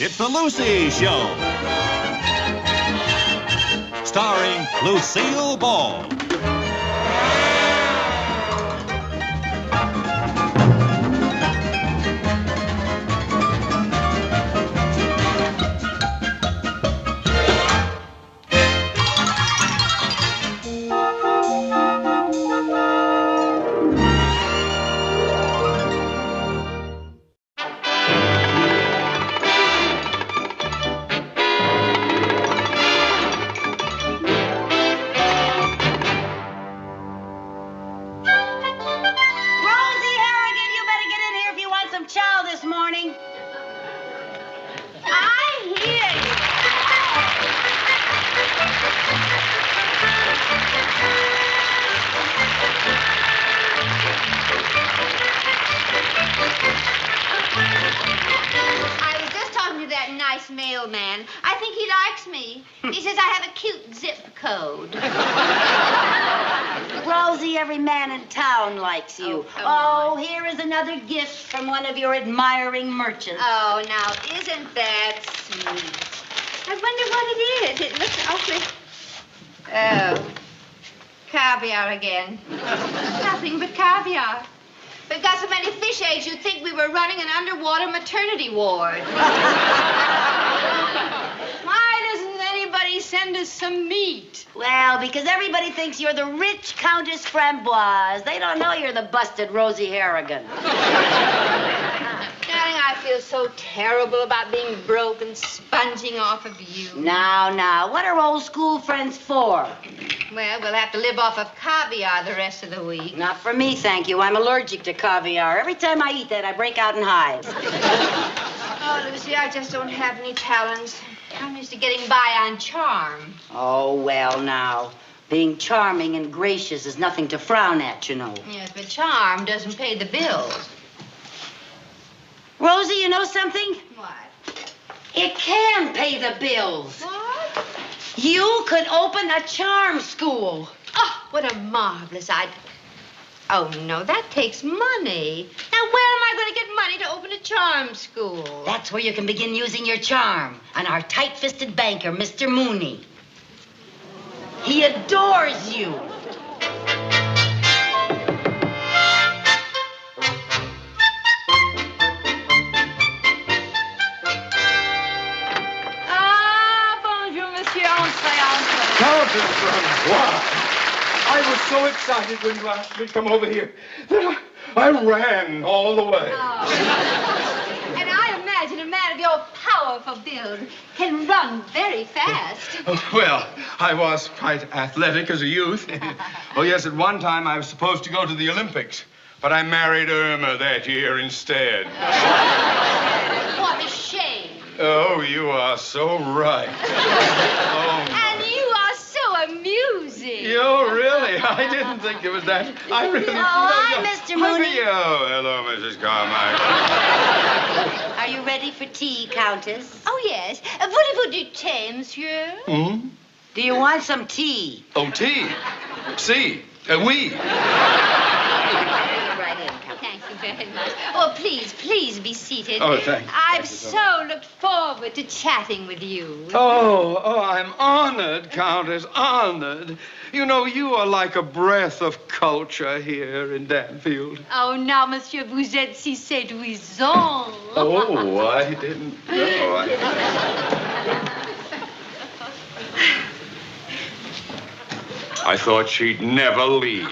It's the Lucy Show. Starring Lucille Ball. Mailman. I think he likes me. He says I have a cute zip code. Rosie, every man in town likes you. Oh, here is another gift from one of your admiring merchants. Oh, now, isn't that sweet? I wonder what it is. It looks awfully... Oh, caviar again. Nothing but caviar. We've got so many fish eggs, you'd think we were running an underwater maternity ward. Why doesn't anybody send us some meat? Well, because everybody thinks you're the rich Countess Framboise. They don't know you're the busted Rosie Harrigan. Darling, I feel so terrible about being broke and sponging off of you. Now, what are old school friends for? Well, we'll have to live off of caviar the rest of the week. Not for me, thank you. I'm allergic to caviar. Every time I eat that, I break out in hives. Oh, Lucy, I just don't have any talents. I'm used to getting by on charm. Oh, well, now. Being charming and gracious is nothing to frown at, you know. Yes, but charm doesn't pay the bills. Rosie, you know something? What? It can pay the bills. What? You could open a charm school. Oh, what a marvelous idea. Oh, no, that takes money. Now, where am I going to get money to open a charm school? That's where you can begin using your charm on our tight-fisted banker, Mr. Mooney. He adores you. Countess Framboise, I was so excited when you asked me to come over here that I ran all the way. Oh. And I imagine a man of your powerful build can run very fast. Oh, well, I was quite athletic as a youth. Oh, yes, at one time I was supposed to go to the Olympics, but I married Irma that year instead. What a shame. Oh, you are so right. Oh, and you are so amusing. You really? I didn't think it was that. I really... Oh, hi, Mr. Mooney. Oh, hello, Mrs. Carmichael. Are you ready for tea, Countess? Oh, yes. Voulez-vous du thé, monsieur? Hmm? Do you want some tea? Oh, tea. Si. Oui. Right in, Countess. Thank you very much. Oh, please be seated. Oh, thank you. I've so looked forward to chatting with you. Oh, I'm honored, Countess, honored. You know, you are like a breath of culture here in Danfield. Oh, now, monsieur, vous êtes si séduisant. Oh, I didn't know. I thought she'd never leave.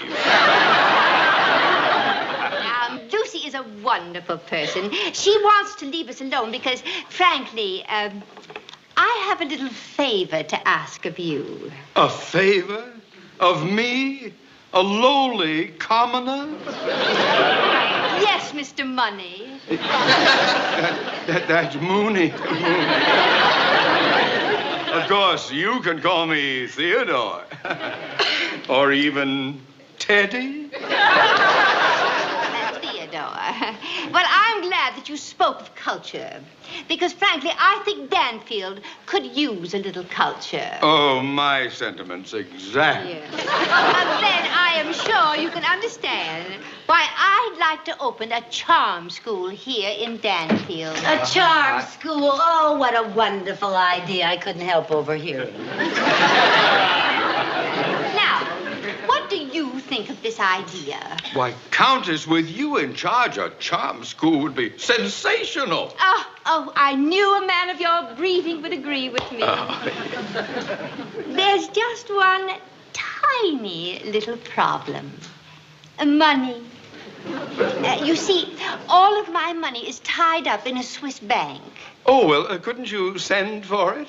Lucy is a wonderful person. She wants to leave us alone because, frankly, I have a little favor to ask of you. A favor? Of me? A lowly commoner? Yes, Mr. Money. That's Mooney. Of course, you can call me Theodore. Or even Teddy. Theodore. Well, I'm glad glad that you spoke of culture. Because, frankly, I think Danfield could use a little culture. Oh, my sentiments, exactly. Yes. Then I am sure you can understand why I'd like to open a charm school here in Danfield. A charm school. Oh, what a wonderful idea. I couldn't help overhearing. Now, what do you think of this idea? Why, Countess, with you in charge, a charm school would be sensational. Oh, I knew a man of your breeding would agree with me. There's just one tiny little problem. Money. You see, all of my money is tied up in a Swiss bank. Oh, well, couldn't you send for it?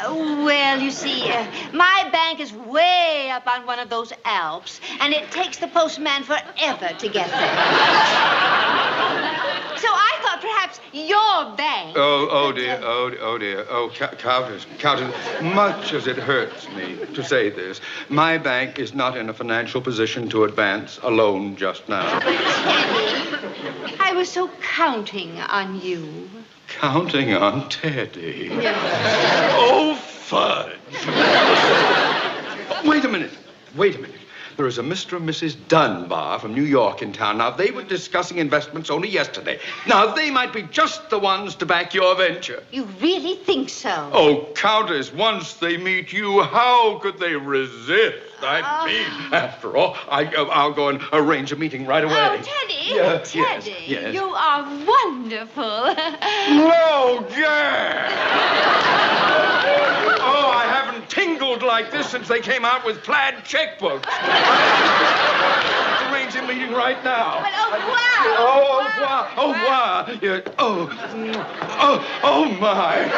Well, you see, my bank is way up on one of those Alps, and it takes the postman forever to get there. So I thought perhaps your bank... Oh, dear. Oh, Countess, much as it hurts me to say this, my bank is not in a financial position to advance a loan just now. Teddy, I was so counting on you. Counting on Teddy. Yes. Oh, fudge. Wait a minute. There is a Mr. and Mrs. Dunbar from New York in town. Now, they were discussing investments only yesterday. Now, they might be just the ones to back your venture. You really think so? Oh, Countess, once they meet you, how could they resist? I mean, after all, I'll go and arrange a meeting right away. Oh, Teddy. Yes, Teddy, yes. you are wonderful. No, Gad! Oh, I haven't tingled like this since they came out with plaid checkbooks. Let's arrange a meeting right now. But, oh, wow. Oh, wow. Yeah. Oh, my.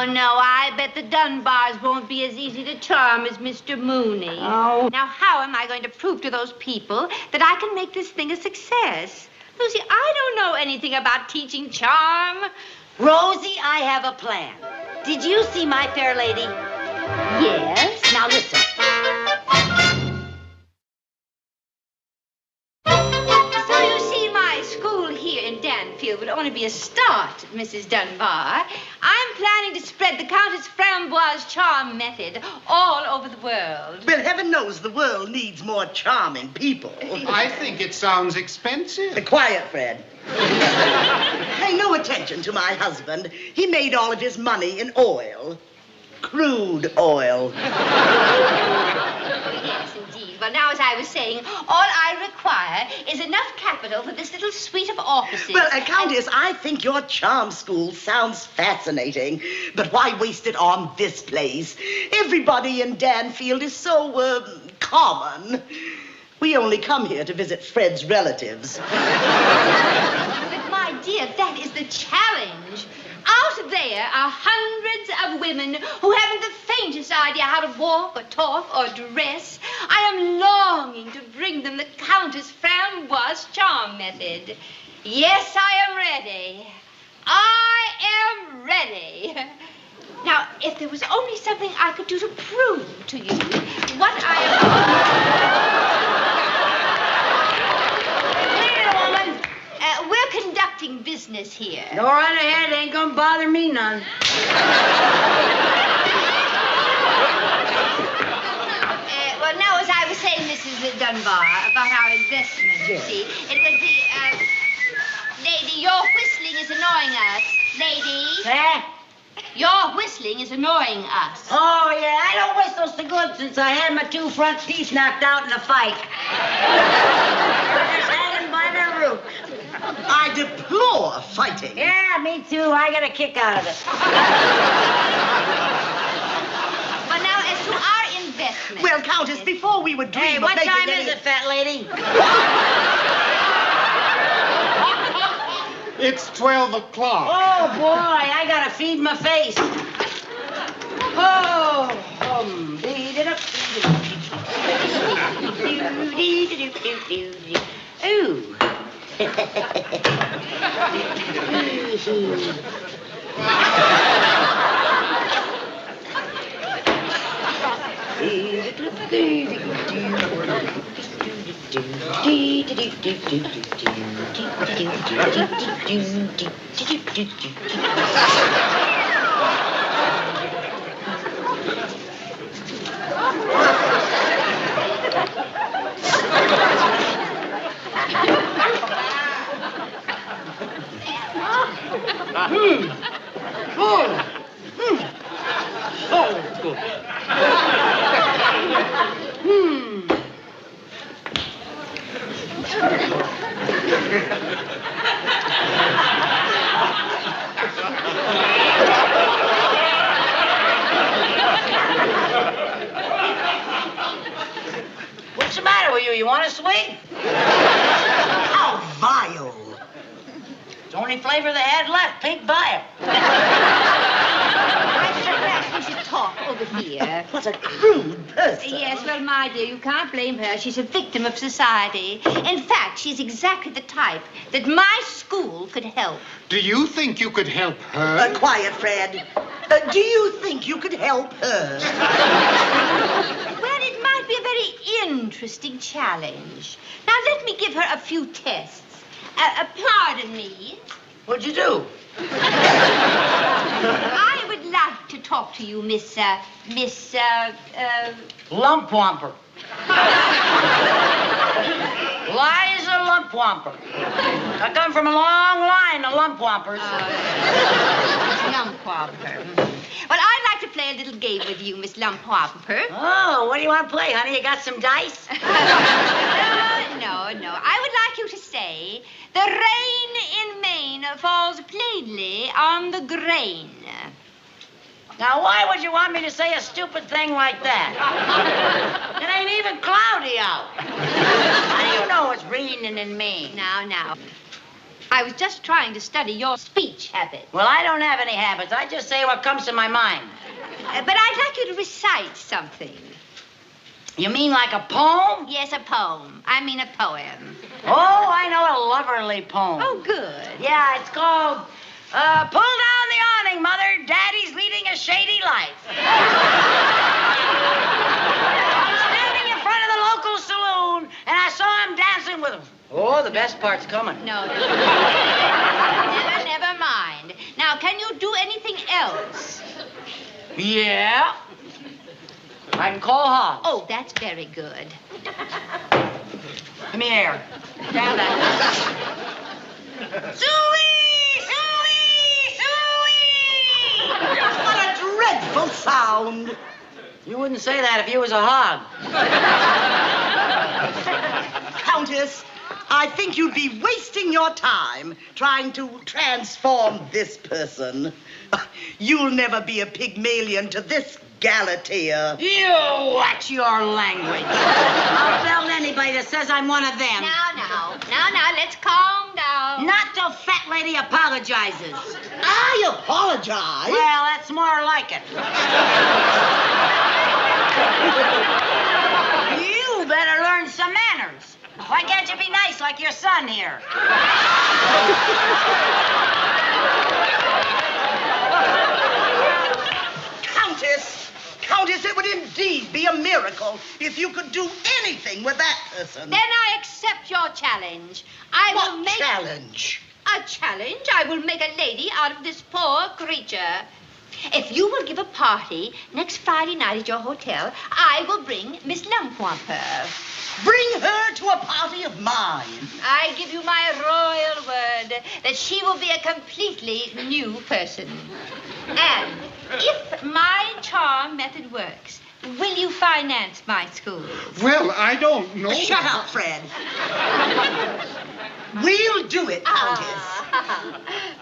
No, I bet the Dunbars won't be as easy to charm as Mr. Mooney. Oh. Now, how am I going to prove to those people that I can make this thing a success? Lucy, I don't know anything about teaching charm. Rosie, I have a plan. Did you see My Fair Lady? Yes. Now listen. So you see, my school here in Danfield would only be a start, Mrs. Dunbar. I'm planning to spread the Countess Framboise charm method all over the world. Well, heaven knows the world needs more charming people. I think it sounds expensive. Quiet, Fred. Pay no attention to my husband. He made all of his money in oil. Crude oil. Yes, indeed. Well, now, as I was saying, all I require is enough capital for this little suite of offices. Well, Countess, I think your charm school sounds fascinating. But why waste it on this place? Everybody in Danfield is so, common. We only come here to visit Fred's relatives. But, my dear, that is the challenge. Out there are hundreds of women who haven't the faintest idea how to walk or talk or dress. I am longing to bring them the Countess Framboise charm method. Yes, I am ready. I am ready. Now, if there was only something I could do to prove to you what I am... Wait a minute, woman. We're conducting business here. Go right ahead. Ain't gonna bother me none. Well, now, as I was saying, Mrs. Dunbar, about our investment, you see, it was the, lady, your whistling is annoying us. Lady, your whistling is annoying us. Oh, yeah, I don't whistle so good since I had my 2 front teeth knocked out in a fight. I just had them by their roots. I deplore fighting. Yeah, me too. I got a kick out of it. But now, as to our investment... Well, Countess, before we would dream Hey, of what making time any... is it, fat lady? It's 12 o'clock. Oh, boy, I gotta feed my face. Oh, beat it up. Ooh. What's the matter with you? You want a sweet? How vile. It's the only flavor they had left, pink bile. Perhaps we should talk over here. What a crude person. Yes, well, my dear, you can't blame her. She's a victim of society. In fact, she's exactly the type that my school could help. Do you think you could help her? Quiet, Fred. Do you think you could help her? Well, it might be a very interesting challenge. Now, let me give her a few tests. Pardon me. What'd you do? I would like to talk to you, Miss Lumpwhomper. Liza Lumpwhomper. I come from a long line of lumpwhompers. Lumpwhopper. Well, I'd like to play a little game with you, Miss Lumpwhopper. Oh, what do you want to play, honey? You got some dice? No. I would like you to say, the rain in Maine falls plainly on the grain. Now, why would you want me to say a stupid thing like that? It ain't even cloudy out. How do you know it's raining in Maine? Now. I was just trying to study your speech habits. Well, I don't have any habits. I just say what comes to my mind. But I'd like you to recite something. You mean like a poem? Yes, a poem. I mean a poem. Oh, I know a loverly poem. Oh, good. Yeah, it's called Pull Down the Awning, Mother. Daddy's leading a shady life. I'm standing in front of the local saloon, and I saw him dancing with... Oh, the best part's coming. No. Never mind. Now, can you do anything else? Yeah. I can call Hobbs. Oh, that's very good. Come here. Now that. Suey! Suey! Suey! What a dreadful sound. You wouldn't say that if you was a hog. Countess, I think you'd be wasting your time trying to transform this person. You'll never be a Pygmalion to this Galatea. You watch your language. I'll belt anybody that says I'm one of them. Now, let's calm down. Not till fat lady apologizes. I apologize. Well, that's more like it. You better learn some manners. Why can't you be nice like your son here? Countess, it would indeed be a miracle if you could do anything with that person. Then I accept your challenge. I will make challenge? a challenge. I will make a lady out of this poor creature. If you will give a party next Friday night at your hotel, I will bring Miss Lumpwhopper. Bring her to a party of mine. I give you my royal word that she will be a completely new person. And if my charm method works, will you finance my school? Well, I don't know. Shut up, Fred. We'll do it, Countess.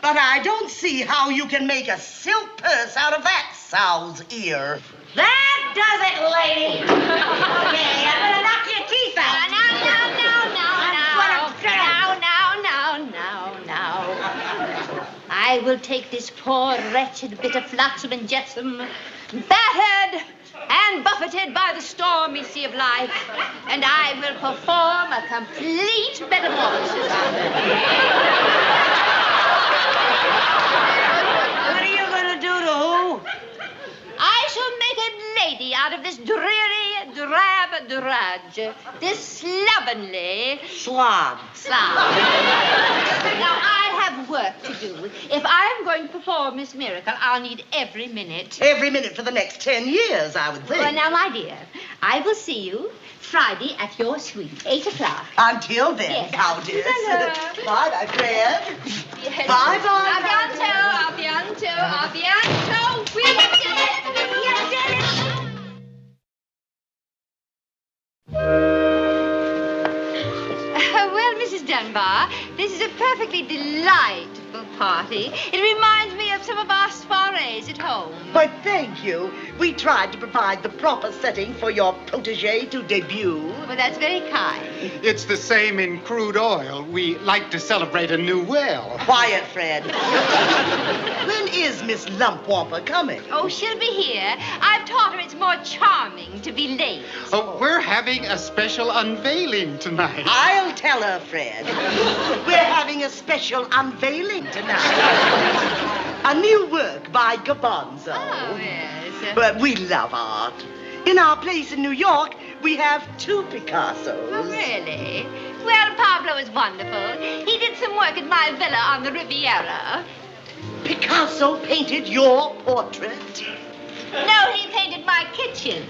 But I don't see how you can make a silk purse out of that sow's ear. That does it, lady. Okay, I'm gonna knock your teeth out. Now. I will take this poor, wretched bit of flotsam and jetsam, battered and buffeted by the stormy sea of life, and I will perform a complete metamorphosis on her. What are you gonna do to who? I shall make a lady out of this dreary Drudge, this slovenly Slob. slob. Now, I have work to do. If I'm going to perform this miracle, I'll need every minute. Every minute for the next 10 years, I would think. Well, now, my dear, I will see you Friday at your suite, 8 o'clock. Until then, Yes. Countess. Hello. Bye, my friend. Yes. Bye-bye. A bientôt. We did it. Well, Mrs. Dunbar, this is a perfectly delightful party. It reminds me of some of our soirees at home. But thank you. We tried to provide the proper setting for your protege to debut. Well, that's very kind. It's the same in crude oil. We like to celebrate a new well. Quiet, Fred. When is Miss Lumpwamper coming? Oh, she'll be here. I've taught her it's more charming to be late. Oh, we're having a special unveiling tonight. I'll tell her, Fred. We're having a special unveiling tonight. A new work by Gabanzo. Oh, yes. But we love art. In our place in New York, we have 2 Picassos. Oh, really? Well, Pablo is wonderful. He did some work at my villa on the Riviera. Picasso painted your portrait? No, he painted my kitchen.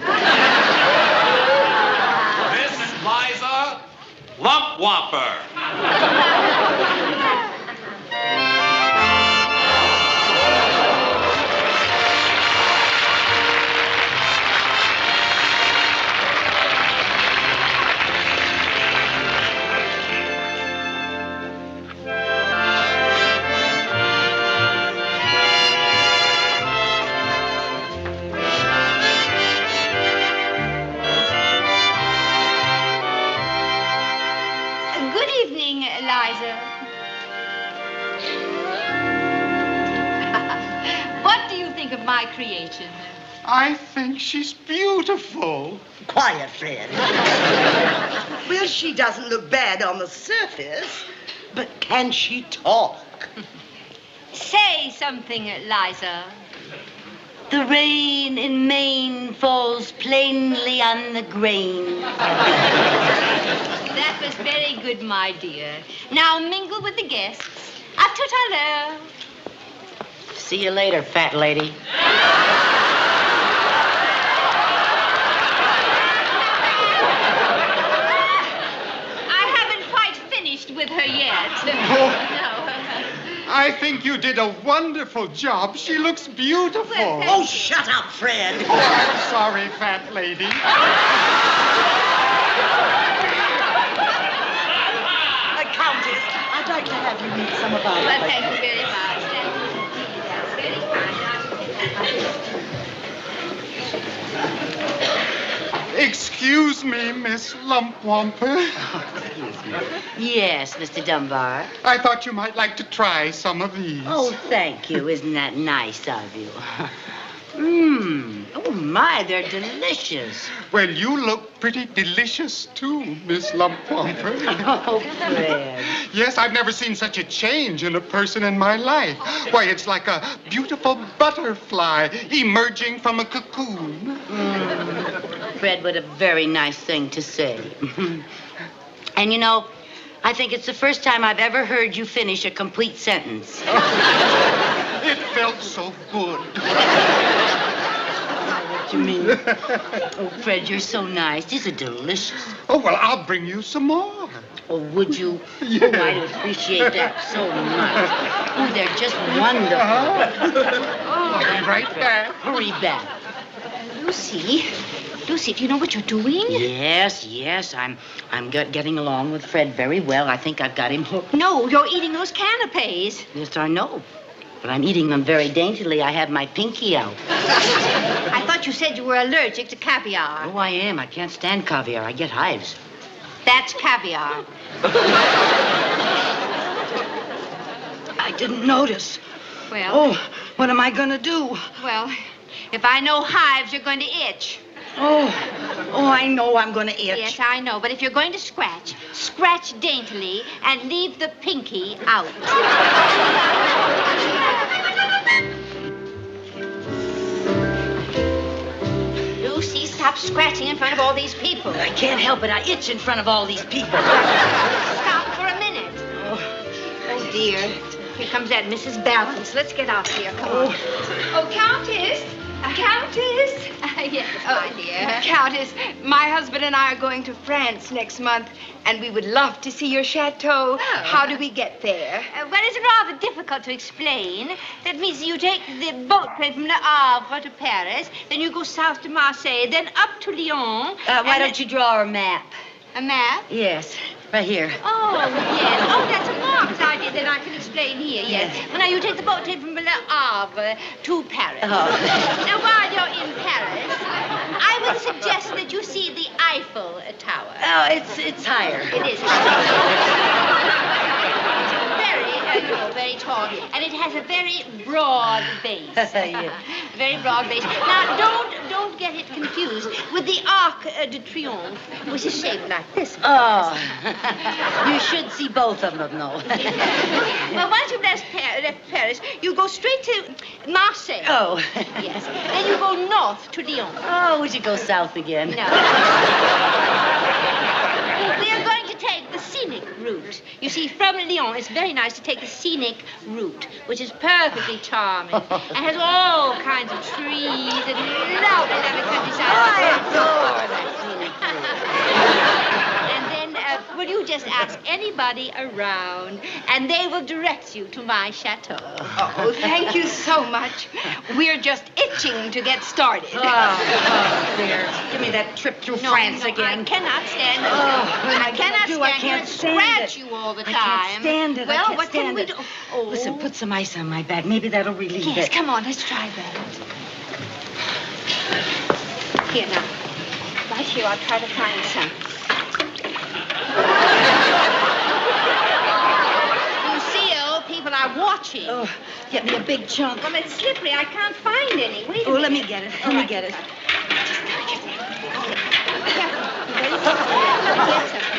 Miss Liza Lumpwamper. Good evening, Eliza. What do you think of my creation? I think she's beautiful. Quiet, Fred. Well, she doesn't look bad on the surface, but can she talk? Say something, Eliza. The rain in Maine falls plainly on the grain. That was very good, my dear. Now mingle with the guests. A tout à l'heure. See you later, fat lady. I haven't quite finished with her yet. No. I think you did a wonderful job. She looks beautiful. Well, Oh, shut up, Fred. Oh, I'm sorry, fat lady. Countess, I'd like to have you meet some of our Well, other thank you guests. very much. Thank you. That's very kind. Excuse me, Miss Lumpwamper. Yes, Mr. Dunbar. I thought you might like to try some of these. Oh, thank you. Isn't that nice of you? Oh, my, they're delicious. Well, you look pretty delicious, too, Miss Lumpwamper. Oh, Fred. Yes, I've never seen such a change in a person in my life. Why, it's like a beautiful butterfly emerging from a cocoon. Fred, what a very nice thing to say. And you know, I think it's the first time I've ever heard you finish a complete sentence. It felt so good. What you mean? Oh, Fred, you're so nice. These are delicious. Oh, well, I'll bring you some more. Oh, would you? Yeah. Oh, I'd appreciate that so much. Oh, they're just wonderful. I'll be right back. Hurry back. Lucy, do you know what you're doing? Yes, I'm getting along with Fred very well. I think I've got him hooked. No, you're eating those canapes. Yes, I know. But I'm eating them very daintily. I have my pinky out. I thought you said you were allergic to caviar. Oh, I am. I can't stand caviar. I get hives. That's caviar. I didn't notice. Well, Oh, what am I going to do? well, if I know hives, you're going to itch. Oh, I know I'm going to itch. Yes, I know. But if you're going to scratch, scratch daintily and leave the pinky out. Lucy, stop scratching in front of all these people? I can't help it. I itch in front of all these people. Stop for a minute. Oh, dear. Here comes that Mrs. Balance. Let's get out here. Come on. Oh, Countess. Countess. Yes, my dear. Countess, my husband and I are going to France next month, and we would love to see your chateau. Oh. How do we get there? Well, it's rather difficult to explain. That means you take the boat train from Le Havre to Paris, then you go south to Marseille, then up to Lyon. Why don't you draw a map? A map? Yes, right here. Oh, yes. Oh, that's a marvelous idea that I can explain here, yes. Well, now, you take the boat train from Le Havre to Paris. Oh. Now, while you're in Paris, I would suggest that you see the Eiffel Tower. Oh, it's higher. It is. Very tall, and it has a very broad base. Yeah. Very broad base. Now, don't get it confused with the Arc de Triomphe, which is shaped like this. Oh, you should see both of them, though. Well, once you've left Paris, you go straight to Marseille. Oh. Yes. Then you go north to Lyon. Oh, would you go south again? No. We are going to take the scenic route. You see, from Lyon, it's very nice to take the scenic route, which is perfectly charming and has all kinds of trees and lovely countryside. I adore that scenic And then, well, you just ask anybody around, and they will direct you to my chateau. Oh, thank you so much. We're just itching to get started. Oh, dear. Give me that trip through France again. I cannot stand it. Oh, what am I I cannot gonna do? stand I here can't and stand scratch it. you all the I time. can't stand it. I Well, can't what can stand we it. do? Oh. Listen, put some ice on my back. Maybe that'll relieve Yes, it. come on, let's try that. Here now. Right here, I'll try to find some. Lucille, people are watching. Oh, get me a big chunk. Well, it's slippery. I can't find any. Wait a Oh, minute. let me get it. Let me get it.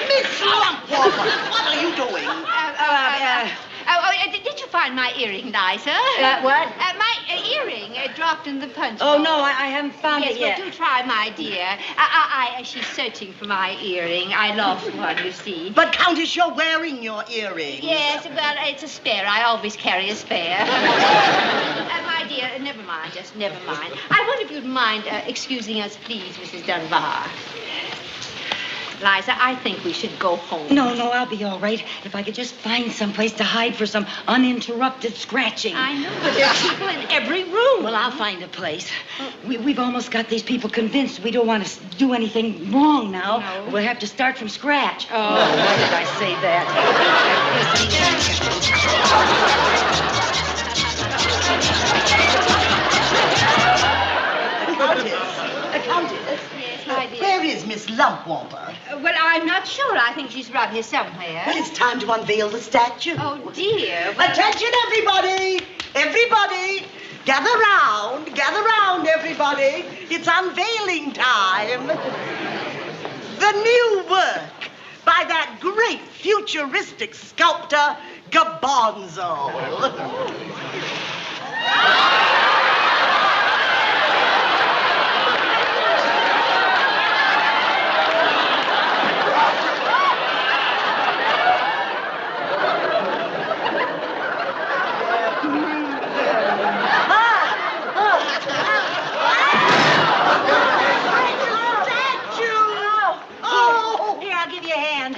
Miss Lumpwalker, what are you doing? Did you find my earring, Liza? What? My earring dropped in the punch Oh, bowl. no, I haven't found Yes, it yet. well, do try, my dear. She's searching for my earring. I lost one, you see. But, Countess, you're wearing your earrings. Yes, well, it's a spare. I always carry a spare. My dear, never mind, just never mind. I wonder if you'd mind excusing us, please, Mrs. Dunbar. Liza, I think we should go home. No, I'll be all right if I could just find some place to hide for some uninterrupted scratching. I know, but there are people in every room. Well, I'll find a place. We've almost got these people convinced we don't want to do anything wrong now. No. We'll have to start from scratch. Oh. Why did I say that? Countess, Yes, my dear. where is Miss Lumpwalker? Well, I'm not sure. I think she's around here somewhere. Well, it's time to unveil the statue. Oh, dear. Attention, everybody! Everybody! Gather round, everybody. It's unveiling time. The new work by that great futuristic sculptor, Gabonzo. Here, I'll give you a hand.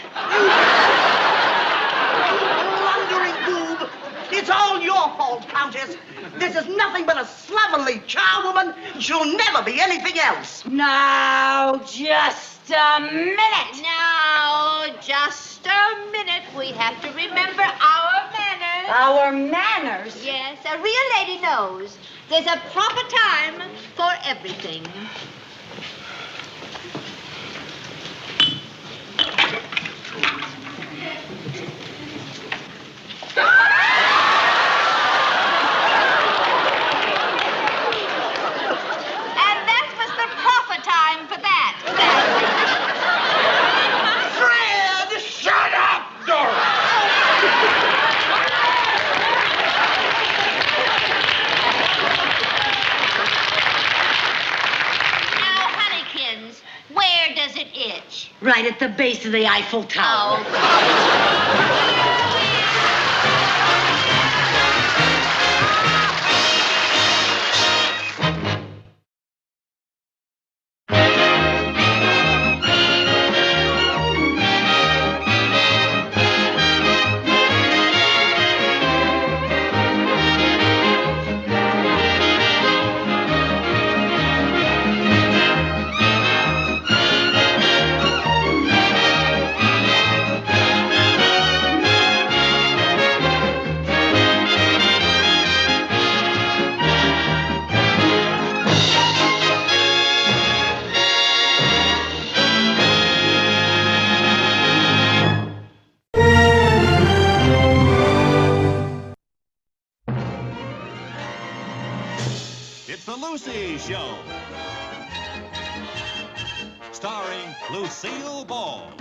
Blundering boob. It's all your fault, Countess. This is nothing but a slovenly charwoman. She'll never be anything else. Now, just a minute. Now, just a minute. We have to remember our manners. Our manners? Yes, a real lady knows. There's a proper time for everything. And that was the proper time for that. Fred, shut up, Dora. Now, honey, pitch? Right at the base of the Eiffel Tower. It's the Lucy Show. Starring Lucille Ball.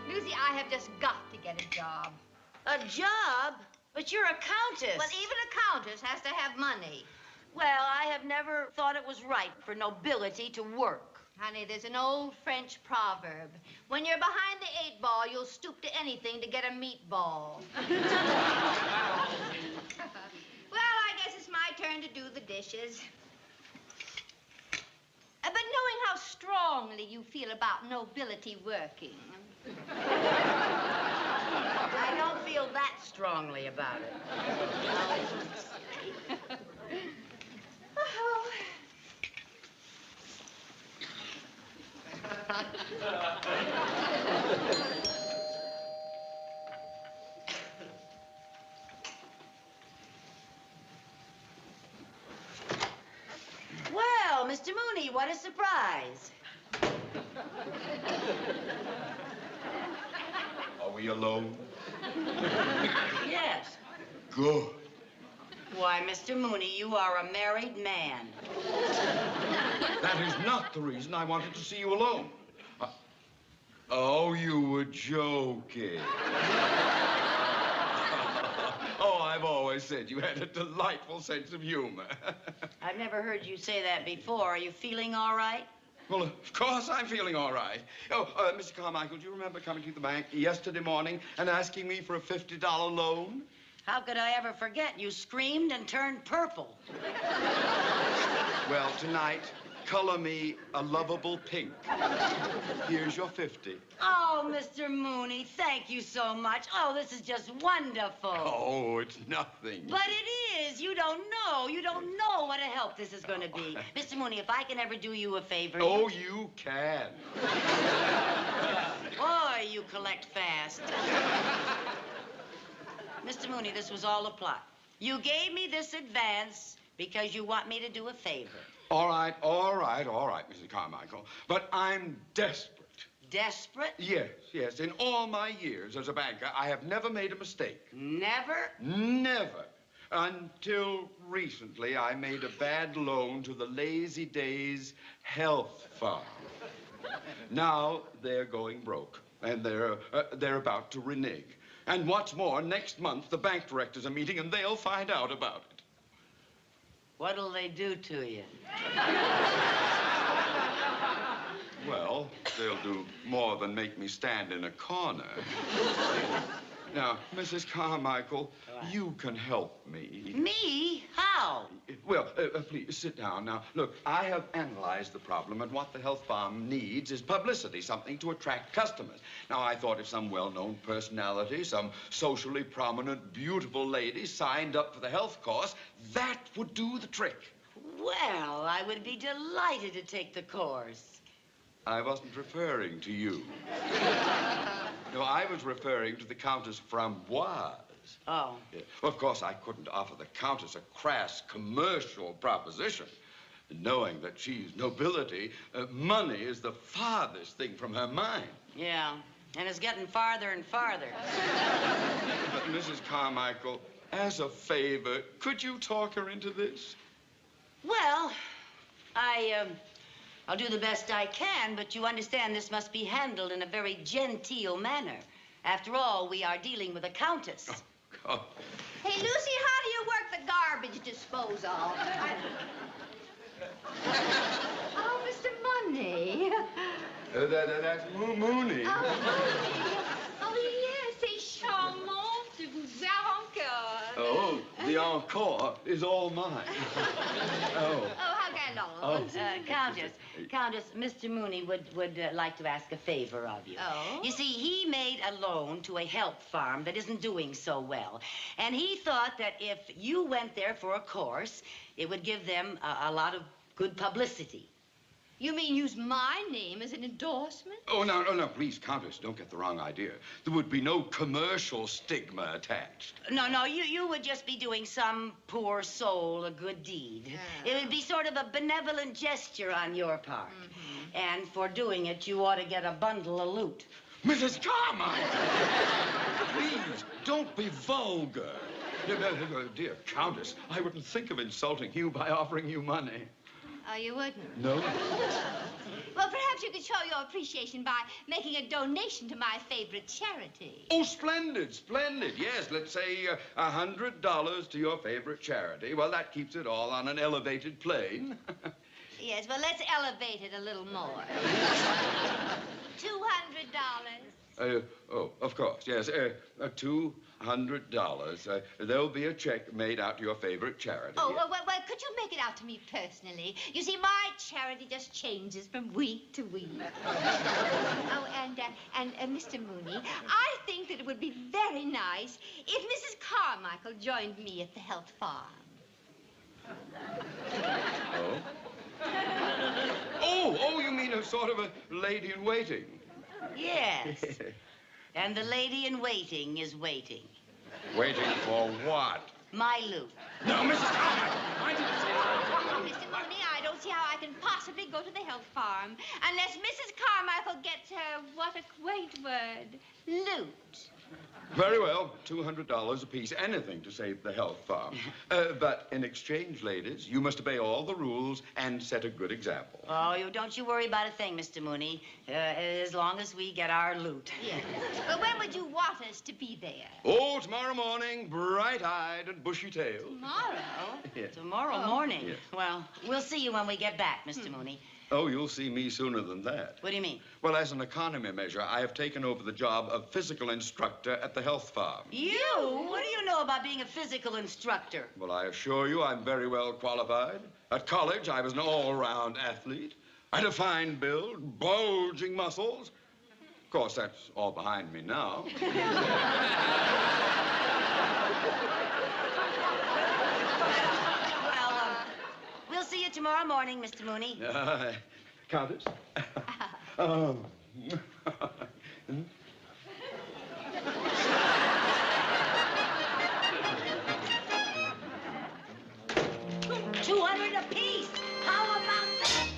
Lucy, I have just got to get a job. A job? But you're a countess. Well, even a countess has to have money. Well, I have never thought it was right for nobility to work. Honey, there's an old French proverb. When you're behind the 8-ball, you'll stoop to anything to get a meatball. Well, I guess it's my turn to do the dishes. But knowing how strongly you feel about nobility working... I don't feel that strongly about it. Oh. Well, Mr. Mooney, what a surprise. Are we alone? Yes. Good. Why, Mr. Mooney, you are a married man. That is not the reason I wanted to see you alone. Oh, you were joking. Oh, I've always said you had a delightful sense of humor. I've never heard you say that before. Are you feeling all right? Well, of course I'm feeling all right. Oh, Mr. Carmichael, do you remember coming to the bank yesterday morning and asking me for a $50 loan? How could I ever forget? You screamed and turned purple. Well, tonight, color me a lovable pink. Here's your 50. Oh, Mr. Mooney, thank you so much. Oh, this is just wonderful. Oh, it's nothing. But it is. You don't know. You don't know what a help this is going to be. Mr. Mooney, if I can ever do you a favor... Oh, you can. Boy, you collect fast. Mr. Mooney, this was all a plot. You gave me this advance because you want me to do a favor. All right, Mrs. Carmichael. But I'm desperate. Desperate? Yes. In all my years as a banker, I have never made a mistake. Never? Never. Until recently, I made a bad loan to the Lazy Days Health Farm. Now they're going broke, and they're about to renege. And what's more, next month, the bank directors are meeting, and they'll find out about it. What'll they do to you? Well, they'll do more than make me stand in a corner. Now, Mrs. Carmichael, you can help me. Me? How? Well, please, sit down. Now, look, I have analyzed the problem, and what the health farm needs is publicity, something to attract customers. Now, I thought if some well-known personality, some socially prominent, beautiful lady signed up for the health course, that would do the trick. Well, I would be delighted to take the course. I wasn't referring to you. No, I was referring to the Countess Framboise. Oh. Yeah. Well, of course, I couldn't offer the Countess a crass commercial proposition. Knowing that she's nobility, money is the farthest thing from her mind. Yeah, and it's getting farther and farther. But Mrs. Carmichael, as a favor, could you talk her into this? Well, I'll do the best I can, but you understand this must be handled in a very genteel manner. After all, we are dealing with a countess. Oh, Hey, Lucy, how do you work the garbage disposal? Oh, Mr. Money. that's Mooney. Oh, Mooney. Oh, yes, c'est charmant de vous voir encore. Oh, the encore is all mine. Oh. Oh, how gallant. Oh. Countess, Mr. Mooney would like to ask a favor of you. Oh? You see, he made a loan to a health farm that isn't doing so well. And he thought that if you went there for a course, it would give them a lot of good publicity. You mean use my name as an endorsement? Oh, no, please, Countess, don't get the wrong idea. There would be no commercial stigma attached. No, you would just be doing some poor soul a good deed. Yeah. It would be sort of a benevolent gesture on your part. And for doing it, you ought to get a bundle of loot. Mrs. Carmichael! Please, don't be vulgar. Dear Countess, I wouldn't think of insulting you by offering you money. Oh, you wouldn't? No? Well, perhaps you could show your appreciation by making a donation to my favorite charity. Oh, splendid. Yes, let's say $100 to your favorite charity. Well, that keeps it all on an elevated plane. Yes, well, let's elevate it a little more. $200. Of course, yes. $200. There'll be a check made out to your favorite charity. Oh, well, could you make it out to me personally? You see, my charity just changes from week to week. Oh, and Mr. Mooney, I think that it would be very nice if Mrs. Carmichael joined me at the health farm. Oh, you mean a sort of a lady-in-waiting? Yes. And the lady in waiting is waiting. Waiting for what? My loot. No, Mrs. Carmichael, I didn't say that. Mr. Mooney, I don't see how I can possibly go to the health farm unless Mrs. Carmichael gets her, what a quaint word, loot. Very well, $200 apiece. Anything to save the health farm. But in exchange, ladies, you must obey all the rules and set a good example. Oh, don't you worry about a thing, Mr. Mooney, as long as we get our loot. Yes. But when would you want us to be there? Oh, tomorrow morning, bright-eyed and bushy-tailed. Tomorrow? Yes. Tomorrow morning? Yes. Well, we'll see you when we get back, Mr. Mooney. Oh, you'll see me sooner than that. What do you mean? Well, as an economy measure, I have taken over the job of physical instructor at the health farm. You? What do you know about being a physical instructor? Well, I assure you I'm very well qualified. At college, I was an all-round athlete. I had a fine build, bulging muscles. Of course, that's all behind me now. We'll see you tomorrow morning, Mr. Mooney. Countess? $200 apiece. How about that?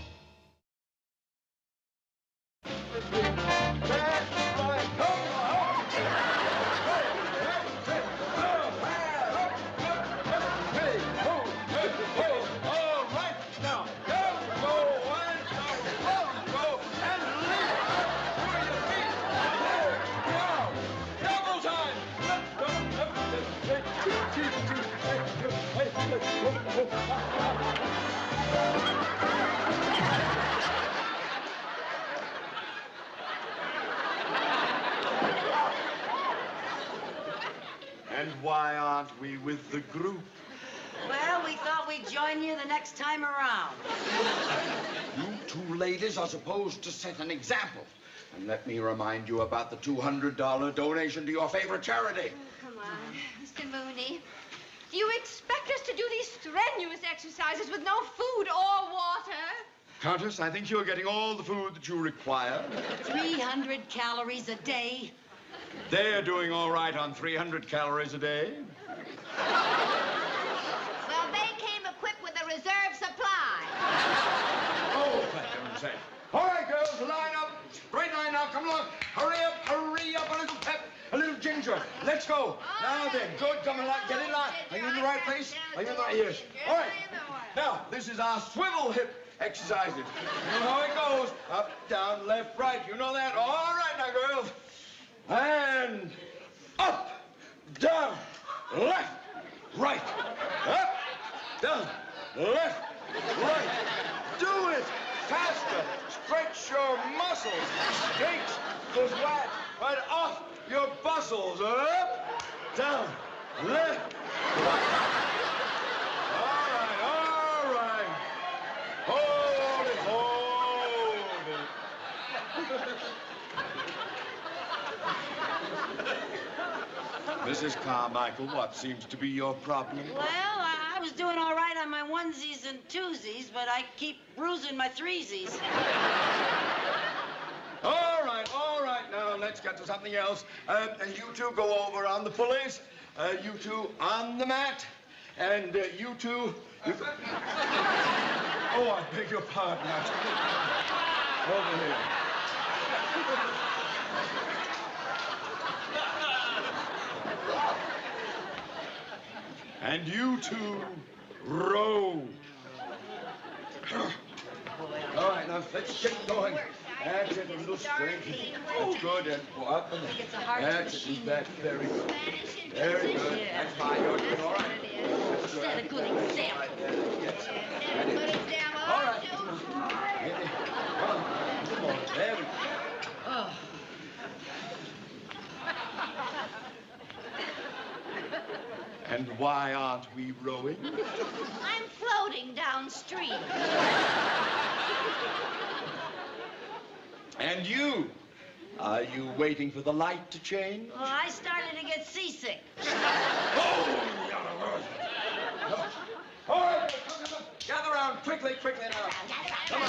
And why aren't we with the group? Well, we thought we'd join you the next time around. You two ladies are supposed to set an example. And let me remind you about the $200 donation to your favorite charity. Oh, come on, Mr. Mooney. Do you expect us to do these strenuous exercises with no food or water? Countess, I think you're getting all the food that you require. 300 calories a day. They're doing all right on 300 calories a day. Well, they came equipped with a reserve supply. girls, line up. Straight line now, come along. Hurry up, a little pep, a little ginger. Let's go. Now then, good, come along, get in line. Are you in the right place? Are you in the right, yes. All right. Now, this is our swivel hip exercises. You know how it goes. Up, down, left, right. You know that? All right now, girls. And up, down, left, right. Up, down, left, right. Do it faster. Stretch your muscles. Shakes the sweat right off your bustles. Up, down, left, right. All right. Hold it. Mrs. Carmichael, what seems to be your problem? Well, I was doing all right on my onesies and twosies, but I keep bruising my threesies. All right. Now, let's get to something else. And you two go over on the pulleys. You two on the mat. And you two... Oh, I beg your pardon. Over here. And you two row. All right, now let's get going. That's it, a little strength. That's good. And go up and that's it. Use that. Very good. Very good. That's fine. You're doing all right. That's good. Set a good example. Right there. Yes. Set a good example. All right. Come on. There we go. Oh. And why aren't we rowing? I'm floating downstream. And you? Are you waiting for the light to change? Well, I started to get seasick. Oh, all right, come. Gather around quickly now. Come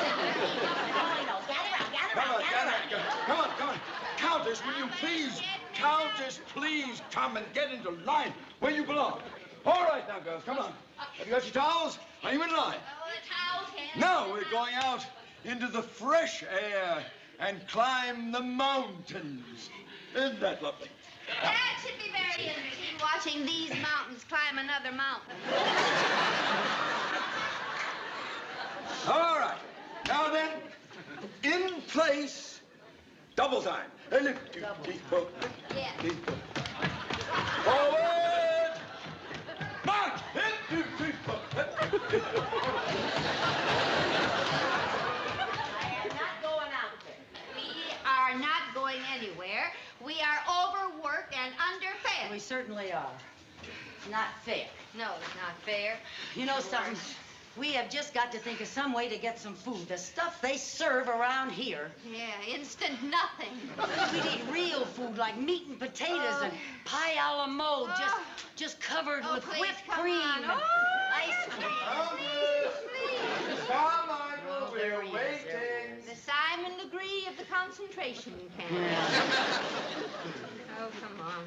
on. Come on. Countess, will you please? Countess, please come and get into line where you belong. All right now, girls, come on. Have you got your towels? Are you in line? Oh, the towels can't. No, we're going out into the fresh air and climb the mountains. Isn't that lovely? That should be very interesting, watching these mountains climb another mountain. All right. Now then, in place, double time. Yes. Forward! March! We are not going anywhere. We are overworked and underfed. We certainly are. Not fair. No, it's not fair. You know something? We have just got to think of some way to get some food. The stuff they serve around here. Yeah, instant nothing. We need real food like meat and potatoes and pie a la mode, just covered with please, whipped come cream on. and ice cream. Carmichael, we're waiting. The Simon Legree of the concentration camp. Oh, come on.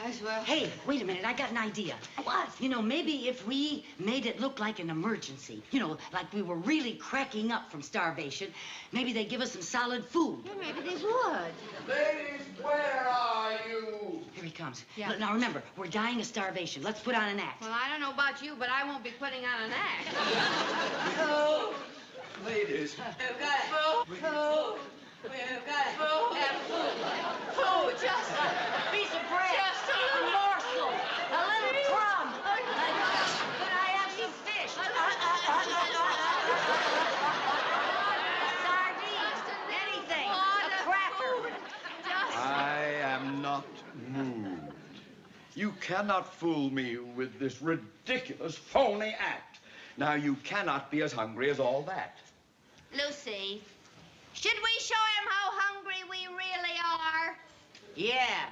As well. Hey, wait a minute. I got an idea. What? You know, maybe if we made it look like an emergency, you know, like we were really cracking up from starvation, maybe they'd give us some solid food. Yeah, maybe they would. Ladies, where are you? Here he comes. Yeah. Now, remember, we're dying of starvation. Let's put on an act. Well, I don't know about you, but I won't be putting on an act. Ladies. We've got food. Food, just a piece of bread, just a morsel, a little crumb. Could I have some fish? Sardines, anything, a cracker. I am not moved. You cannot fool me with this ridiculous, phony act. Now, you cannot be as hungry as all that. Lucy, should we show him how hungry we really are? Yeah.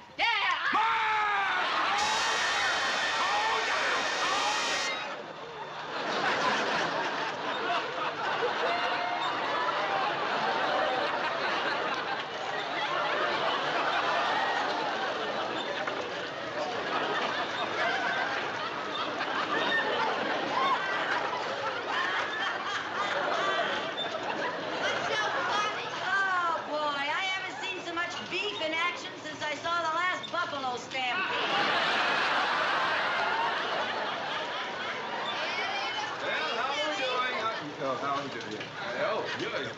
What's so funny?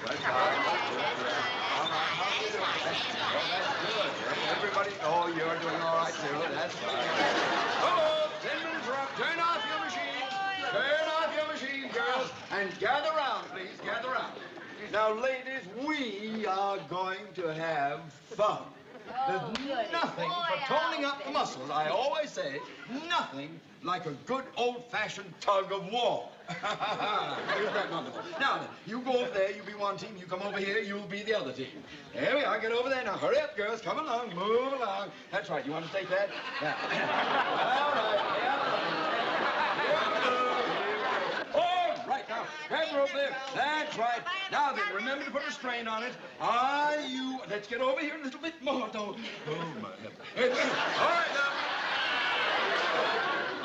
That's right. All right, how you doing? Oh, that's good. Everybody, oh, you're doing all right, too. That's fine. Oh, 10 minutes are up. Turn off your machine. Turn off your machine, girls. And gather round, please. Gather round. Now, ladies, we are going to have fun. There's nothing for toning up the muscles. I always say, nothing like a good old-fashioned tug of war. Isn't that wonderful? Now then, you go over there, you be one team. You come over here, you'll be the other team. There we are. Get over there. Now, hurry up, girls. Come along. Move along. That's right. You want to take that? Now. All right. All right. Now, grab her over there. That's right. Now then, remember to put a strain on it. Are you... Let's get over here a little bit more. Don't... Oh, my heavens. All right, now.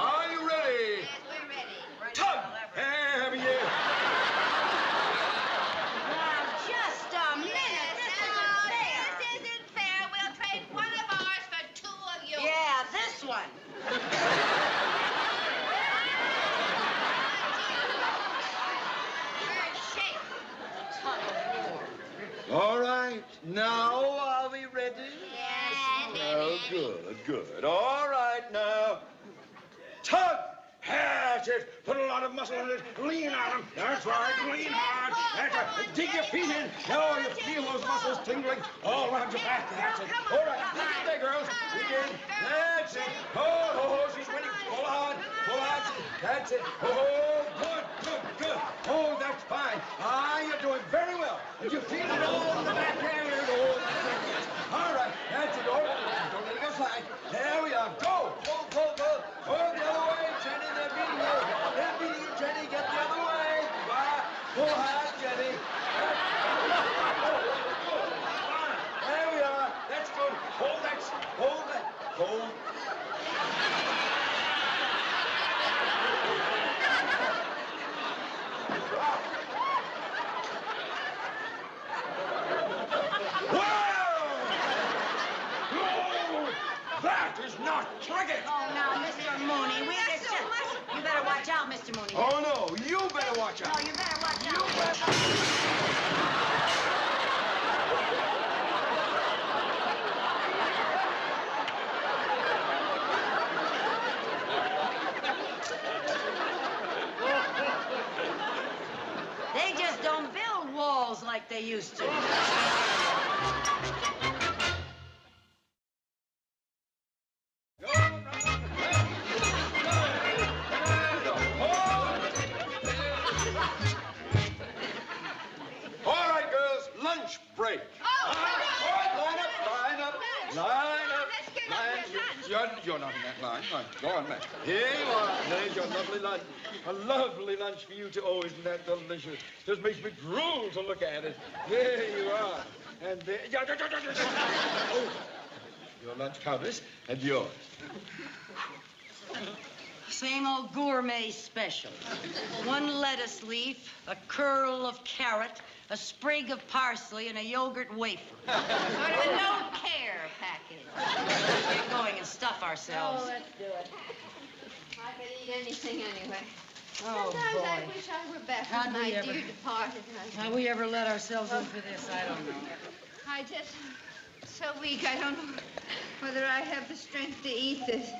Are you ready? Yes, we're ready. Tug! Have you? Now, just a minute. This isn't fair. This isn't fair. We'll trade one of ours for two of yours. Yeah, this one. Shake. All right. Now, are we ready? Yes. Oh, good, good. All right, now. Tug! That's it. Put a lot of muscle in it. Lean on them. That's right. Lean hard. That's right. Dig your feet in. Now you feel those muscles tingling all around your back. That's it. All right. Dig in there, girls. Dig in. That's it. Oh, she's winning. Pull on. Pull on. That's it. Oh, good, good, good. Oh, that's fine. Ah, you're doing very well. And you feel it all in the back there. Oh, that's it. All right. That's it. All right. Don't let it go slide. There we are. Go. Go, go, go. Go the other way, Jenny. They're beating you. They're beating you, Jenny. Get the other way. Pull hard, Jenny. There we are. That's good. Hold that. Hold that. Hold. That is not cricket! Oh, now, Mr. Mooney, you better watch out, Mr. Mooney. Oh, no, you better watch out. No, you better watch out. You better... They just don't build walls like they used to. All right, girls, lunch break. Oh, Line up. Let's get up. You're not in that line. All right, go on, Matt. Here you are. There's your lovely lunch. A lovely lunch for you, too. Oh, isn't that delicious? Just makes me drool to look at it. There you are. And there... Oh, your lunch, Countess, and yours. Same old gourmet special. One lettuce leaf, a curl of carrot, a sprig of parsley, and a yogurt wafer. Sort of a no-care package. Let's get going and stuff ourselves. Oh, let's do it. I could eat anything anyway. Oh, Sometimes boy. I wish I were back How'd with we my ever- dear departed husband. How we ever let ourselves in for this, I don't know. I just so weak. I don't know whether I have the strength to eat this.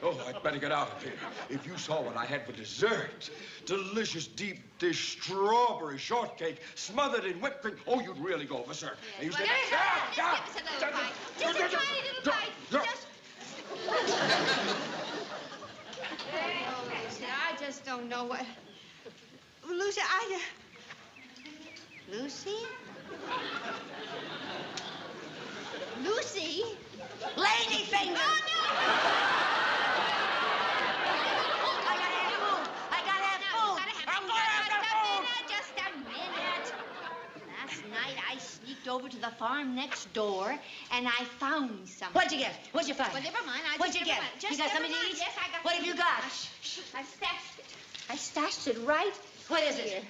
Oh, I'd better get out of here. If you saw what I had for dessert, delicious deep dish strawberry shortcake smothered in whipped cream. Oh, you'd really go for sir. And you Well, said, just give us a little bite. Just a tiny little bite. Just. Oh, Lucy, I just don't know what. Lucy, Lucy? Lucy? Ladyfinger! Oh, no! I gotta have food. I gotta have food. I'm gonna have the food. Just a minute. Last night I sneaked over to to the farm next door, and I found something. What'd you get? What'd you find? Well, never mind. What'd you get? Just You got never something to mind. eat? Yes, I got. What have you got? I stashed it. I stashed it right. What is here. it?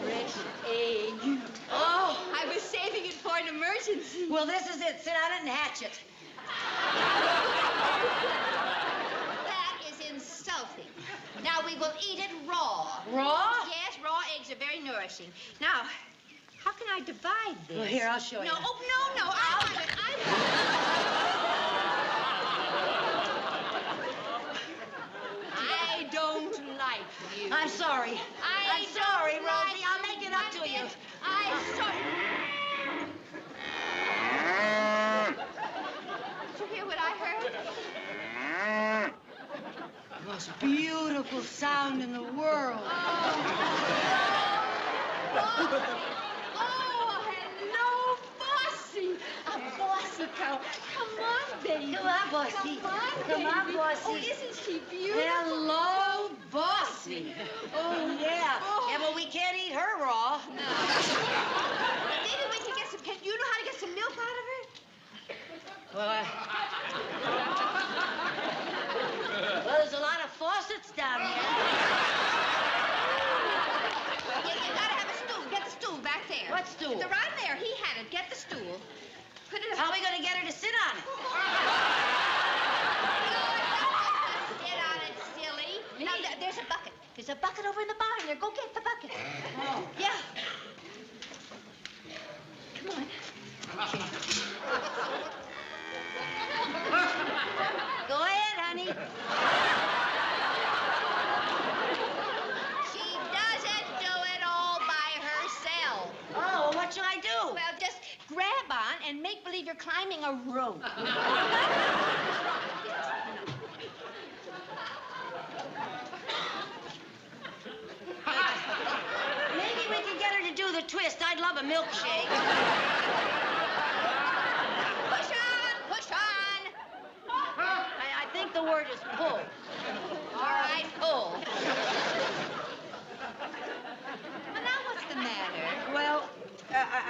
Fresh egg. Oh, I was saving it for an emergency. well, this is it. Sit on it and hatch it. That is insulting. Now we will eat it raw. Raw? Yes, raw eggs are very nourishing. Now, how can I divide this? Well, here, I'll show you. No, oh, no, I want it. I don't like you. I'm sorry. I'm sorry, don't Rosie. like I'll make it up to you. I'm sorry. Did you hear what I heard? The most beautiful sound in the world. Oh, hello, Bossy. A bossy cow. Come on, baby. Come on, Bossy. Come on, Come on, baby. Bossy. Oh, isn't she beautiful? Hello, Bossy. Oh, yeah. Oh. Yeah, but we can't eat her raw. No. Maybe we can get some. Can you know how to get some milk out of her? Well, well, there's a lot of faucets down here. You gotta have a stool. Get the stool back there. What stool? It's right there. He had it. Get the stool. Put it up. How are we going to get her to sit on it? Sit on it, silly. Now, there's a bucket. There's a bucket over in the barn there. Go get the bucket. Oh. Yeah. Come on. Go ahead, honey. She doesn't do it all by herself. Oh, what should I do? Well, just grab on and make believe you're climbing a rope. Maybe we can get her to do the twist. I'd love a milkshake. Push on, push on. I think the word is pull. All right, pull. Well, now what's the matter? Well,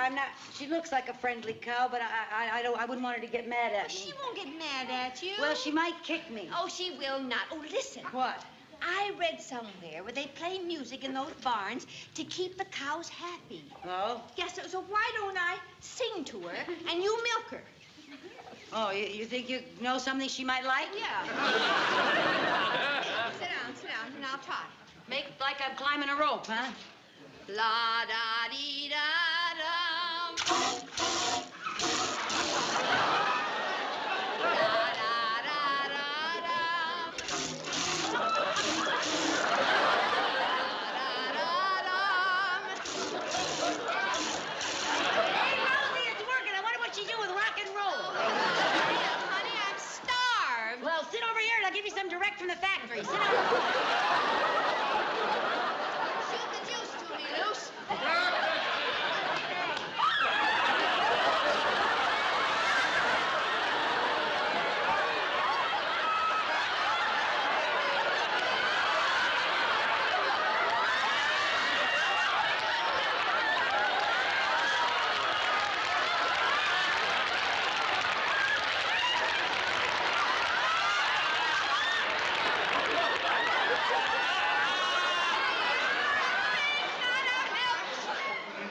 I'm not. She looks like a friendly cow, but I wouldn't want her to get mad at me. She won't get mad at you. Well, she might kick me. Oh, she will not. Oh, listen. What? I read somewhere where they play music in those barns to keep the cows happy. Oh? Yes, so why don't I sing to her and you milk her? Oh, you think you know something she might like? Yeah. Sit down, and I'll try. Make like I'm climbing a rope, huh? La da dee da dum. La da da da dum. Hey, Rosie, it's working. I wonder what she do with rock and roll. Honey, I'm starved. Well, sit over here and I'll give you some direct from the factory. Sit down. Shoot the juice to me, Luce.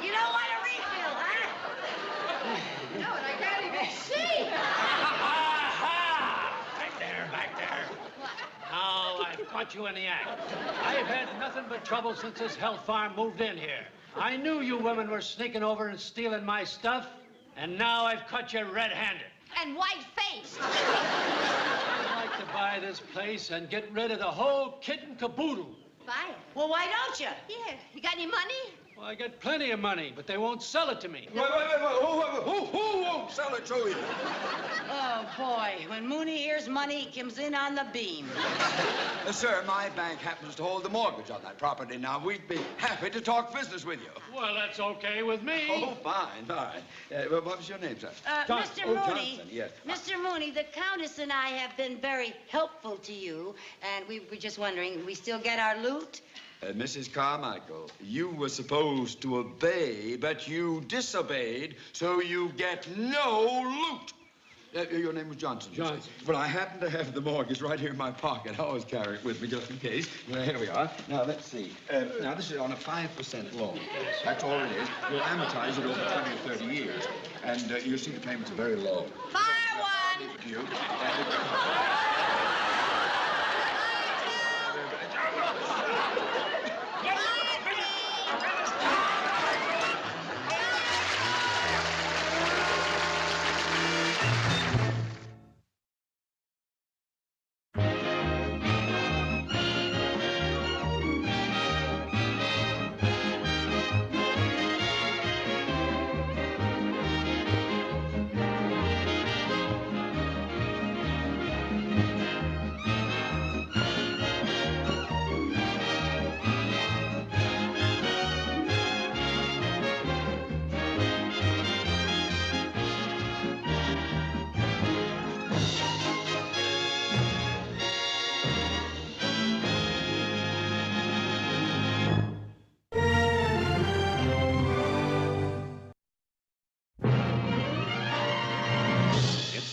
You don't want a refill, huh? No, and I can't even see. Back there. Now I've caught you in the act. I've had nothing but trouble since this health farm moved in here. I knew you women were sneaking over and stealing my stuff, and now I've caught you red-handed. And white-faced. I'd like to buy this place and get rid of the whole kit and caboodle. Buy it. Well, why don't you? Yeah. You got any money? Well, I got plenty of money, but they won't sell it to me. Wait. Who won't sell it to you? Oh, boy. When Mooney hears money, he comes in on the beam. Sir, my bank happens to hold the mortgage on that property. Now, we'd be happy to talk business with you. Well, that's okay with me. Oh, fine. What was your name, sir? Mr. Oh, Mooney. Johnson, yes. Mr. Mooney, the Countess and I have been very helpful to you, and we were just wondering, we still get our loot? Mrs. Carmichael, you were supposed to obey, but you disobeyed, so you get no loot. Your name was Johnson. Johnson. Well, I happen to have the mortgage right here in my pocket. I always carry it with me just in case. Here we are. Now, let's see. Now, this is on a 5% loan. That's all it is. We'll amortize it over 20 or 30 years. And you'll see the payments are very low. Fire one! You.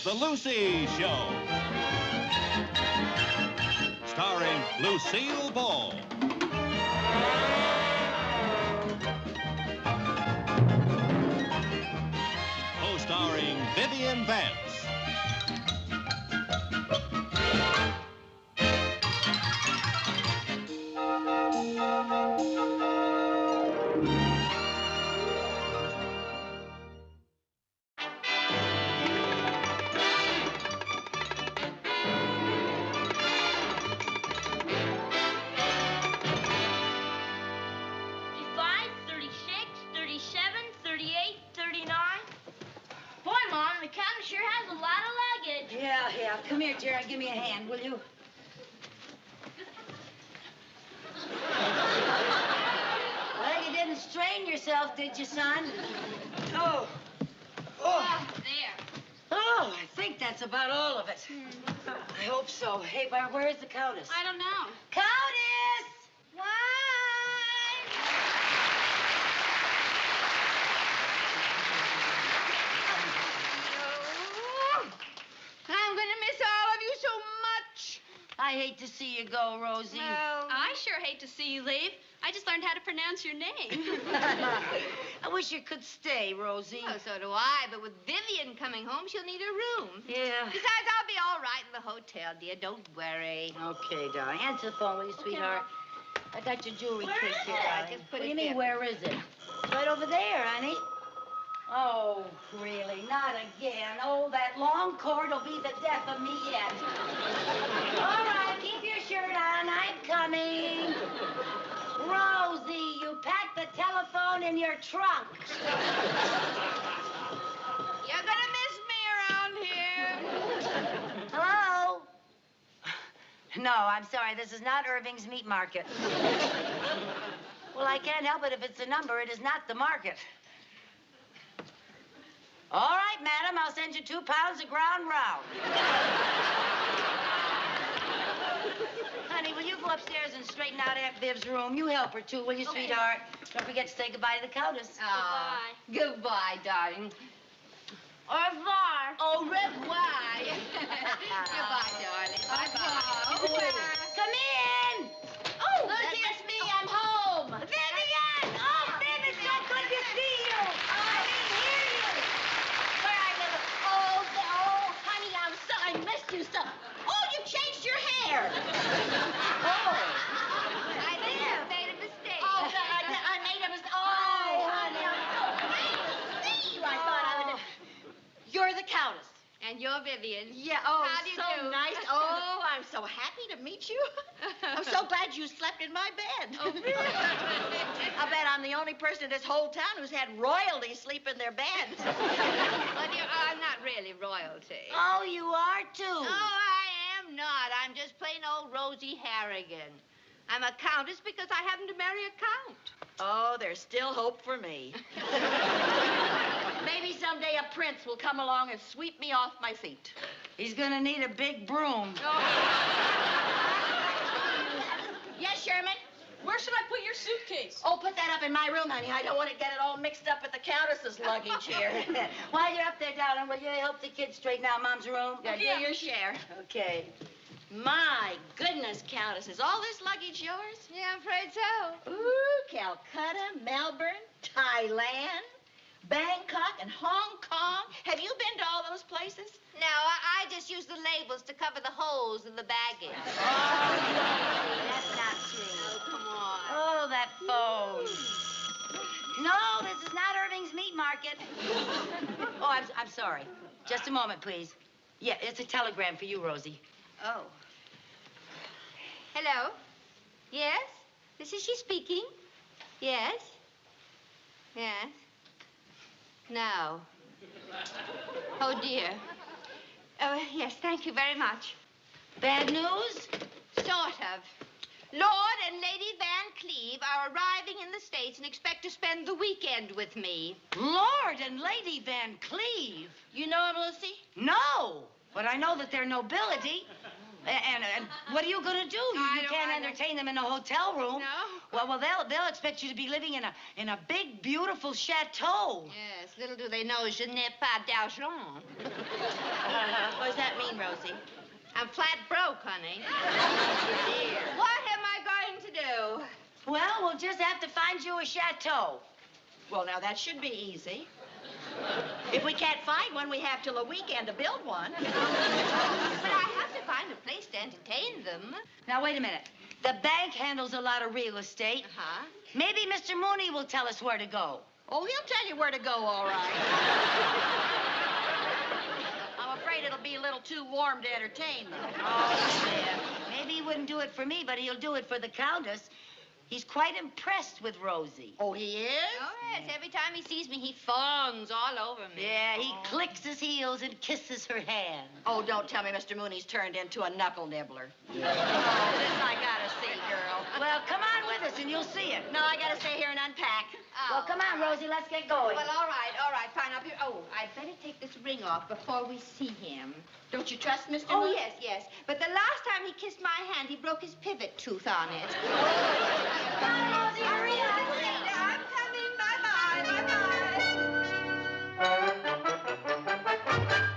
The Lucy Show. Starring Lucille Ball. Co-starring Vivian Vance. Yeah. Come here, Jared. Give me a hand, will you? Well, you didn't strain yourself, did you, son? Oh. There. Oh, I think that's about all of it. I hope so. Hey, Barb, where is the Countess? I don't know. Countess! Why? I'm gonna miss all of you so much. I hate to see you go, Rosie. I sure hate to see you leave. I just learned how to pronounce your name. I wish you could stay, Rosie. Oh, so do I. But with Vivian coming home, she'll need a room. Yeah. Besides, I'll be all right in the hotel, dear. Don't worry. Okay, darling. Answer the phone, will you, sweetheart? I got your jewelry case here, it? darling. Just put What do it you mean, there. where is it? It's right over there, honey. Oh, really? Not again. Oh, that long cord will be the death of me yet. All right, keep your shirt on. I'm coming. Rosie, you packed the telephone in your trunk. You're gonna miss me around here. Hello? No, I'm sorry. This is not Irving's Meat Market. Well, I can't help it. If it's a number, it is not the market. All right, madam, I'll send you 2 pounds of ground round. Honey, will you go upstairs and straighten out Aunt Viv's room? You help her, too, will you, sweetheart? Don't forget to say goodbye to the Countess. Goodbye, darling. Au revoir. Au revoir. Goodbye, darling. Bye-bye. Au revoir. Come in. Oh, Lucy, it's me. I'm home. Vivian! Oh, Viv, it's so good to see you. I didn't hear you. Where are you? Oh, honey, I missed you so. Oh, you changed your hair. I think you made a mistake. Oh, I made a mistake. Oh, honey. See you. I thought I would... You're the Countess. And you're Vivian. Yeah, oh, How do you so do? nice. Oh, I'm so happy to meet you. I'm so glad you slept in my bed. Oh, really? I bet I'm the only person in this whole town who's had royalty sleep in their beds. Well, dear, I'm not really royalty. Oh, you are, too. No, I am not. I'm just plain old Rosie Harrigan. I'm a countess because I happen to marry a count. Oh, there's still hope for me. Maybe someday a prince will come along and sweep me off my feet. He's gonna need a big broom. Yes, Sherman? Where should I put your suitcase? Oh, put that up in my room, honey. I don't want to get it all mixed up with the Countess's luggage here. While you're up there, darling, will you help the kids straighten out Mom's room? Yeah, do your share. Okay. My goodness, Countess, is all this luggage yours? Yeah, I'm afraid so. Ooh, Calcutta, Melbourne, Thailand, Bangkok, and Hong Kong. Have you been to all those places? No, I just use the labels to cover the holes in the baggage. That's not true. Oh, come on. Oh, that phone. No, this is not Irving's Meat Market. Oh, I'm sorry. Just a moment, please. Yeah, it's a telegram for you, Rosie. Oh. Hello? Yes? This is she speaking? Yes? Yes? No. Oh, dear. Oh, yes, thank you very much. Bad news? Sort of. Lord and Lady Van Cleve are arriving in the States and expect to spend the weekend with me. Lord and Lady Van Cleve. You know him, Lucy? No, but I know that they're nobility. And what are you going to do? You can't entertain them in a hotel room. No. Well, they'll expect you to be living in a big, beautiful chateau. Yes, little do they know, je n'ai pas d'argent. What does that mean, Rosie? I'm flat broke, honey. Dear. What am I going to do? Well, we'll just have to find you a chateau. Well, now, that should be easy. If we can't find one, we have till the weekend to build one. But I have to find a place to entertain them. Now, wait a minute. The bank handles a lot of real estate. Uh-huh. Maybe Mr. Mooney will tell us where to go. Oh, he'll tell you where to go, all right. I'm afraid it'll be a little too warm to entertain them. Oh, yeah. Maybe he wouldn't do it for me, but he'll do it for the Countess. He's quite impressed with Rosie. Oh, he is? Oh, yes. Every time he sees me, he fawns all over me. Yeah, he clicks his heels and kisses her hand. Oh, don't tell me Mr. Mooney's turned into a knuckle nibbler. Oh, this I gotta see, girl. Well, come on with us and you'll see it. No, I gotta stay here and unpack. Oh, Well, come on, Rosie, let's get going. Well, all right, fine. I'll be... Oh, I'd better take this ring off before we see him. Don't you trust Mr. Oh, Mooney? yes. But the last time he kissed my hand, he broke his pivot tooth on it. Come on, Rosie, hurry up. I'm coming. Bye-bye. Bye-bye.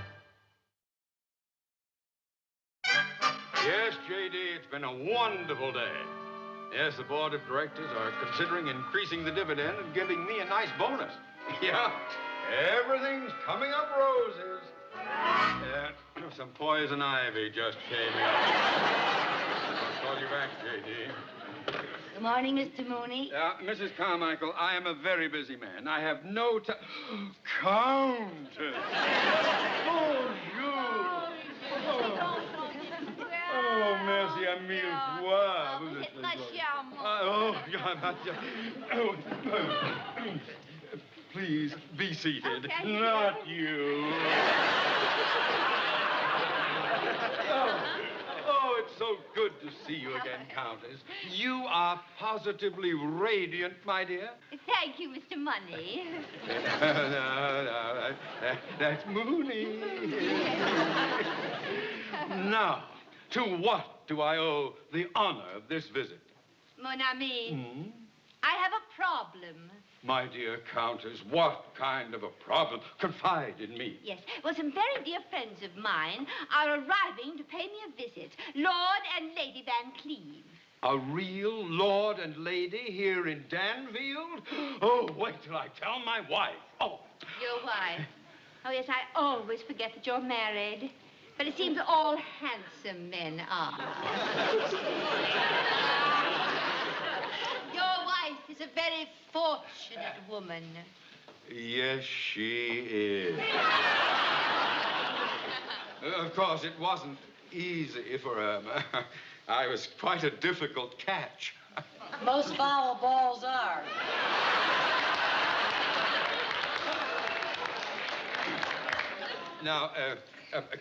Yes, J.D., it's been a wonderful day. Yes, the board of directors are considering increasing the dividend and giving me a nice bonus. Yeah, everything's coming up roses. Some poison ivy just came in. I'll call you back, J.D. Good morning, Mr. Mooney. Mrs. Carmichael, I am a very busy man. I have no time. Countess! Bonjour! Oh, merci à mille fois. Vous êtes très charmant. Please, be seated. Okay. Not you. Oh, it's so good to see you again, Countess. You are positively radiant, my dear. Thank you, Mr. Money. No, that's Mooney. Now, to what do I owe the honor of this visit? Mon ami, I have a problem. My dear Countess, what kind of a problem? Confide in me. Yes. Well, some very dear friends of mine are arriving to pay me a visit. Lord and Lady Van Cleve. A real lord and lady here in Danfield? Oh, wait till I tell my wife. Oh. Your wife? Oh, yes, I always forget that you're married. But it seems all handsome men are. Your wife is a very fortunate woman. Yes, she is. Of course, it wasn't easy for her. I was quite a difficult catch. Most foul balls are. Now,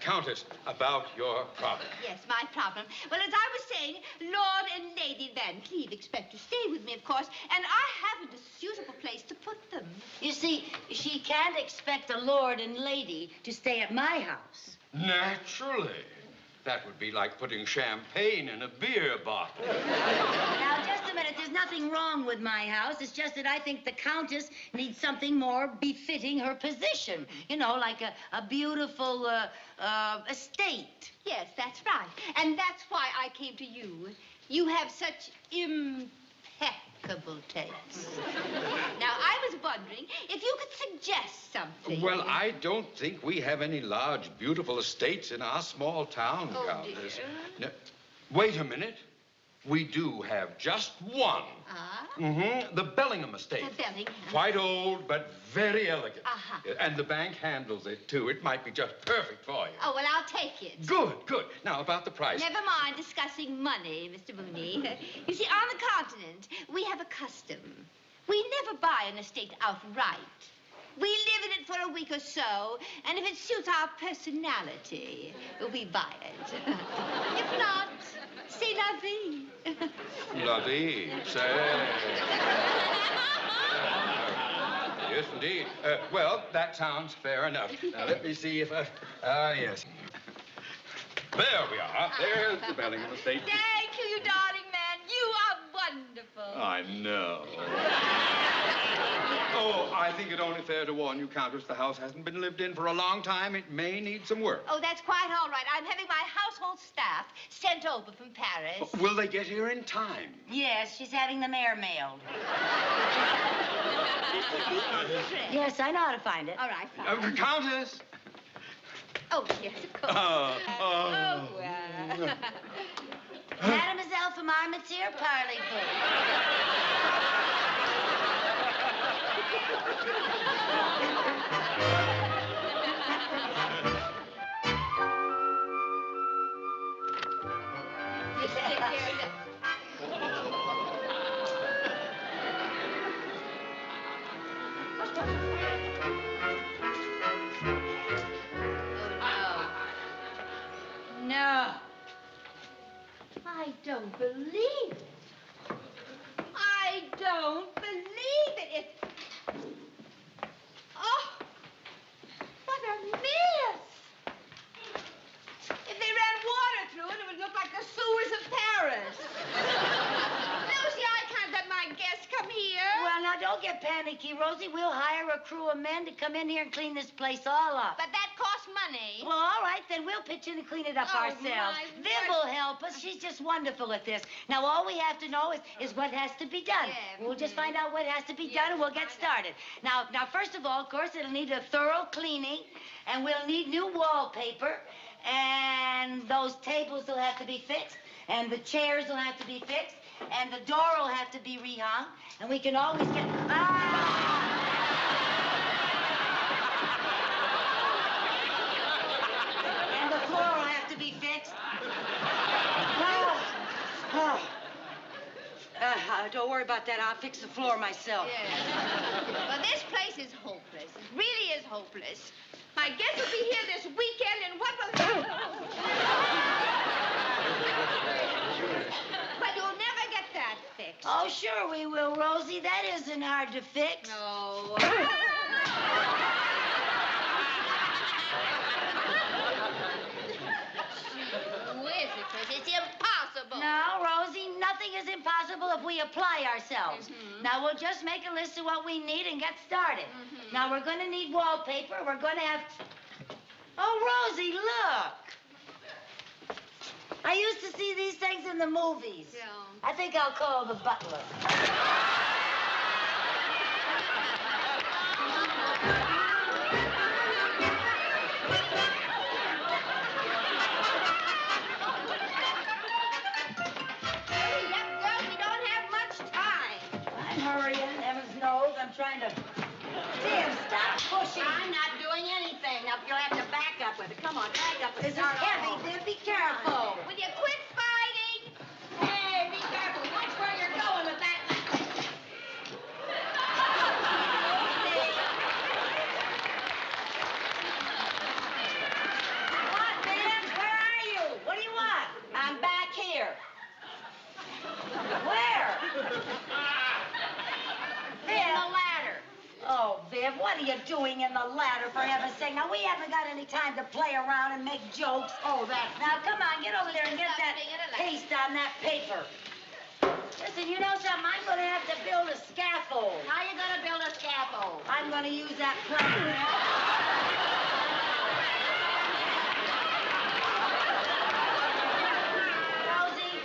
Countess, about your problem. Yes, my problem. Well, as I was saying, Lord and Lady Van Cleve expect to stay with me, of course, and I haven't a suitable place to put them. You see, she can't expect a lord and lady to stay at my house. Naturally. That would be like putting champagne in a beer bottle. Now, just a minute. There's nothing wrong with my house. It's just that I think the Countess needs something more befitting her position. You know, like a beautiful estate. Yes, that's right. And that's why I came to you. You have such impeccable taste. Now, I was wondering if you could suggest something. Well, I don't think we have any large, beautiful estates in our small town, Oh, Countess. dear. No, wait a minute. We do have just one. Ah? The Bellingham estate. The Bellingham. Quite old, but very elegant. Uh-huh. And the bank handles it, too. It might be just perfect for you. Oh, well, I'll take it. Good, good. Now, about the price. Never mind discussing money, Mr. Mooney. You see, on the continent, we have a custom. We never buy an estate outright. We live in it for a week or so, and if it suits our personality, we buy it. If not, c'est la vie. La vie, say. Yes, indeed. Well, that sounds fair enough. Now, let me see if yes. There we are. There's the Bellingham estate. Thank you, you darling man. You are wonderful. I know. Oh, I think it only fair to warn you, Countess, the house hasn't been lived in for a long time. It may need some work. Oh, that's quite all right. I'm having my household staff sent over from Paris. Will they get here in time? Yes, she's having them airmailed. Yes, I know how to find it. All right, fine. Countess! Oh, yes, of course. Oh. Mademoiselle from Armentier, parlez-vous. Just take care of that. No. I don't believe it. I don't believe it. It's... Oh, what a mess. If they ran water through it, it would look like the sewers of Paris. Lucy, I can't let my guests come here. Well, now, don't get panicky, Rosie. We'll hire a crew of men to come in here and clean this place all up. But that costs money. Well, all right, then we'll pitch in and clean it up Oh, ourselves. my Viv will help us. She's just wonderful at this. Now, all we have to know is what has to be done. Yeah. We'll just find out what has to be done, and we'll get started. Now, first of all, of course, it'll need a thorough cleaning, and we'll need new wallpaper, and those tables will have to be fixed, and the chairs will have to be fixed, and the door will have to be rehung, and we can always get... And the floor will have to be fixed. Don't worry about that. I'll fix the floor myself. Yes. Well, this place is hopeless. It really is hopeless. My guests will be here this weekend, and what will... But you'll never get that fixed. Oh, sure we will, Rosie. That isn't hard to fix. No. It's impossible. No, Rosie, nothing is impossible if we apply ourselves. Now, we'll just make a list of what we need and get started. Now, we're going to need wallpaper. We're going to have... Oh, Rosie, look. I used to see these things in the movies. Yeah. I think I'll call the butler. Trying to... Tim, stop pushing. I'm not doing anything. Now, you'll have to back up with it. Come on, back up. This is heavy, Viv. Be careful. Will you quit fighting? Hey, be careful. Watch where you're going with that. What, Viv? Where are you? What do you want? I'm back here. Where? In the ladder. Oh, Viv, what are you doing in the ladder, for heaven's sake? Now, we haven't got any time to play around and make jokes. Oh, that. Now, come on, get over there and get that paste on that paper. Listen, you know something? I'm going to have to build a scaffold. How you gonna build a scaffold? I'm going to use that plank there. Rosie,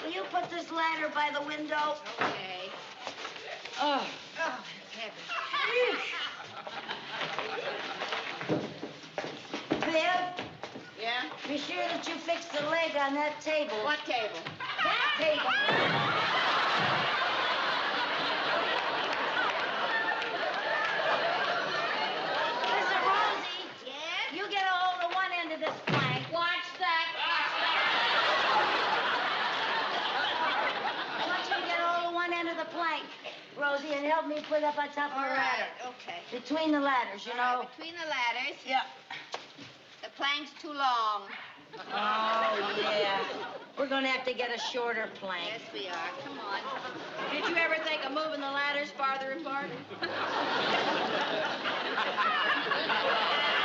will you put this ladder by the window? Okay. Oh. Oh, heaven. Viv, Yeah? be sure that you fix the leg on that table. What table? That table. Listen, Rosie. Yes? You get a hold of one end of this plank. Watch that. I want you to get a hold of one end of the plank, Rosie, and help me put up on top of All the right, ladder. okay. Between the ladders, you know. Between the ladders. Yeah. The plank's too long. Oh, yeah. We're going to have to get a shorter plank. Yes, we are. Come on. Did you ever think of moving the ladders farther apart?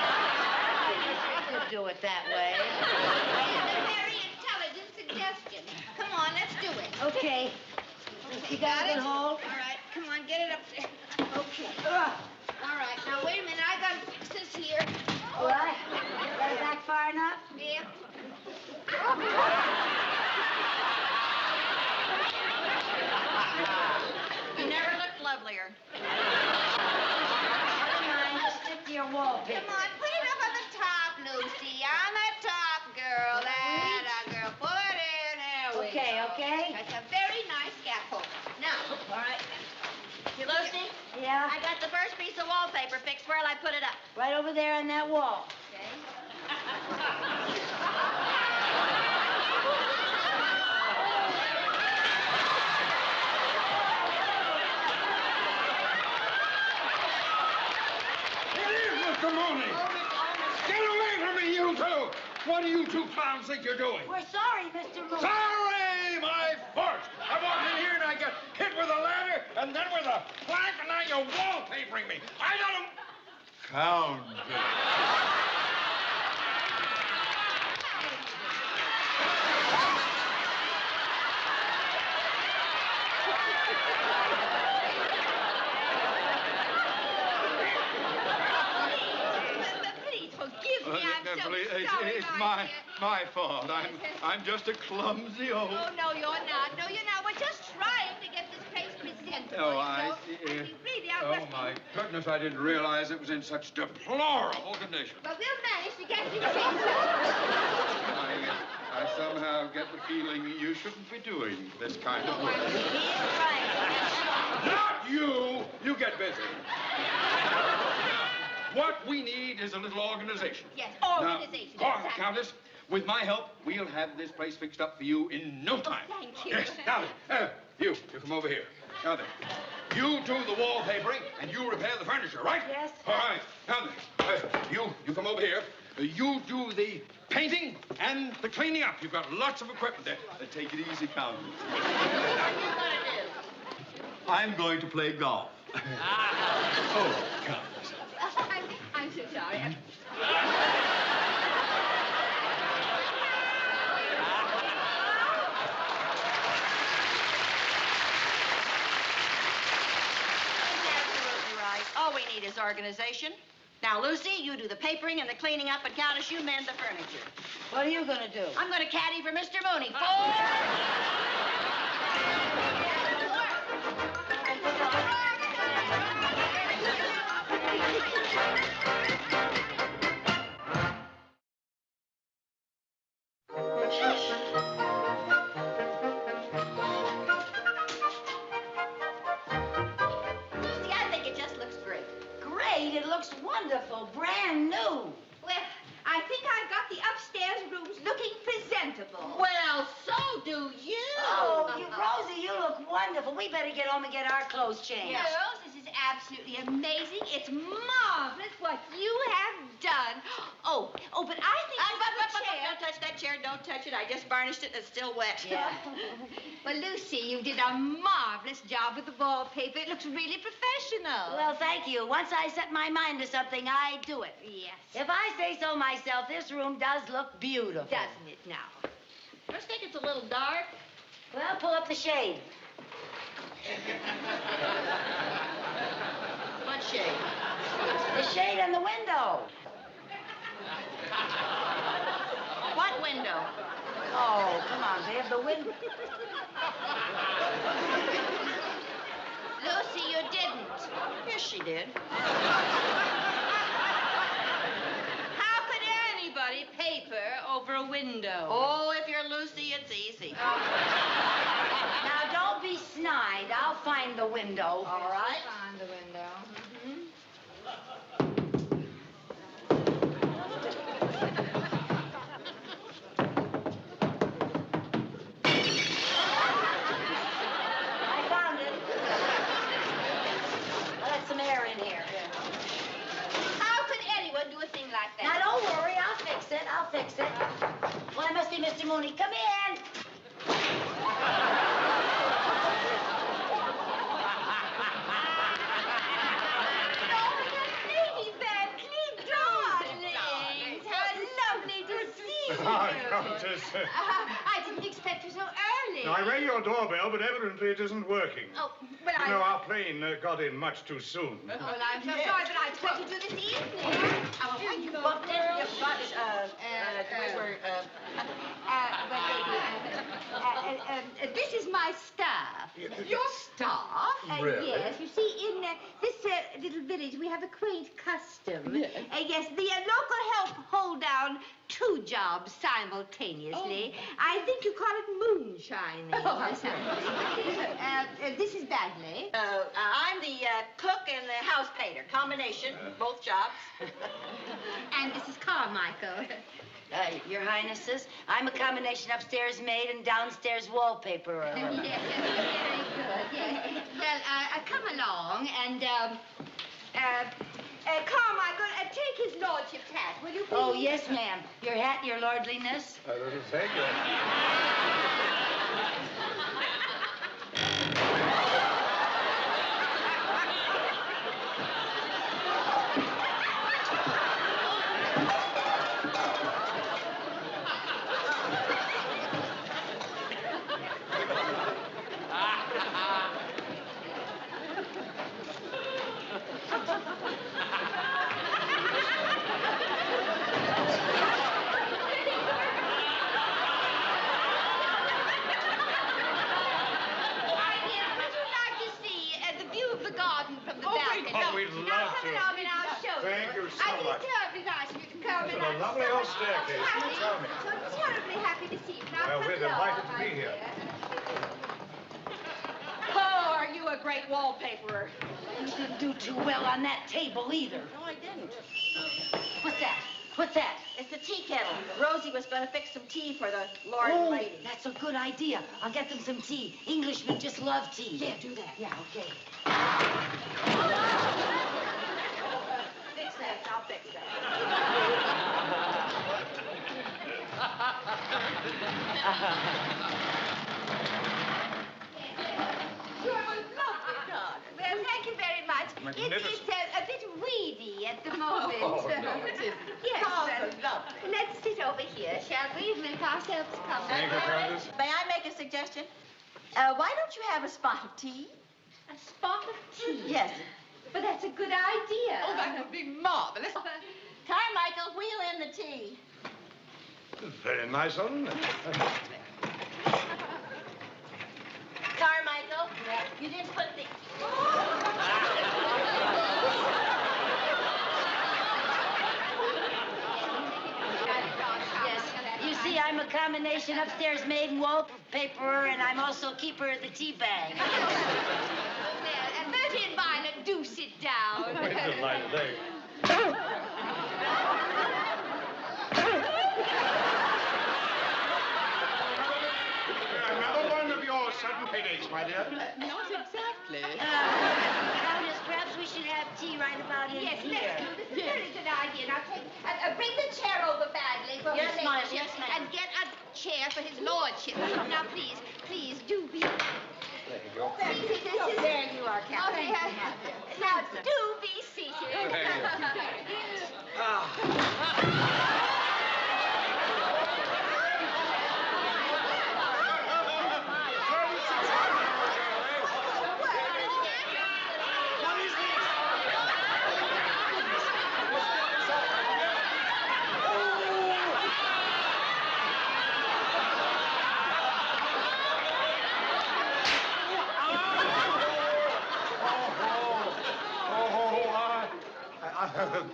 I could do it that way. It's a very intelligent suggestion. Come on, let's do it. Okay. You got it? Hold. All right, come on, get it up there. Okay. All right, now wait a minute. I got to fix this here. All right. Got it back far enough? Yeah. You never looked lovelier. Never mind. Just stick to your wallpaper. Come on, put it up on the top, Lucy. On the top, girl. That girl. Put it. There we Okay, go. okay. That's a very nice scaffold. Now, All right. You, Lucy? Yeah? I got the first piece of wallpaper fixed. Where'll I put it up? Right over there on that wall. okay. It is Mr. Mooney! Get away from me, you two! What do you two clowns think you're doing? We're sorry, Mr. Moon. Sorry, my farts! I walked in here and I got hit with a ladder and then with a plank and now you're wallpapering me. I don't... Count it. Please forgive me. I'm so Please, sorry. it's my dear. my fault. I'm just a clumsy old... Oh, no, you're not. No, you're not. We're just trying to get this place presentable. Oh, you I know? see. And we really are Oh, working. my goodness, I didn't realize it was in such deplorable condition. But we'll manage to get you fixed. I somehow get the feeling you shouldn't be doing this kind of work. He is right. Not you! You get busy. What we need is a little organization. Yes, Now, organization. exactly. Countess, with my help, we'll have this place fixed up for you in no time. Thank you. Yes, now then, you come over here. Now then, you do the wallpapering and you repair the furniture, right? Yes. All right. Now then, you come over here. You do the painting and the cleaning up. You've got lots of equipment there. Take it easy, Countess. What are you gonna do? I'm going to play golf. Oh, Countess. I'm so sorry. Absolutely right. All we need is organization. Now, Lucy, you do the papering and the cleaning up, and Countess, you mend the furniture. What are you going to do? I'm going to caddy for Mr. Mooney. Lucy, I think it just looks great. Great. It looks wonderful. Brand new. Well, I think I've got the upstairs rooms looking presentable. Well, so do you. Oh, Rosie, you look wonderful. We better get home and get our clothes changed. Girls, this is absolutely amazing. It's marvelous what you have done. Oh, but I think the chair... touch that chair. Don't touch it. I just varnished it and it's still wet. Yeah. Well, Lucy, you did a marvelous job with the wallpaper. It looks really professional. Well, thank you. Once I set my mind to something, I do it. Yes. If I say so myself, this room does look beautiful. Doesn't it now? Don't you think it's a little dark? Well, pull up the shade. What shade? The shade in the window. What window? Oh, come on, babe. The window. Lucy, you didn't. Yes, she did. How could anybody paper over a window? Oh, if you're Lucy, it's easy. Now, don't be snide. I'll find the window. All right. Find the window. I found it. I'll let some air in here. How could anyone do a thing like that? Now, don't worry. I'll fix it. I'll fix it. Well, I must be Mr. Mooney. Come in. I didn't expect you so early. Now, I rang your doorbell, but evidently it isn't working. Oh, well, You know, our plane got in much too soon. Oh, well, I'm so sorry, but I expected you this evening. Oh, thank you. Well, This is my staff. Your Staff? Really? Yes. You see, in this little village, we have a quaint custom. Yes, the local help hold down 2 jobs simultaneously. I think you call it moonshining or something. This is Bagley. I'm the cook and the house painter. Combination, both jobs. And this is Carmichael. Your Highnesses, I'm a combination upstairs maid and downstairs wallpaperer. Yes, very good. Yes. Well, come along and Carmichael, take his lordship's hat, will you please? Oh, yes, ma'am. Your hat, your lordliness. Thank you. Thank you so much. It's terribly nice of you to come. It's a lovely old staircase. You tell me. So terribly happy to see you. Now, Well, we're come along, delighted to my be here. dear. Oh, are you a great wallpaperer? You didn't do too well on that table either. No, I didn't. What's that? What's that? It's the tea kettle. Rosie was going to fix some tea for the lord Oh, and lady. that's a good idea. I'll get them some tea. Englishmen just love tea. Yeah, do that. Yeah, okay. Fix that. I'll fix that. Well, thank you very much. It's a bit weedy at the moment. Oh, no, it isn't. Yes. Let's sit over here, shall we? Make ourselves comfortable. Thank you, Countess. May I make a suggestion? Why don't you have a spot of tea? A spot of tea? Yes. But that's a good idea. Oh, that would be marvelous. Carmichael, wheel in the tea. Very nice of them. Carmichael, you didn't put the... Yes. You see, I'm a combination upstairs maid and wallpaperer, and I'm also keeper of the tea bag. Well, Bertie and Violet, do sit down. We're delighted. Another one of your sudden headaches, my dear. Not exactly. Countess, perhaps we should have tea right about in Yes, here. let's do this. It's a very good idea. Now, bring the chair over, Bagley. Yes, ma'am. Yes, ma'am. And get a chair for his lordship. Now, please, do be. There you go. There you are, Captain. Now, do be seated.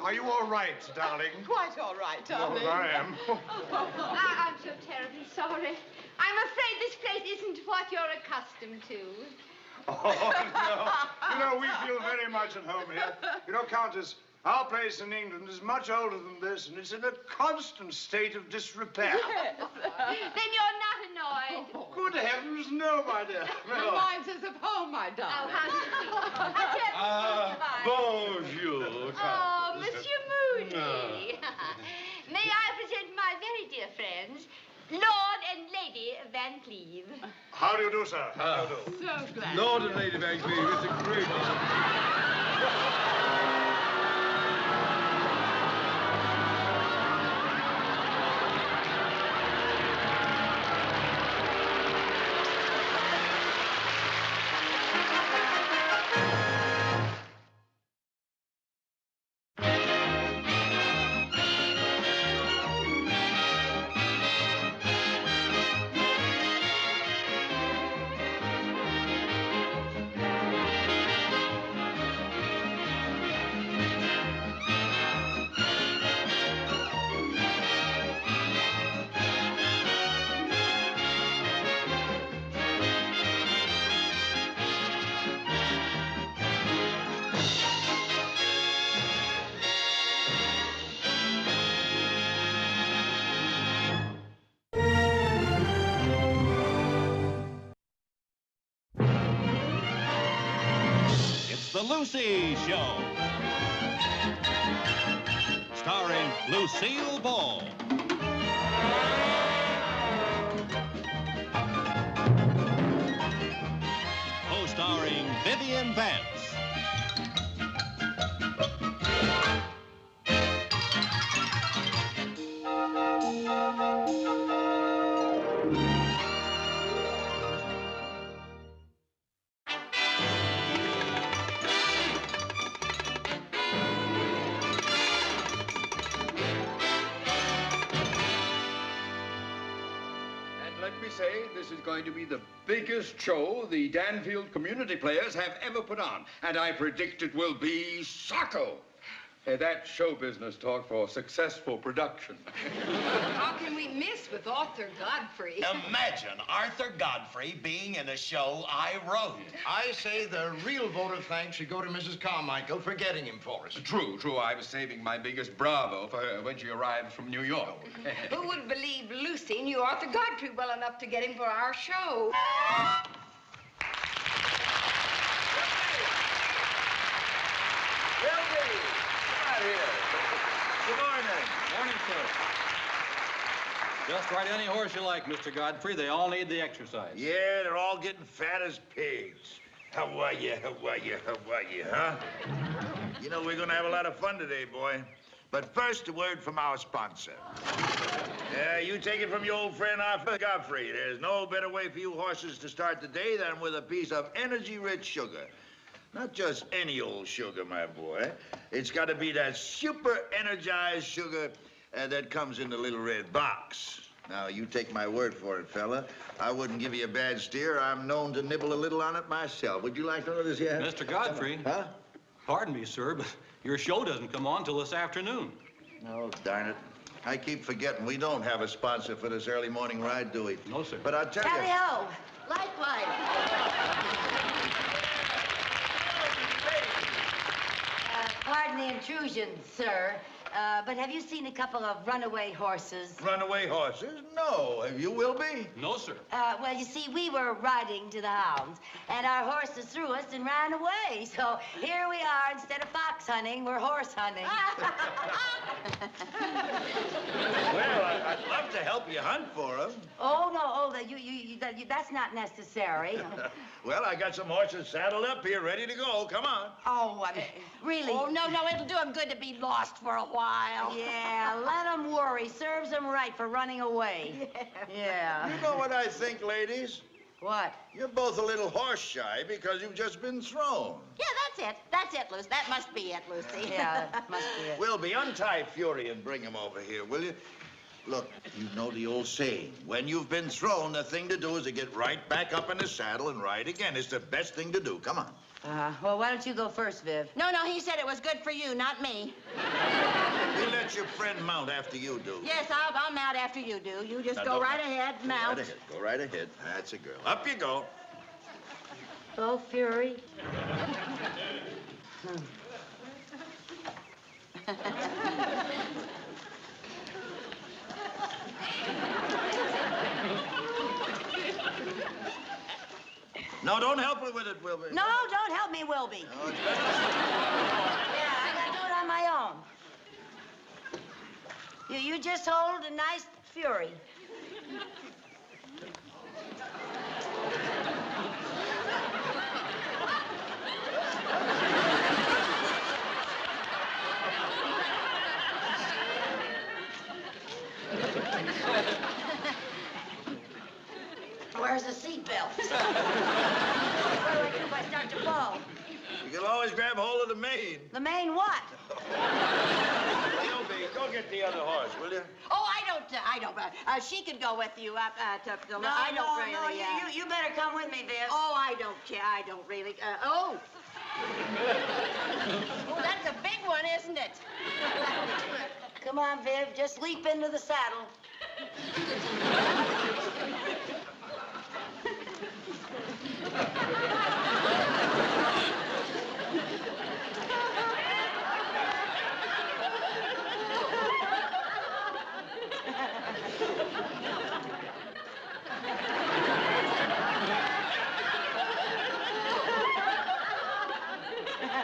Are you all right, darling? Quite all right, darling. Well, I am. I'm so terribly sorry. I'm afraid this place isn't what you're accustomed to. Oh, no. You know, we feel very much at home here. You know, Countess, our place in England is much older than this, and it's in a constant state of disrepair. Then you're not annoyed. Good heavens, no, my dear. No. Reminds us of home, my Oh, darling. how sweet. Bonjour, Oh, Monsieur Moody. May I present my very dear friends, Lord and Lady Van Cleve. How do you do, sir? How do you do? So glad. Lord and Lady Van Cleve, it's a great honor. The Lucy Show. Starring Lucille Ball. Co-starring Vivian Vance. This is going to be the biggest show the Danfield Community Players have ever put on. And I predict it will be Socko. That show business talk for successful production. How can we miss with Arthur Godfrey? Imagine Arthur Godfrey being in a show I wrote. I say the real vote of thanks should go to Mrs. Carmichael for getting him for us. True. I was saving my biggest bravo for her when she arrived from New York. Who would believe Lucy knew Arthur Godfrey well enough to get him for our show? Good morning. Morning, sir. Just ride any horse you like, Mr. Godfrey. They all need the exercise. Yeah, they're all getting fat as pigs. How are you, huh? You know, we're gonna have a lot of fun today, boy. But first, a word from our sponsor. Yeah, you take it from your old friend Arthur Godfrey. There's no better way for you horses to start the day than with a piece of energy-rich sugar. Not just any old sugar, my boy. It's got to be that super energized sugar that comes in the little red box. Now, you take my word for it, fella. I wouldn't give you a bad steer. I'm known to nibble a little on it myself. Would you like none of this yet? Mr. Godfrey. Huh? Pardon me, sir, but your show doesn't come on till this afternoon. Oh, darn it. I keep forgetting we don't have a sponsor for this early morning ride, do we? No, sir. But I'll tell you... Tally-ho. Likewise. Pardon the intrusion, sir, but have you seen a couple of runaway horses? Runaway horses? No. You will be? No, sir. Well, you see, we were riding to the hounds, and our horses threw us and ran away. So here we are. Instead of fox hunting, we're horse hunting. Well, help you hunt for them. Oh, no, that's not necessary. Well, I got some horses saddled up here, ready to go. Come on. Oh, I mean, really? Oh, no, it'll do him good to be lost for a while. Yeah, let him worry. Serves him right for running away. Yeah. You know what I think, ladies? What? You're both a little horse-shy because you've just been thrown. Yeah, that's it. That's it, Lucy. That must be it, Lucy. Yeah, that must be it. Wilby, untie Fury and bring him over here, will you? Look, you know the old saying. When you've been thrown, the thing to do is to get right back up in the saddle and ride again. It's the best thing to do. Come on. Well, why don't you go first, Viv? No, he said it was good for you, not me. You let your friend mount after you do. Yes, I'll mount after you do. You just Now, go don't right ahead, mount. Right ahead. Go right ahead. That's a girl. Up you go. Go, Fury. No, don't help her with it, Wilby. No, don't help me, Wilby. No, it's better. Yeah, I gotta do it on my own. You just hold a nice Fury. Where's the seatbelt? What do I do if I start to fall? You can always grab hold of the mane. The main what? Wilby, go get the other horse, will you? Oh, I don't. She can go with you. I don't really. You better come with me, Viv. Oh, I don't care. I don't really. Oh, that's a big one, isn't it? Come on, Viv. Just leap into the saddle.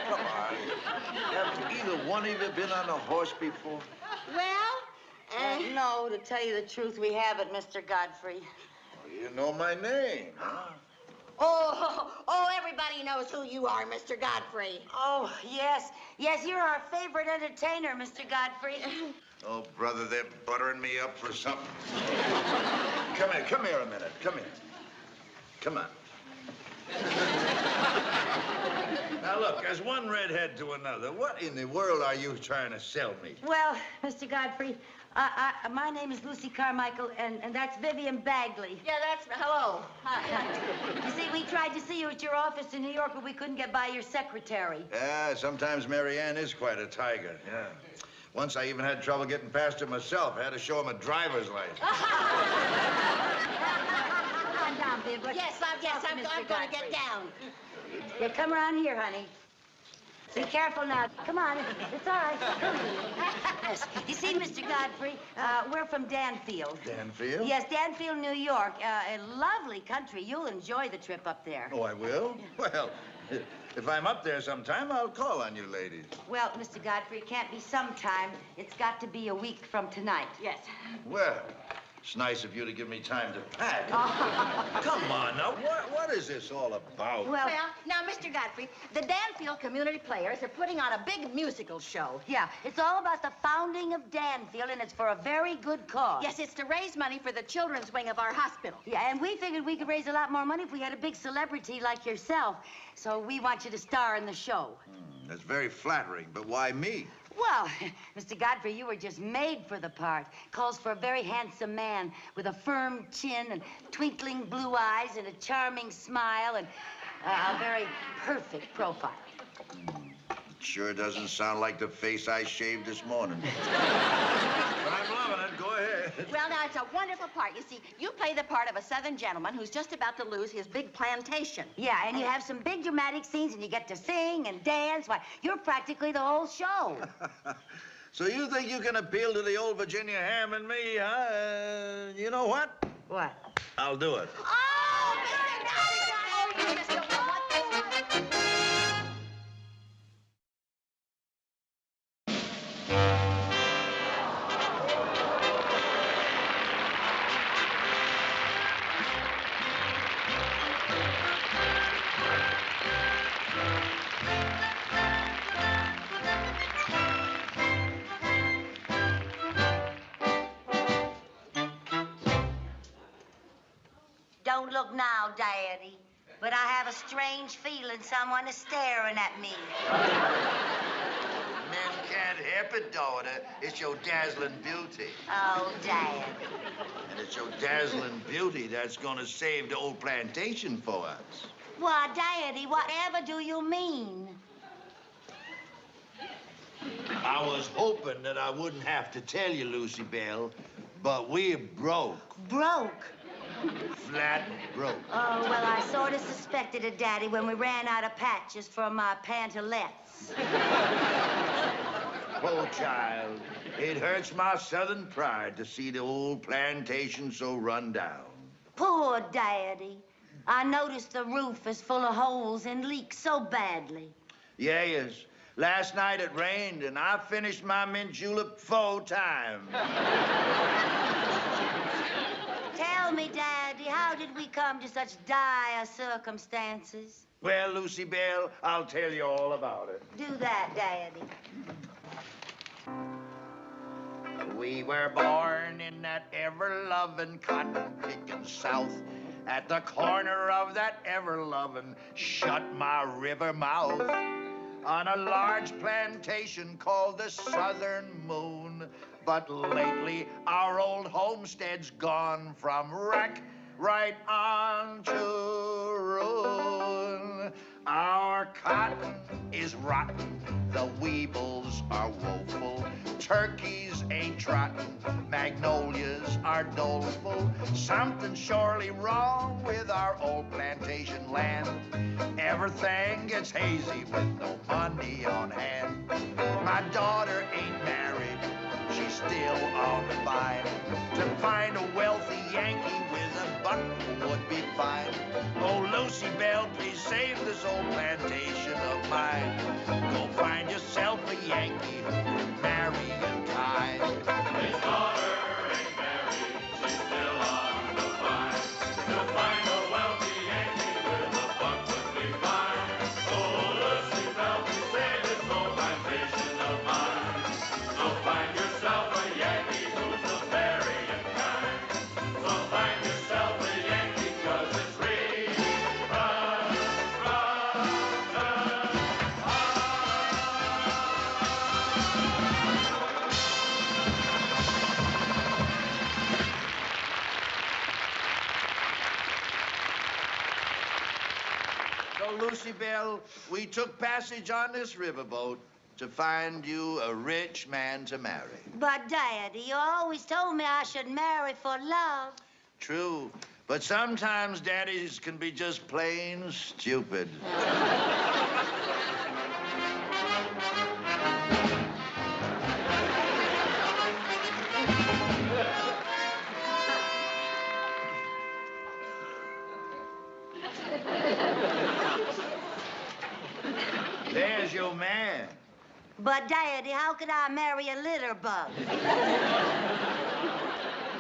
Come on. Have either one of you been on a horse before? Well, No, to tell you the truth, we haven't, Mr. Godfrey. You know my name, huh? Oh, everybody knows who you are, Mr. Godfrey. Oh, yes. Yes, you're our favorite entertainer, Mr. Godfrey. Oh, brother, they're buttering me up for something. Come here a minute. Come here. Come on. Now, look, as one redhead to another, what in the world are you trying to sell me? Well, Mr. Godfrey, my name is Lucy Carmichael, and that's Vivian Bagley. Yeah, hello. You see, we tried to see you at your office in New York, but we couldn't get by your secretary. Yeah, sometimes Mary Ann is quite a tiger, yeah. Once I even had trouble getting past her myself. I had to show him a driver's license. Come on down, Viv. Yes, I'm going to get down. Yeah, come around here, honey. Be careful now. Come on. It's all right. Yes. You see, Mr. Godfrey, we're from Danfield. Danfield? Yes, Danfield, New York. A lovely country. You'll enjoy the trip up there. Oh, I will? Well, if I'm up there sometime, I'll call on you ladies. Well, Mr. Godfrey, it can't be sometime. It's got to be a week from tonight. Yes. Well, it's nice of you to give me time to pack. Come on, now, what is this all about? Well, now, Mr. Godfrey, the Danfield Community Players are putting on a big musical show. Yeah, it's all about the founding of Danfield, and it's for a very good cause. Yes, it's to raise money for the children's wing of our hospital. Yeah, and we figured we could raise a lot more money if we had a big celebrity like yourself. So we want you to star in the show. That's very flattering, but why me? Well, Mr. Godfrey, you were just made for the part. Calls for a very handsome man with a firm chin and twinkling blue eyes and a charming smile and a very perfect profile. It sure doesn't sound like the face I shaved this morning. But I'm loving it. Go ahead. Well, now, it's a wonderful part. You see, you play the part of a Southern gentleman who's just about to lose his big plantation. Yeah, and you have some big dramatic scenes, and you get to sing and dance. Why, you're practically the whole show. So you think you can appeal to the old Virginia ham and me, huh? You know what? What? I'll do it. Oh, Mr. Godfrey! Oh, you just don't know what Don't look now, Daddy. But I have a strange feeling someone is staring at me. Men can't help it, daughter. It's your dazzling beauty. Oh, Daddy. And it's your dazzling beauty that's gonna save the old plantation for us. Why, Daddy, whatever do you mean? I was hoping that I wouldn't have to tell you, Lucy Bell, but we're broke. Broke? Flat broke. Oh, well, I sort of suspected it, Daddy, when we ran out of patches for my pantalettes. Poor child. It hurts my southern pride to see the old plantation so run down. Poor Daddy. I noticed the roof is full of holes and leaks so badly. Yes. Last night it rained, and I finished my mint julep 4 times. Tell me, Daddy, how did we come to such dire circumstances? Well, Lucy Bell, I'll tell you all about it. Do that, Daddy. We were born in that ever-loving cotton-picking South, at the corner of that ever-loving shut-my-river mouth, on a large plantation called the Southern Moon. But lately, our old homestead's gone from wreck right on to ruin. Our cotton is rotten, the weebles are woeful, turkeys ain't trotting, magnolias are doleful. Something's surely wrong with our old plantation land. Everything gets hazy with no money on hand. My daughter ain't married, she's still on the vine. To find a wealthy Yankee with a buck would be fine. Oh, Lucy Bell, please save this old plantation of mine. Go find yourself a Yankee, marry and kind. His daughter ain't married, she's still on the vine. To find a wealthy Yankee with a buck would be fine. Oh, Lucy Bell, please save this old plantation of mine. So find yourself a Yankee who's a very kind. So find yourself a Yankee, 'cause it's Lucy Bell, we took passage on this riverboat to find you a rich man to marry. But, Daddy, you always told me I should marry for love. True, but sometimes daddies can be just plain stupid. There's your man. But, Daddy, how could I marry a litter bug?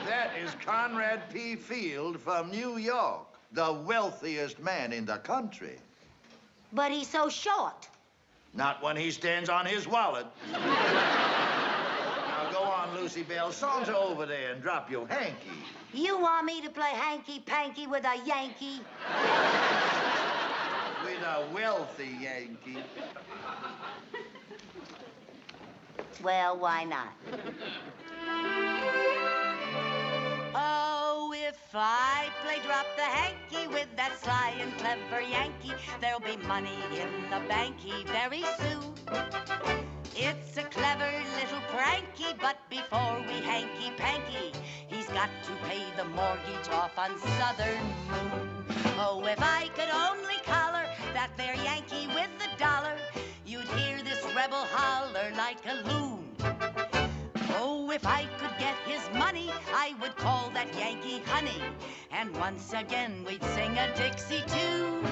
That is Conrad P. Field from New York, the wealthiest man in the country. But he's so short. Not when he stands on his wallet. Now go on, Lucy Bell. Saunter over there and drop your hanky. You want me to play hanky-panky with a Yankee? With a wealthy Yankee. Well, why not? Oh, if I play drop the hanky with that sly and clever Yankee, there'll be money in the banky very soon. It's a clever little pranky, but before we hanky-panky, he's got to pay the mortgage off on Southern Moon. Oh, if I could only collar that there Yankee with the dollar, you'd hear this rebel holler like a loon. Oh, if I could get his money, I would call that Yankee honey, and once again we'd sing a Dixie tune.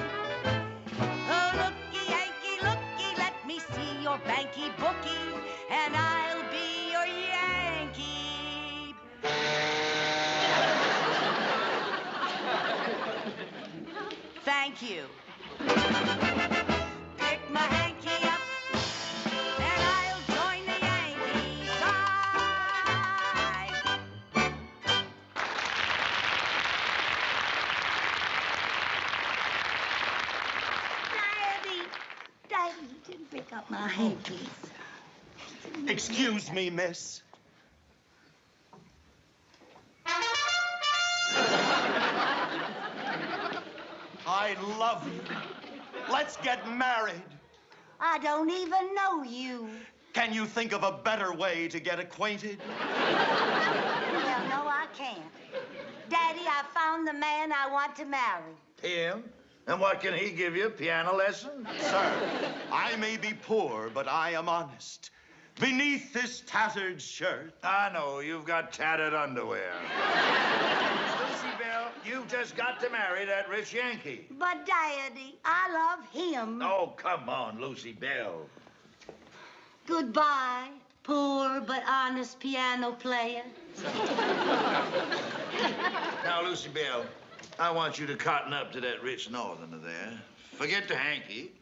Oh, looky, Yankee, looky, let me see your banky bookie, and I'll be your Yankee. Thank you. Pick my hanky up, and I'll join the Yankee side. my hand, please. Excuse me, miss. I love you. Let's get married. I don't even know you. Can you think of a better way to get acquainted? Well, no, I can't. Daddy, I found the man I want to marry. Him? And what can he give you? Piano lesson? Sir, I may be poor, but I am honest. Beneath this tattered shirt. I know, you've got tattered underwear. Lucy Bell, you've just got to marry that rich Yankee. But, Daddy, I love him. Oh, come on, Lucy Bell. Goodbye, poor but honest piano player. Now, Lucy Bell, I want you to cotton up to that rich northerner there. Forget the hanky,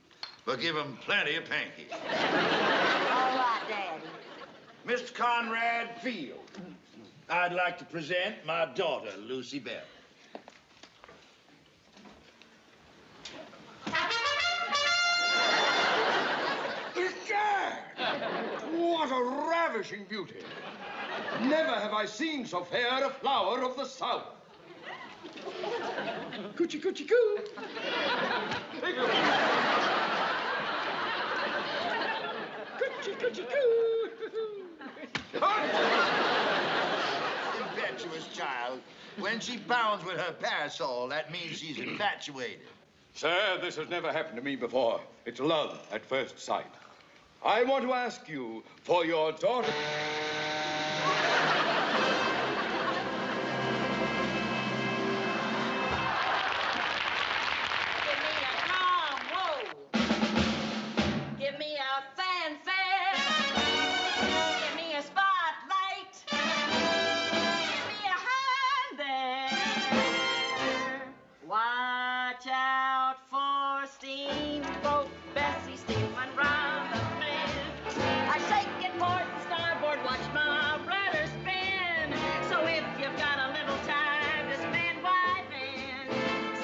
but give him plenty of panky. All right, Daddy. Mr. Conrad Field, I'd like to present my daughter, Lucy Bell. It's Jack! What a ravishing beauty. Never have I seen so fair a flower of the South. Coochie, coochie, coo. Coochie, coochie, coo. Impetuous child. When she bounds with her parasol, that means she's infatuated. Sir, this has never happened to me before. It's love at first sight. I want to ask you for your daughter. Give me a fanfare. Give me a spotlight. Give me a hand there. Watch out for Steamboat Bessie steaming round the bend. I shake it port and starboard, watch my rudder spin. So if you've got a little time to spend, why then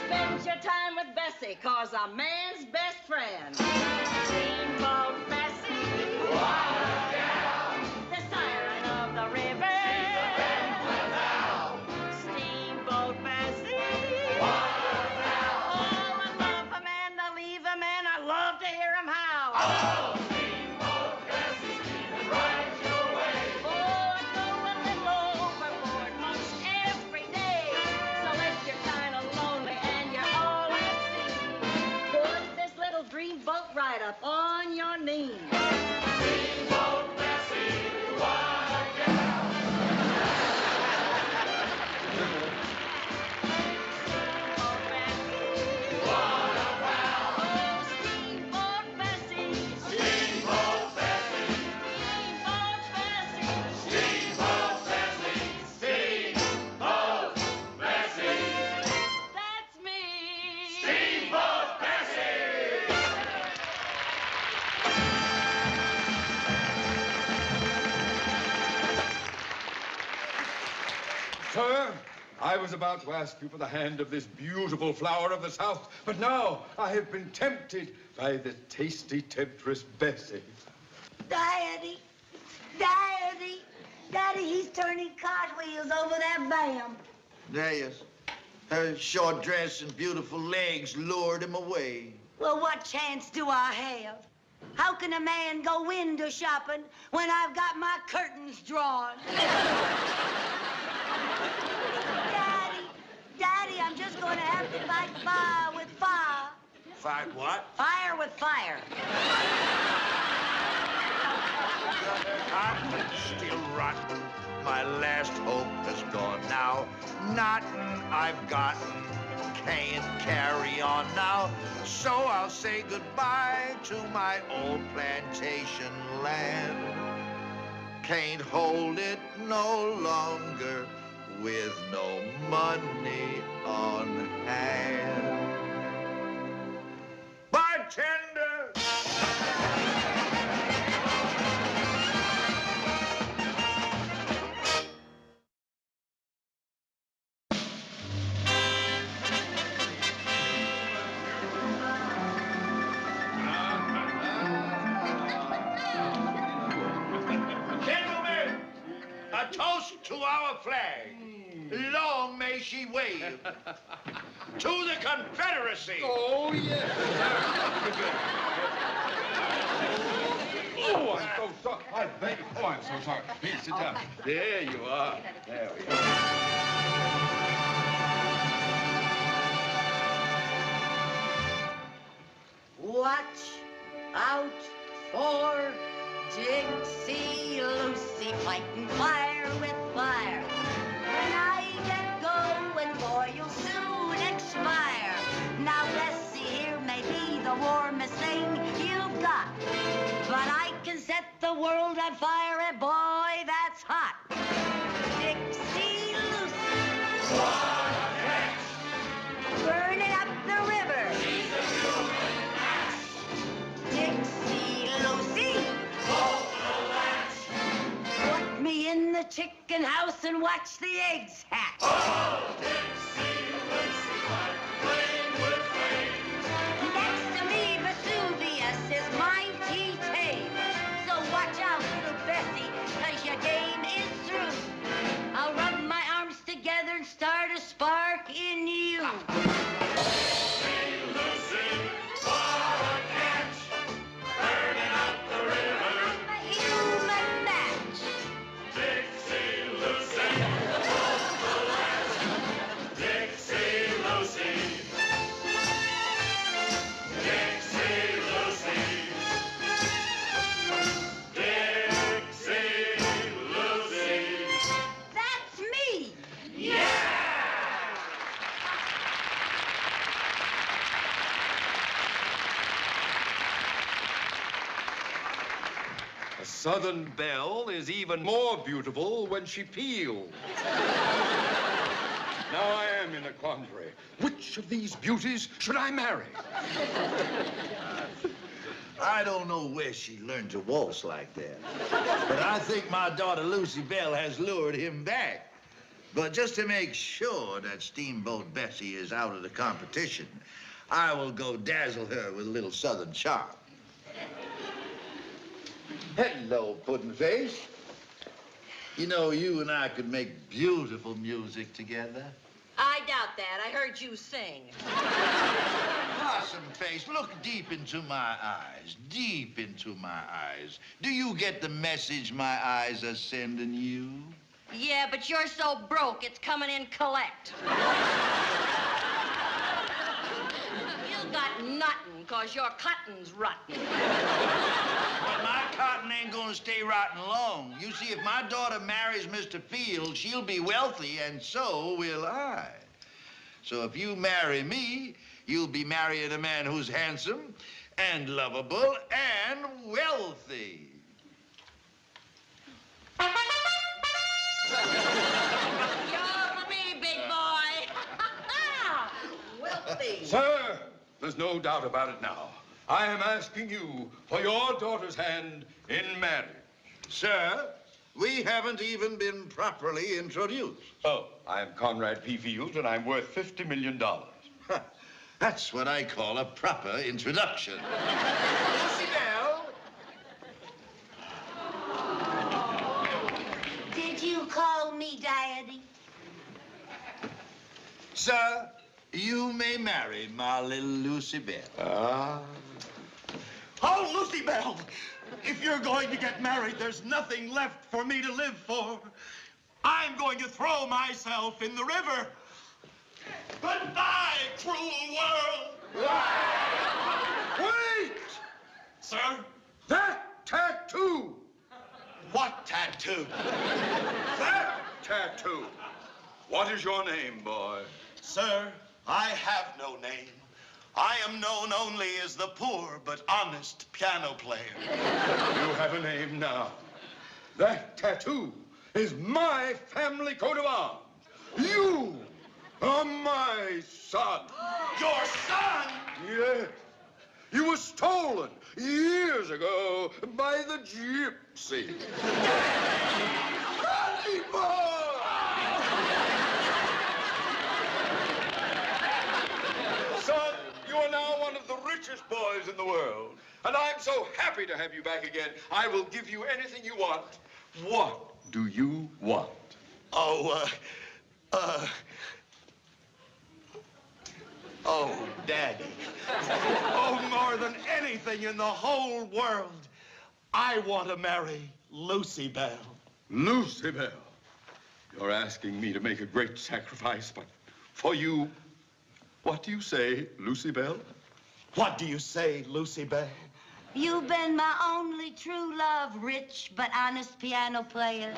spend your time with Bessie, 'cause a man's best friend. Steamboat Bessie, water gal, the siren of the river. Steamboat Bessie, water gal. Oh, I love a man to leave a man. I love to hear him howl. Oh, Steamboat Bessie, steaming right your way. Oh, I go a little overboard most every day. So if you're kind of lonely and you're all at sea, put this little dreamboat right up on your knee. Steamboat Bessie, water gal. Steamboat Bessie, water gal. Oh, Steamboat Bessie. Steamboat Bessie. Steamboat Bessie. Steamboat Bessie. Steamboat Bessie. That's me. Steamboat Bessie. Sir, I was about to ask you for the hand of this beautiful flower of the South, but now I have been tempted by the tasty temptress Bessie. Daddy, Daddy, Daddy, he's turning cartwheels over that bam. There he is. Her short dress and beautiful legs lured him away. Well, what chance do I have? How can a man go window shopping when I've got my curtains drawn? Daddy, I'm just going to have to fight fire with fire. Fight what? Fire with fire. I'm still rotten. My last hope has gone now. Nothing I've gotten can't carry on now. So I'll say goodbye to my old plantation land. Can't hold it no longer with no money on hand. Bartender! our flag. Long may she wave. To the Confederacy. Oh, yes, Oh, I'm so sorry. I beg. Oh, I'm so sorry. Please sit down. There you are. There we are. Watch out for Dixie Lucy fighting fire with fire. When I get going, boy, you'll soon expire. Now, Bessie here may be the warmest thing you've got, but I can set the world on fire, and boy, that's hot. Dixie Lucy. Burning up the river. Dixie Lucy. Put me in the chicken house and watch the eggs hatch. Oh, Dixie Lucy, playing with flames. Next to me, Vesuvius is mighty tame. So watch out, little Bessie, 'cause your game is through. I'll rub my arms together and start a spark in you. A Southern belle is even more beautiful when she peels. Now I am in a quandary. Which of these beauties should I marry? I don't know where she learned to waltz like that, but I think my daughter Lucy Bell has lured him back. But just to make sure that Steamboat Bessie is out of the competition, I will go dazzle her with a little Southern charm. Hello, Puddin' Face. You know, you and I could make beautiful music together. I doubt that. I heard you sing. Possum Face, look deep into my eyes. Deep into my eyes. Do you get the message my eyes are sending you? Yeah, but you're so broke, it's coming in collect. You got nothing, 'cause your cotton's rotten. But my cotton ain't gonna stay rotten long. You see, if my daughter marries Mr. Field, she'll be wealthy, and so will I. So if you marry me, you'll be marrying a man who's handsome and lovable and wealthy. You're for me, big boy. Wealthy. Sir, there's no doubt about it now. I am asking you for your daughter's hand in marriage. Sir, we haven't even been properly introduced. Oh, I am Conrad P. Fields, and I'm worth $50 million. That's what I call a proper introduction. Lucy Bell. Did you call me Daddy? Sir, you may marry my little Lucy Bell. Ah. Oh, Lucy Bell, if you're going to get married, there's nothing left for me to live for. I'm going to throw myself in the river. Goodbye, cruel world. Wait! Sir? That tattoo! What tattoo? That tattoo! What is your name, boy? Sir, I have no name. I am known only as the poor but honest piano player. You have a name now. That tattoo is my family coat of arms. You are my son. Your son? Yes. You were stolen years ago by the gypsy. Daddy boy! Son, you are now one of the richest boys in the world. And I'm so happy to have you back again. I will give you anything you want. What do you want? Oh, Daddy. Oh, more than anything in the whole world, I want to marry Lucy Bell. Lucy Bell, you're asking me to make a great sacrifice, but for you, what do you say, Lucy Bell? What do you say, Lucy Bell? You've been my only true love, rich but honest piano player.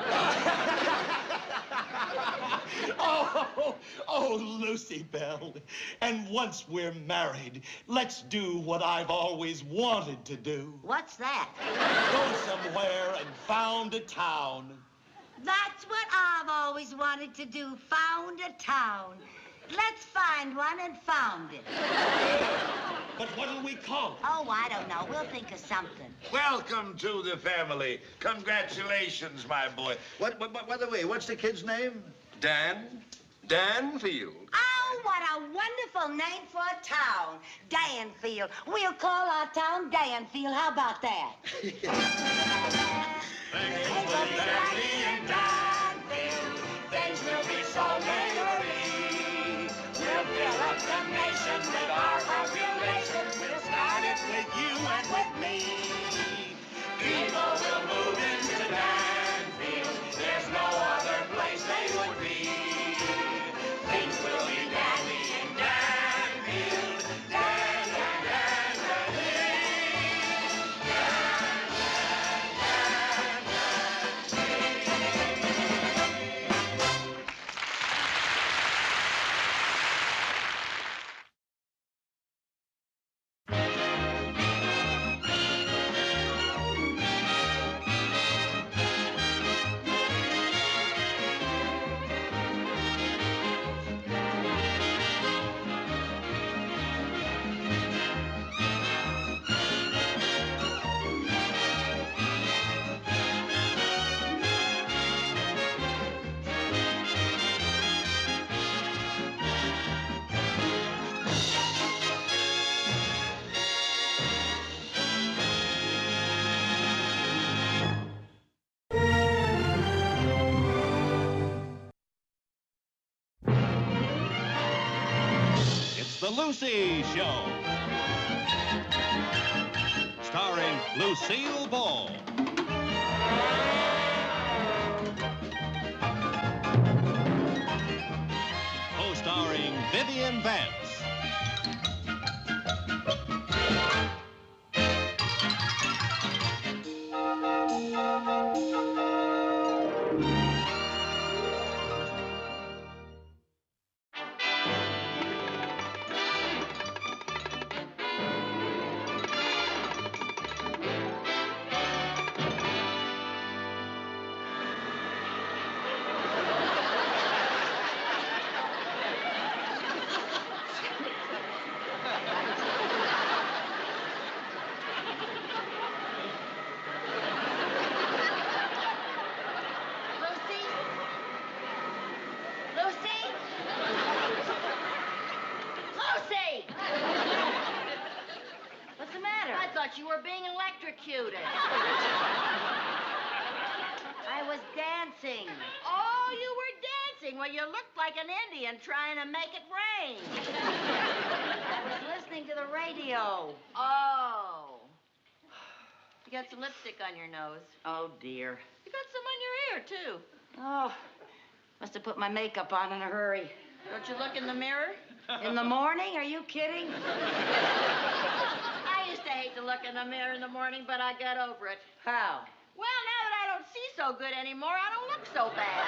Oh, Lucy Bell. And once we're married, let's do what I've always wanted to do. What's that? Go somewhere and found a town. That's what I've always wanted to do, found a town. Let's find one and found it. But what'll we call it? Oh, I don't know. We'll think of something. Welcome to the family. Congratulations, my boy. By the way, what's the kid's name? Danfield. Oh, what a wonderful name for a town. Danfield. We'll call our town Danfield. How about that? Things will be happy in Danfield. Things will be so merry. We'll fill up the nation with our population. We'll start it with you and with me. People will move into Danfield. There's no other place they would be. Things will be dandy in Danfield. Dan, dan, dan, dan, It's The Lucy Show. Starring Lucille Ball. Co-starring Vivian Vance. You were being electrocuted. I was dancing. Oh, you were dancing. Well, you looked like an Indian trying to make it rain. I was listening to the radio. Oh. You got some lipstick on your nose. Oh, dear. You got some on your ear, too. Oh, must have put my makeup on in a hurry. Don't you look in the mirror? In the morning? Are you kidding? I used to hate to look in the mirror in the morning, but I got over it. How? Well, now that I don't see so good anymore, I don't look so bad.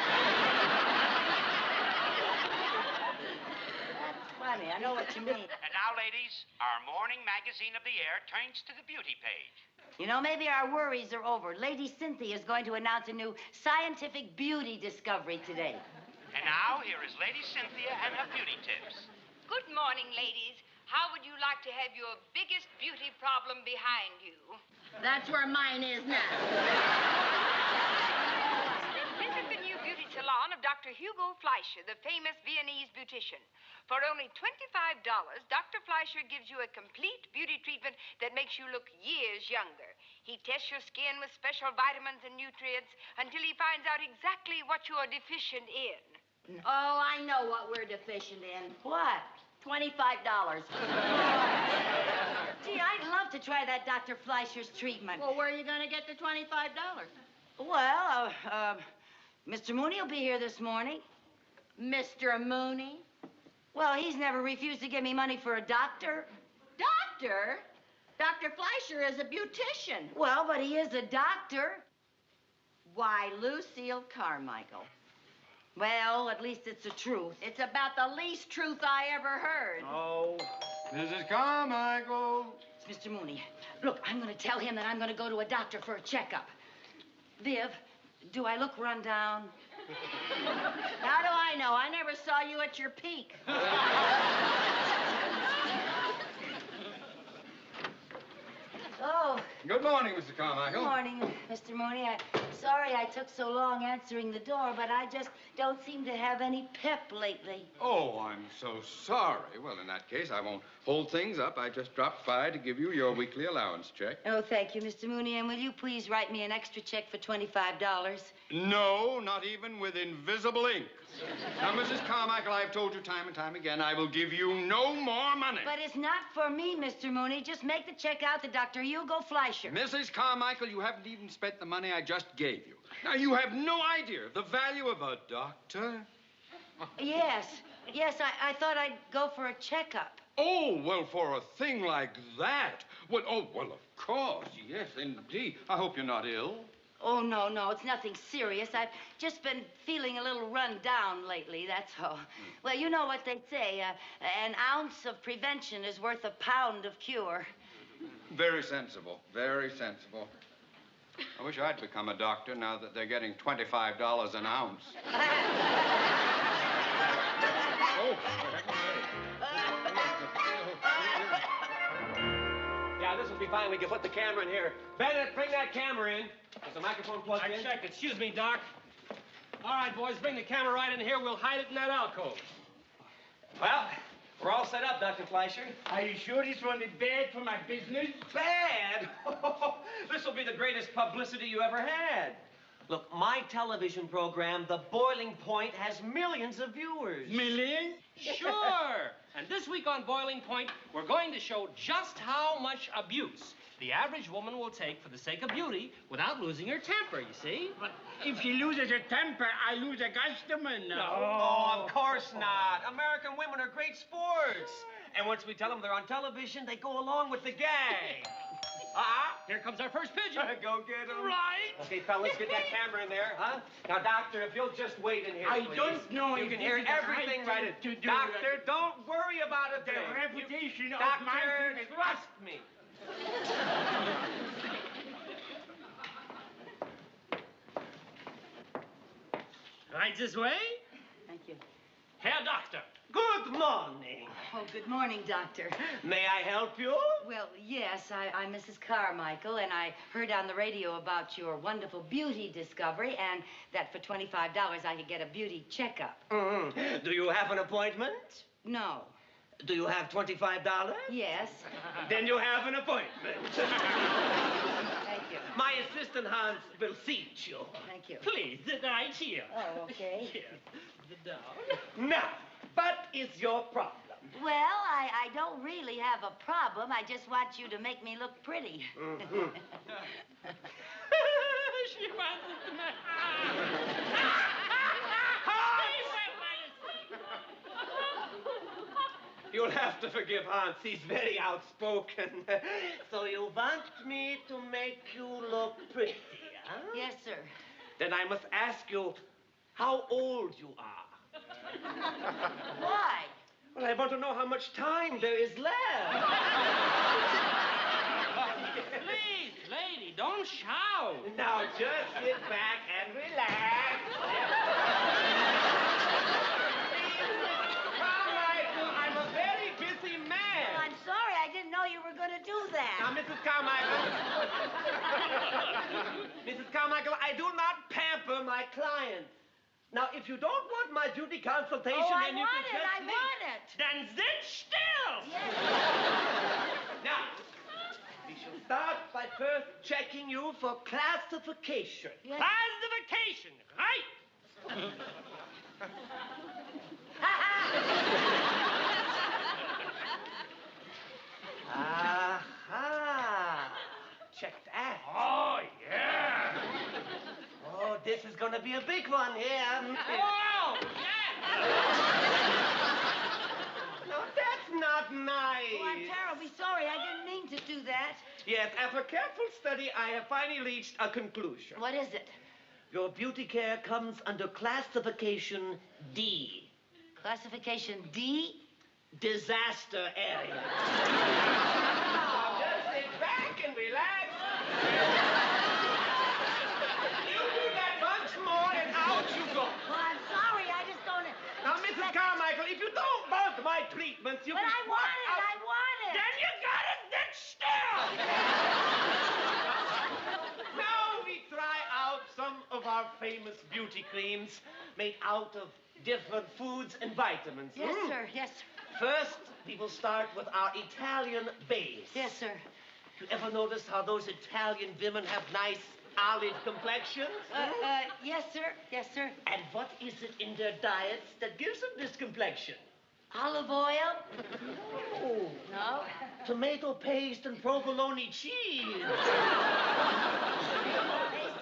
That's funny. I know what you mean. And now, ladies, our morning magazine of the air turns to the beauty page. You know, maybe our worries are over. Lady Cynthia is going to announce a new scientific beauty discovery today. And now, here is Lady Cynthia and her beauty tips. Good morning, ladies. How would you like to have your biggest beauty problem behind you? That's where mine is now. Visit the new beauty salon of Dr. Hugo Fleischer, the famous Viennese beautician. For only $25, Dr. Fleischer gives you a complete beauty treatment that makes you look years younger. He tests your skin with special vitamins and nutrients until he finds out exactly what you are deficient in. Oh, I know what we're deficient in. What? $25. Gee, I'd love to try that Dr. Fleischer's treatment. Well, where are you going to get the $25? Well, Mr. Mooney will be here this morning. Mr. Mooney? Well, he's never refused to give me money for a doctor. Doctor? Dr. Fleischer is a beautician. Well, but he is a doctor. Why, Lucille Carmichael. Well, at least it's the truth. It's about the least truth I ever heard. Oh, Mrs. Carmichael. It's Mr. Mooney. Look, I'm going to tell him that I'm going to go to a doctor for a checkup. Viv, do I look run down? How do I know? I never saw you at your peak. Oh. Good morning, Mr. Carmichael. Good morning, Mr. Mooney. Sorry I took so long answering the door, but I just don't seem to have any pep lately. Oh, I'm so sorry. Well, in that case, I won't hold things up. I just dropped by to give you your weekly allowance check. Oh, thank you, Mr. Mooney. And will you please write me an extra check for $25? No, not even with invisible ink. Now, Mrs. Carmichael, I've told you time and time again, I will give you no more money. But it's not for me, Mr. Mooney. Just make the check out to Dr. Hugo Fleischer. Mrs. Carmichael, you haven't even spent the money I just gave you. Now, you have no idea of the value of a doctor. Yes. Yes, I thought I'd go for a checkup. Oh, well, for a thing like that. Well, of course. Yes, indeed. I hope you're not ill. Oh, no, it's nothing serious. I've just been feeling a little run down lately, that's all. Well, you know what they say, an ounce of prevention is worth a pound of cure. Very sensible, very sensible. I wish I'd become a doctor now that they're getting $25 an ounce. Yeah, this will be fine. We can put the camera in here. Bennett, bring that camera in. Is the microphone plugged in? Check. Excuse me, Doc. All right, boys, bring the camera right in here. We'll hide it in that alcove. Well, we're all set up, Dr. Fleischer. Are you sure this won't be bad for my business? Bad? This will be the greatest publicity you ever had. Look, my television program, The Boiling Point, has millions of viewers. Millions? Sure. And this week on Boiling Point, we're going to show just how much abuse the average woman will take for the sake of beauty without losing her temper, you see? But if she loses her temper, I lose a customer now. Oh, of course not. American women are great sports. And once we tell them they're on television, they go along with the gang. Here comes our first pigeon. Go get him. Right. Okay, fellas, get that camera in there, huh? Now, Doctor, if you'll just wait in here, I please. don't know You if can this hear is the everything right right. thing to do. Doctor, don't worry about a thing. The reputation of Doctor, my business. trust me. Right this way. Thank you. Herr Doctor. Good morning. Oh, good morning, Doctor. May I help you? Well, yes, I'm Mrs. Carmichael, and I heard on the radio about your wonderful beauty discovery, and that for $25 I could get a beauty checkup. Do you have an appointment? No. Do you have $25? Yes. Then you have an appointment. Thank you. My assistant Hans will seat you. Thank you. Please, sit right here. Oh, okay. Here. Sit down. Now, what is your problem? Well, I don't really have a problem. I just want you to make me look pretty. She wants You'll have to forgive Hans. He's very outspoken. So you want me to make you look pretty, huh? Yes, sir. Then I must ask you how old you are. Why? Well, I want to know how much time there is left. Please, lady, don't shout. Now just sit back and relax. Carmichael, I'm a very busy man. Well, I'm sorry. I didn't know you were going to do that. Now, Mrs. Carmichael. Mrs. Carmichael, I do not pamper my clients. Now, if you don't want my beauty consultation, then you can just I leave. want it. Then sit still. Yes. Now, be shall start by first checking you for classification. Classification, right? Aha! Check that. Oh, yeah. Oh, this is gonna be a big one here. Oh, yeah. No, that's not nice. Oh, I'm terribly sorry. I didn't mean to do that. Yes, after careful study, I have finally reached a conclusion. What is it? Your beauty care comes under classification D. Classification D? Disaster area. Now just sit back and relax. You do that once more and out you go. Well, I'm sorry. I just don't... Now, Mrs. Carmichael, if you don't want my treatments, you But can I walk want it. out. I want it. Then you gotta sit still. Now we try out some of our famous beauty creams made out of different foods and vitamins. Yes, sir. Yes, sir. First, we will start with our Italian base. Yes, sir. You ever notice how those Italian women have nice olive complexions? Yes, sir. Yes, sir. And what is it in their diets that gives them this complexion? Olive oil? No. No? Tomato paste and provolone cheese. Paste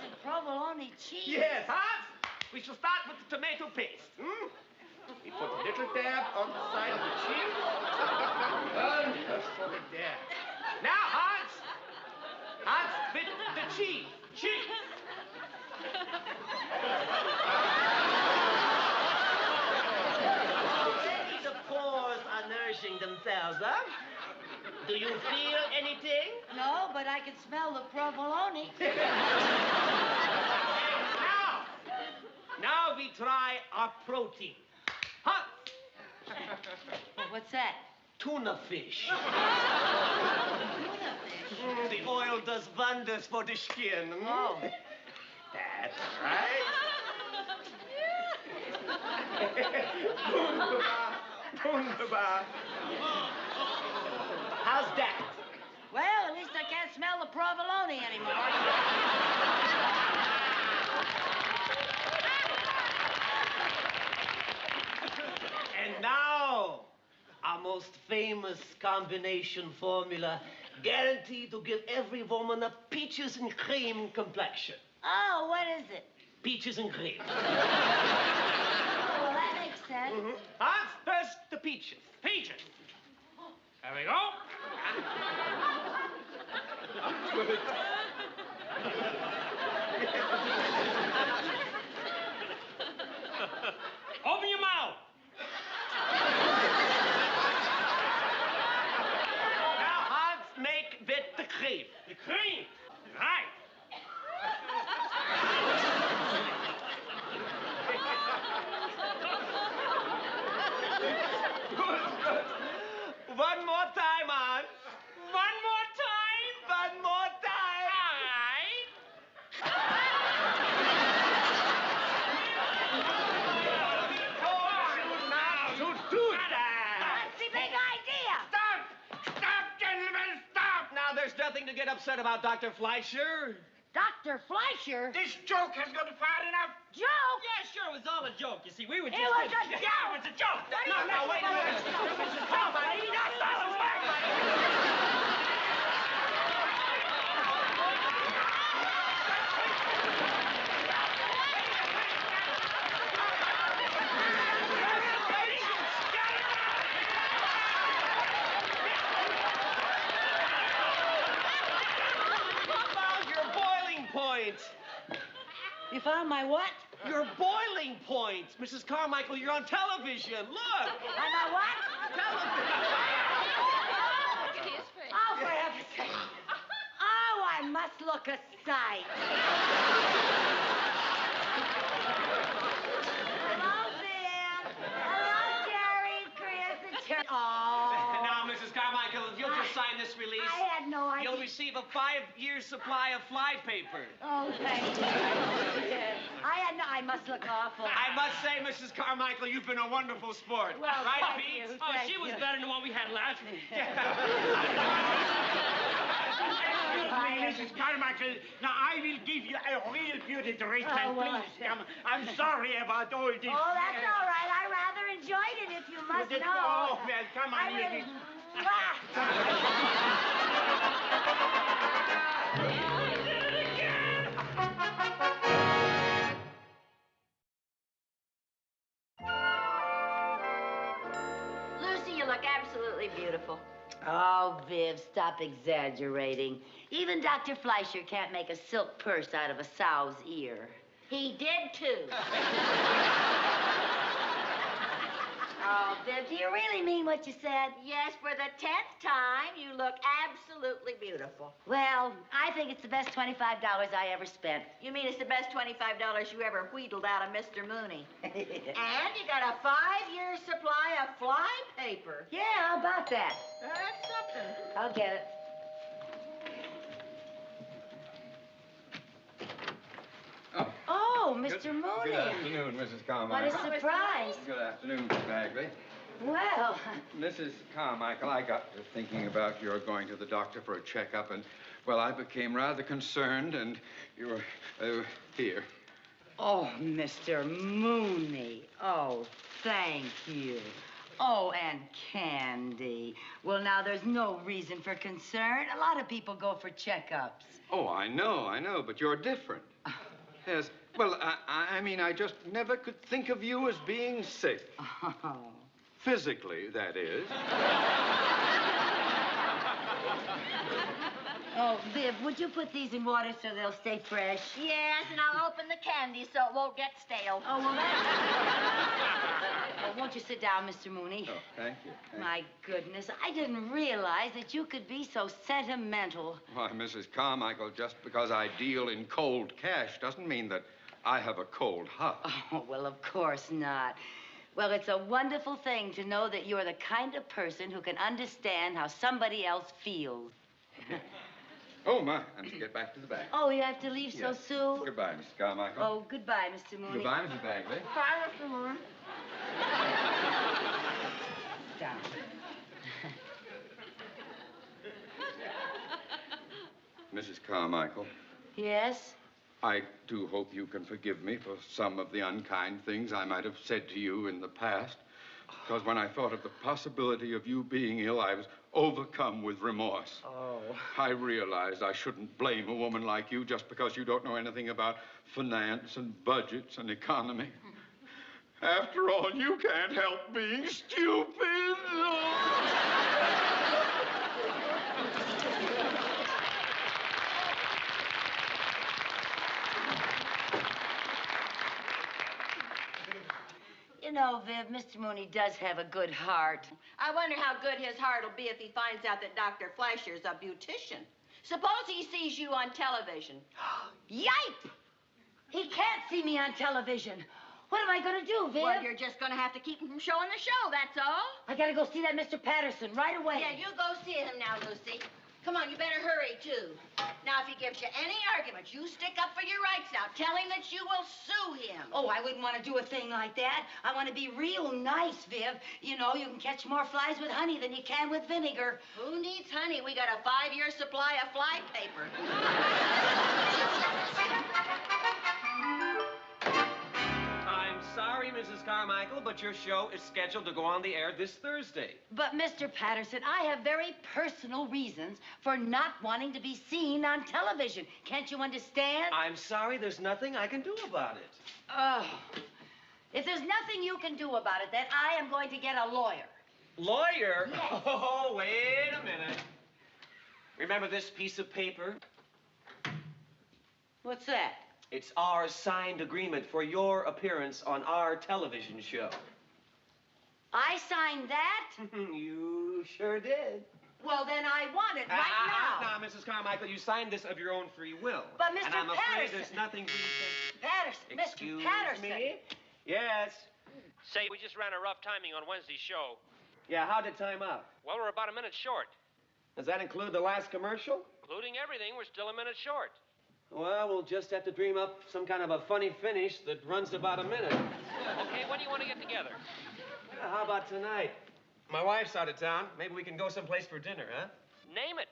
and provolone cheese? Yes, Hans. We shall start with the tomato paste. We put a little dab on the side of the cheese. And just put it there. Now, Hans, with the cheese. Cheese. Already the pores are nourishing themselves, huh? Do you feel anything? No, but I can smell the provolone. Now we try our protein. Huh? What's that? Tuna fish. The oil does wonders for the skin. Oh. That's right. Wunderbar. Wunderbar. How's that? Well, at least I can't smell the provolone anymore. And now, our most famous combination formula, guaranteed to give every woman a peaches and cream complexion. Oh, what is it? Peaches and cream. Oh, well, that makes sense. Hans, first the peaches. Peaches. There we go. Open your mouth. Now, Hans, make with the cream. The cream. Right. One more time, Hans. One more time. One more time. All right. That's the big idea. Stop! Stop, gentlemen, stop! Now, there's nothing to get upset about, Dr. Fleischer. Dr. Fleischer? This joke has gone far enough. Joke? Yeah, sure, it was all a joke. You see, we were just... It was a Yeah, joke. it was a joke. No, wait a minute. Mrs. Carmichael, that's not a You found my what? Your boiling point. Mrs. Carmichael, you're on television. Look. On my what? Oh, for heaven's sake. Oh, I must look a sight. Hello, Sam. Hello, Jerry, Chris, and Jerry. Oh. Now, Mrs. Carmichael, if you'll just sign this release. I had no idea. You'll receive a 5-year supply of fly paper. Oh, thank you. I must look awful. I must say, Mrs. Carmichael, you've been a wonderful sport. Well, right, thank Pete? you, Oh, thank she was you. better than what we had last week. Mrs. Carmichael, now I will give you a real beauty treatment. Oh, well, Please come. I'm sorry about all this. Oh, that's all right. I rather enjoyed it, if you must Did- know. Oh, well, come on. I really... Lucy, you look absolutely beautiful. Oh, Viv, stop exaggerating. Even Dr. Fleischer can't make a silk purse out of a sow's ear. He did, too. Oh, Viv, do you really mean what you said? Yes, for the 10th time, you look absolutely beautiful. Well, I think it's the best $25 I ever spent. You mean it's the best $25 you ever wheedled out of Mr. Mooney? And you got a 5-year supply of fly paper. Yeah, how about that? That's something. I'll get it. Oh, Mr. Mooney. Good afternoon, Mrs. What Carmichael. a surprise. Good afternoon, Miss Bagley. Well, Mrs. Carmichael, I got to thinking about your going to the doctor for a checkup, and, well, I became rather concerned, and you were here. oh, Mr. Mooney. Oh, thank you. Oh, and candy. Well, now, there's no reason for concern. A lot of people go for checkups. Oh, I know, but you're different. Yes, well, I mean, I just never could think of you as being sick. Oh. Physically, that is. Oh, Viv, would you put these in water so they'll stay fresh? Yes, and I'll open the candy so it won't get stale. Oh, well, that's... Well, won't you sit down, Mr. Mooney? Oh, thank you. My goodness, I didn't realize that you could be so sentimental. Why, Mrs. Carmichael, just because I deal in cold cash doesn't mean that I have a cold heart. Oh, well, of course not. Well, it's a wonderful thing to know that you're the kind of person who can understand how somebody else feels. Oh, my, I must get back to the bank. Oh, you have to leave so Yes. soon? Goodbye, Mrs. Carmichael. Oh, goodbye, Mr. Mooney. Goodbye, Mrs. Bagley. Bye, Mr. Mooney. Down. Mrs. Carmichael, Yes? I do hope you can forgive me for some of the unkind things I might have said to you in the past. Because when I thought of the possibility of you being ill, I was overcome with remorse. Oh. I realized I shouldn't blame a woman like you just because you don't know anything about finance and budgets and economy. After all, you can't help being stupid. You know, Viv, Mr. Mooney does have a good heart. I wonder how good his heart will be if he finds out that Dr. Fleischer's a beautician. Suppose he sees you on television. Yipe! He can't see me on television. What am I going to do, Viv? Well, you're just going to have to keep him from showing the show, that's all. I got to go see that Mr. Patterson right away. Yeah, you go see him now, Lucy. Come on, you better hurry, too. Now, if he gives you any arguments, you stick up for your rights now. Tell him that you will sue him. Oh, I wouldn't want to do a thing like that. I want to be real nice, Viv. You know, you can catch more flies with honey than you can with vinegar. Who needs honey? We got a 5-year supply of fly paper. I'm sorry, Mrs. Carmichael, but your show is scheduled to go on the air this Thursday. But, Mr. Patterson, I have very personal reasons for not wanting to be seen on television. Can't you understand? I'm sorry, there's nothing I can do about it. Oh. If there's nothing you can do about it, then I am going to get a lawyer. Lawyer? Yes. Oh, wait a minute. Remember this piece of paper? What's that? It's our signed agreement for your appearance on our television show. I signed that? You sure did. Well, then I want it right now. Now, Mrs. Carmichael, you signed this of your own free will. But, Mr. And I'm afraid Patterson. there's nothing we can... Patterson, Excuse Mr. Patterson. me? Yes. Say, we just ran a rough timing on Wednesday's show. Yeah, how'd it time out? Well, we're about a minute short. Does that include the last commercial? Including everything, we're still a minute short. Well, we'll just have to dream up some kind of a funny finish that runs about a minute. Okay, when do you want to get together? How about tonight? My wife's out of town. Maybe we can go someplace for dinner, huh? Name it.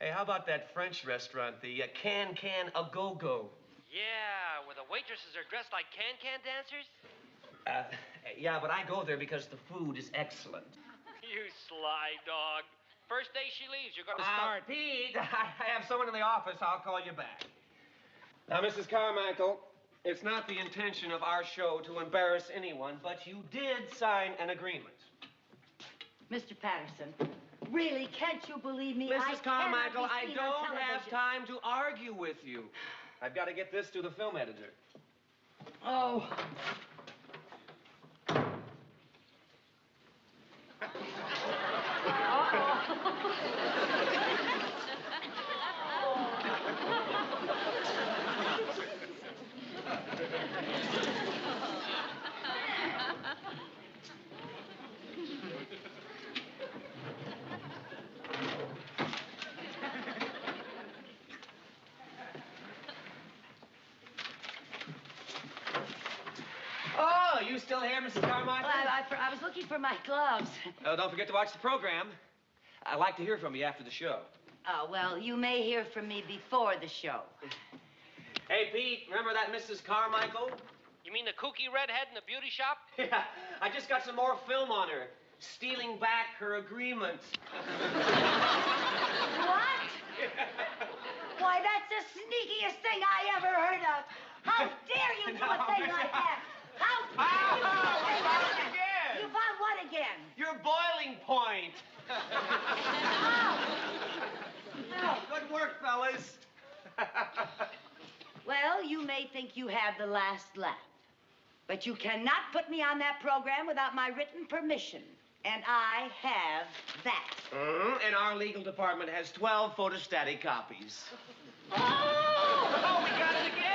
Hey, how about that French restaurant, the Can A Go Go? Yeah, where the waitresses are dressed like can dancers? Yeah, but I go there because the food is excellent. You sly dog. First day she leaves, you're gonna start. Pete, I have someone in the office. I'll call you back. Now, Mrs. Carmichael, it's not the intention of our show to embarrass anyone, but you did sign an agreement. Mr. Patterson, really, can't you believe me? Mrs. Carmichael, I I don't have time to argue with you. I've got to get this to the film editor. Oh. Oh, you still here, Mrs. Carmichael? I was looking for my gloves. Oh, don't forget to watch the program. I'd like to hear from you after the show. Oh, well, you may hear from me before the show. Hey, Pete, remember that Mrs. Carmichael? You mean the kooky redhead in the beauty shop? Yeah, I just got some more film on her. Stealing back her agreement. What? Why, that's the sneakiest thing I ever heard of. How dare you do a thing like that? How dare you do a thing like that? Again. You found what again? Your boiling point. Oh. Good work, fellas. Well, you may think you have the last laugh, but you cannot put me on that program without my written permission. And I have that. And our legal department has 12 photostatic copies. Oh, we got it again!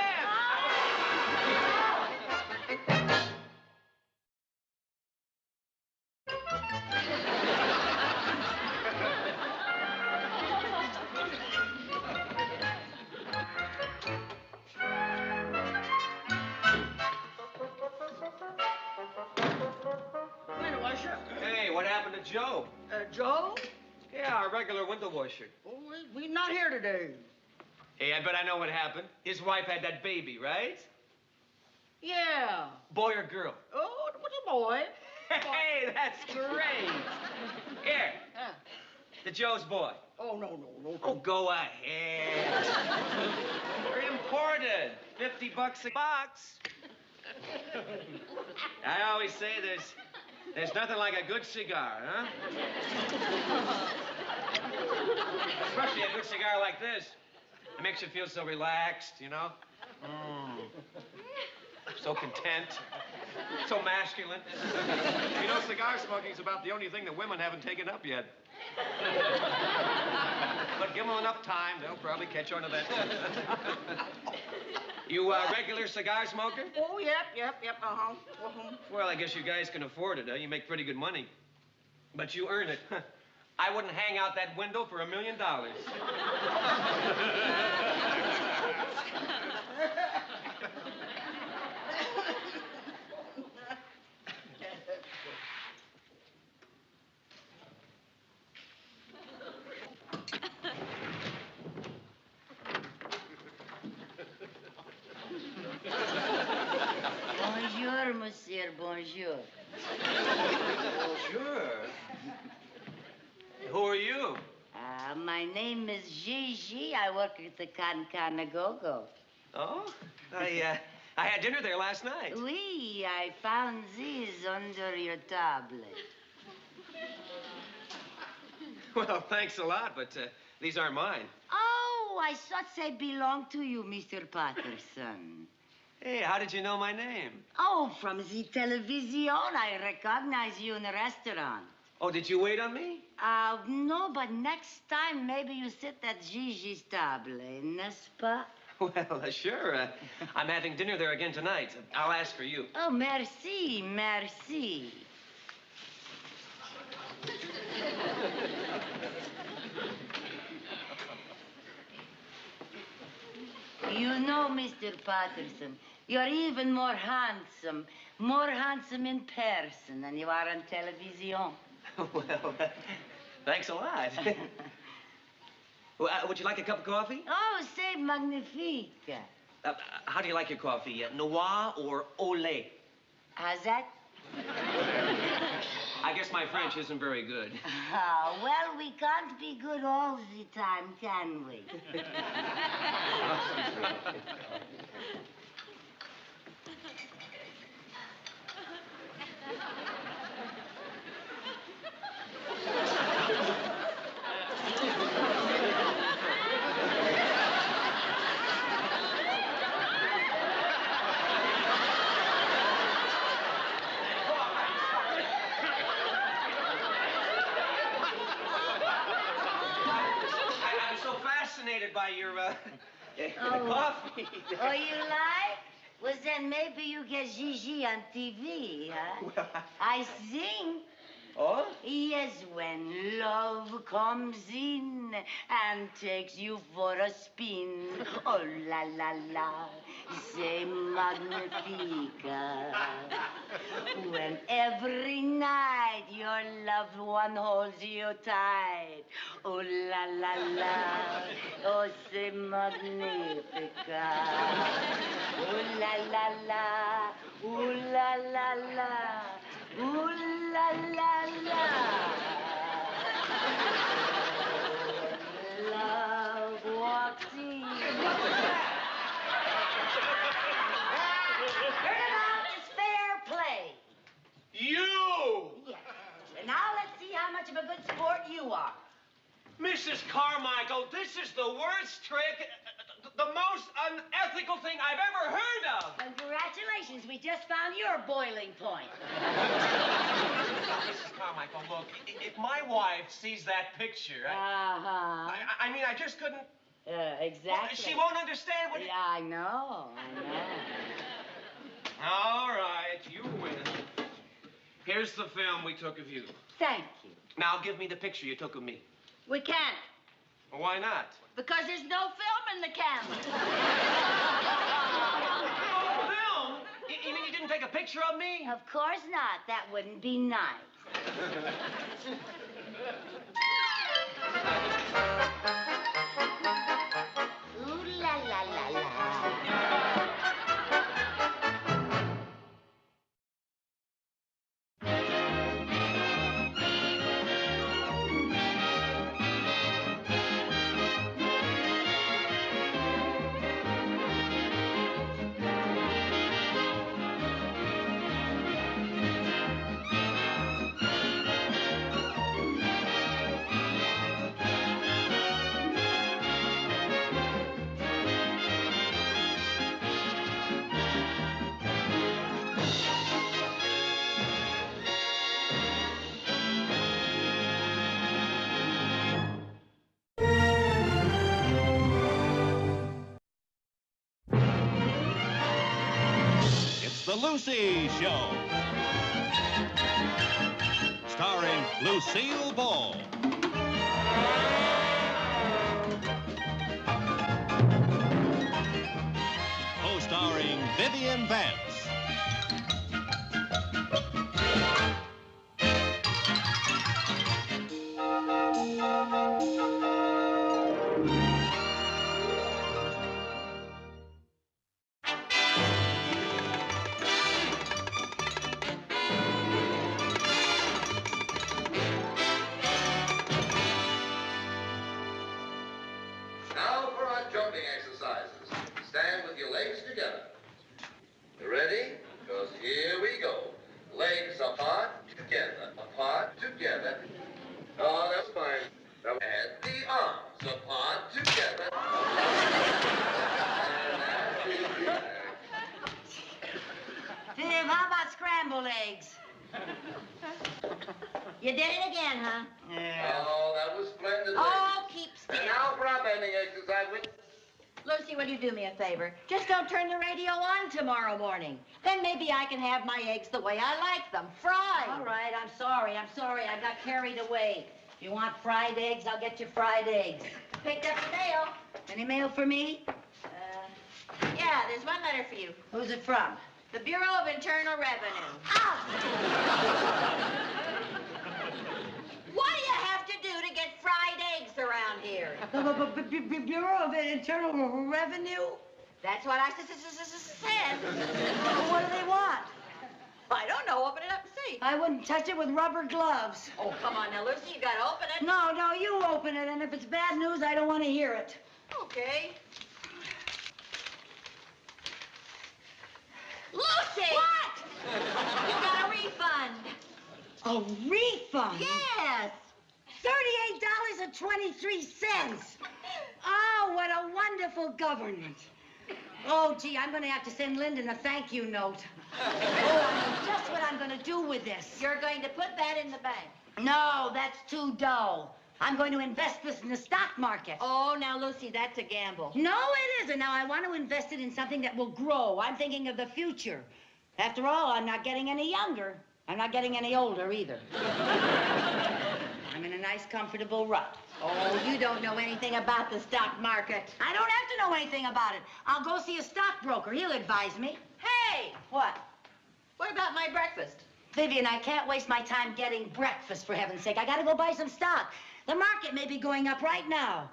Window washer? Hey, what happened to Joe? Joe? Yeah, our regular window washer. Oh, we're not here today. Hey, I bet I know what happened. His wife had that baby, right? Yeah. Boy or girl? Oh, it was a boy. Hey, that's great. Here, the Joe's boy. Oh, no. Oh, go ahead. They're imported. $50 a box. I always say there's nothing like a good cigar, huh? Especially a good cigar like this. It makes you feel so relaxed, you know? So content. So masculine. You know, cigar smoking's about the only thing that women haven't taken up yet. But give them enough time, they'll probably catch on to that. You a regular cigar smoker? Oh, yep, uh-huh. Well, I guess you guys can afford it, huh? You make pretty good money. But you earn it. I wouldn't hang out that window for $1 million. Bonjour, monsieur, bonjour. Bonjour. Who are you? My name is Gigi. I work at the Can Go-Go. Oh? I had dinner there last night. Oui, I found these under your table. Well, thanks a lot, but these aren't mine. Oh, I thought they belonged to you, Mr. Patterson. Hey, how did you know my name? Oh, from the television. I recognize you in the restaurant. Oh, did you wait on me? No, but next time maybe you sit at Gigi's table, n'est-ce pas? Well, sure. I'm having dinner there again tonight. I'll ask for you. Oh, merci, merci. You know, Mr. Patterson, you're even more handsome in person than you are on television. Well, thanks a lot. Would you like a cup of coffee? Oh, c'est magnifique. How do you like your coffee? Noir or au lait? How's that? I guess my French isn't very good. Ah, well, we can't be good all the time, can we? By your coffee. Oh, you like? Well, then maybe you get Gigi on TV, huh? Well, I sing. Oh? Yes, when love comes in and takes you for a spin. Oh, la, la, la, c'est magnifique. When every night your loved one holds you tight. Oh, la, la, la, oh, c'est magnifique. Oh, la, la, la, oh, la, la, la. Ooh la la la. Love walks in. Turnabout is fair play. You! Yes. And now let's see how much of a good sport you are. Mrs. Carmichael, this is the worst trick, the most unethical thing I've ever heard of. Congratulations, we just found your boiling point. Mrs. Carmichael, look, if my wife sees that picture, I mean, I just couldn't... Exactly. Well, she won't understand what... Yeah, I know. All right, you win. Here's the film we took of you. Thank you. Now give me the picture you took of me. We can't. Well, why not? Because there's no film in the camera. Film? You mean you didn't take a picture of me? Of course not. That wouldn't be nice. Ooh la la la la. The Lucy Show. Starring Lucille Ball. Co-starring Vivian Vance. Now for our jumping exercises. Stand with your legs together. You ready? Because here we go. Legs apart, together, apart, together. Oh, that's fine. Now add the arms apart, together. Viv, how about scrambled eggs? You did it again, huh? Oh, that was splendid. Oh, keep still. And now for our bending exercise with... Lucy, will you do me a favor? Just don't turn the radio on tomorrow morning. Then maybe I can have my eggs the way I like them, fried. All right, I'm sorry. I got carried away. If you want fried eggs, I'll get you fried eggs. Picked up the mail. Any mail for me? Yeah, there's one letter for you. Who's it from? The Bureau of Internal Revenue. What do you have to do to get fried eggs around here? Bureau of Internal Revenue? That's what I said. What do they want? I don't know. Open it up and see. I wouldn't touch it with rubber gloves. Oh, come on now, Lucy. You gotta open it. No, you open it, and if it's bad news, I don't want to hear it. Okay. Lucy! What? You got a refund. A refund? Yes. $38.23. Oh, what a wonderful government. Oh, gee, I'm going to have to send Lyndon a thank you note. Oh, I know just what I'm going to do with this. You're going to put that in the bank. No, that's too dull. I'm going to invest this in the stock market. Oh, now, Lucy, that's a gamble. No, it isn't. Now, I want to invest it in something that will grow. I'm thinking of the future. After all, I'm not getting any younger. I'm not getting any older, either. I'm in a nice, comfortable rut. Oh, you don't know anything about the stock market. I don't have to know anything about it. I'll go see a stockbroker. He'll advise me. Hey! What? What about my breakfast? Vivian, I can't waste my time getting breakfast, for heaven's sake. I gotta go buy some stock. The market may be going up right now.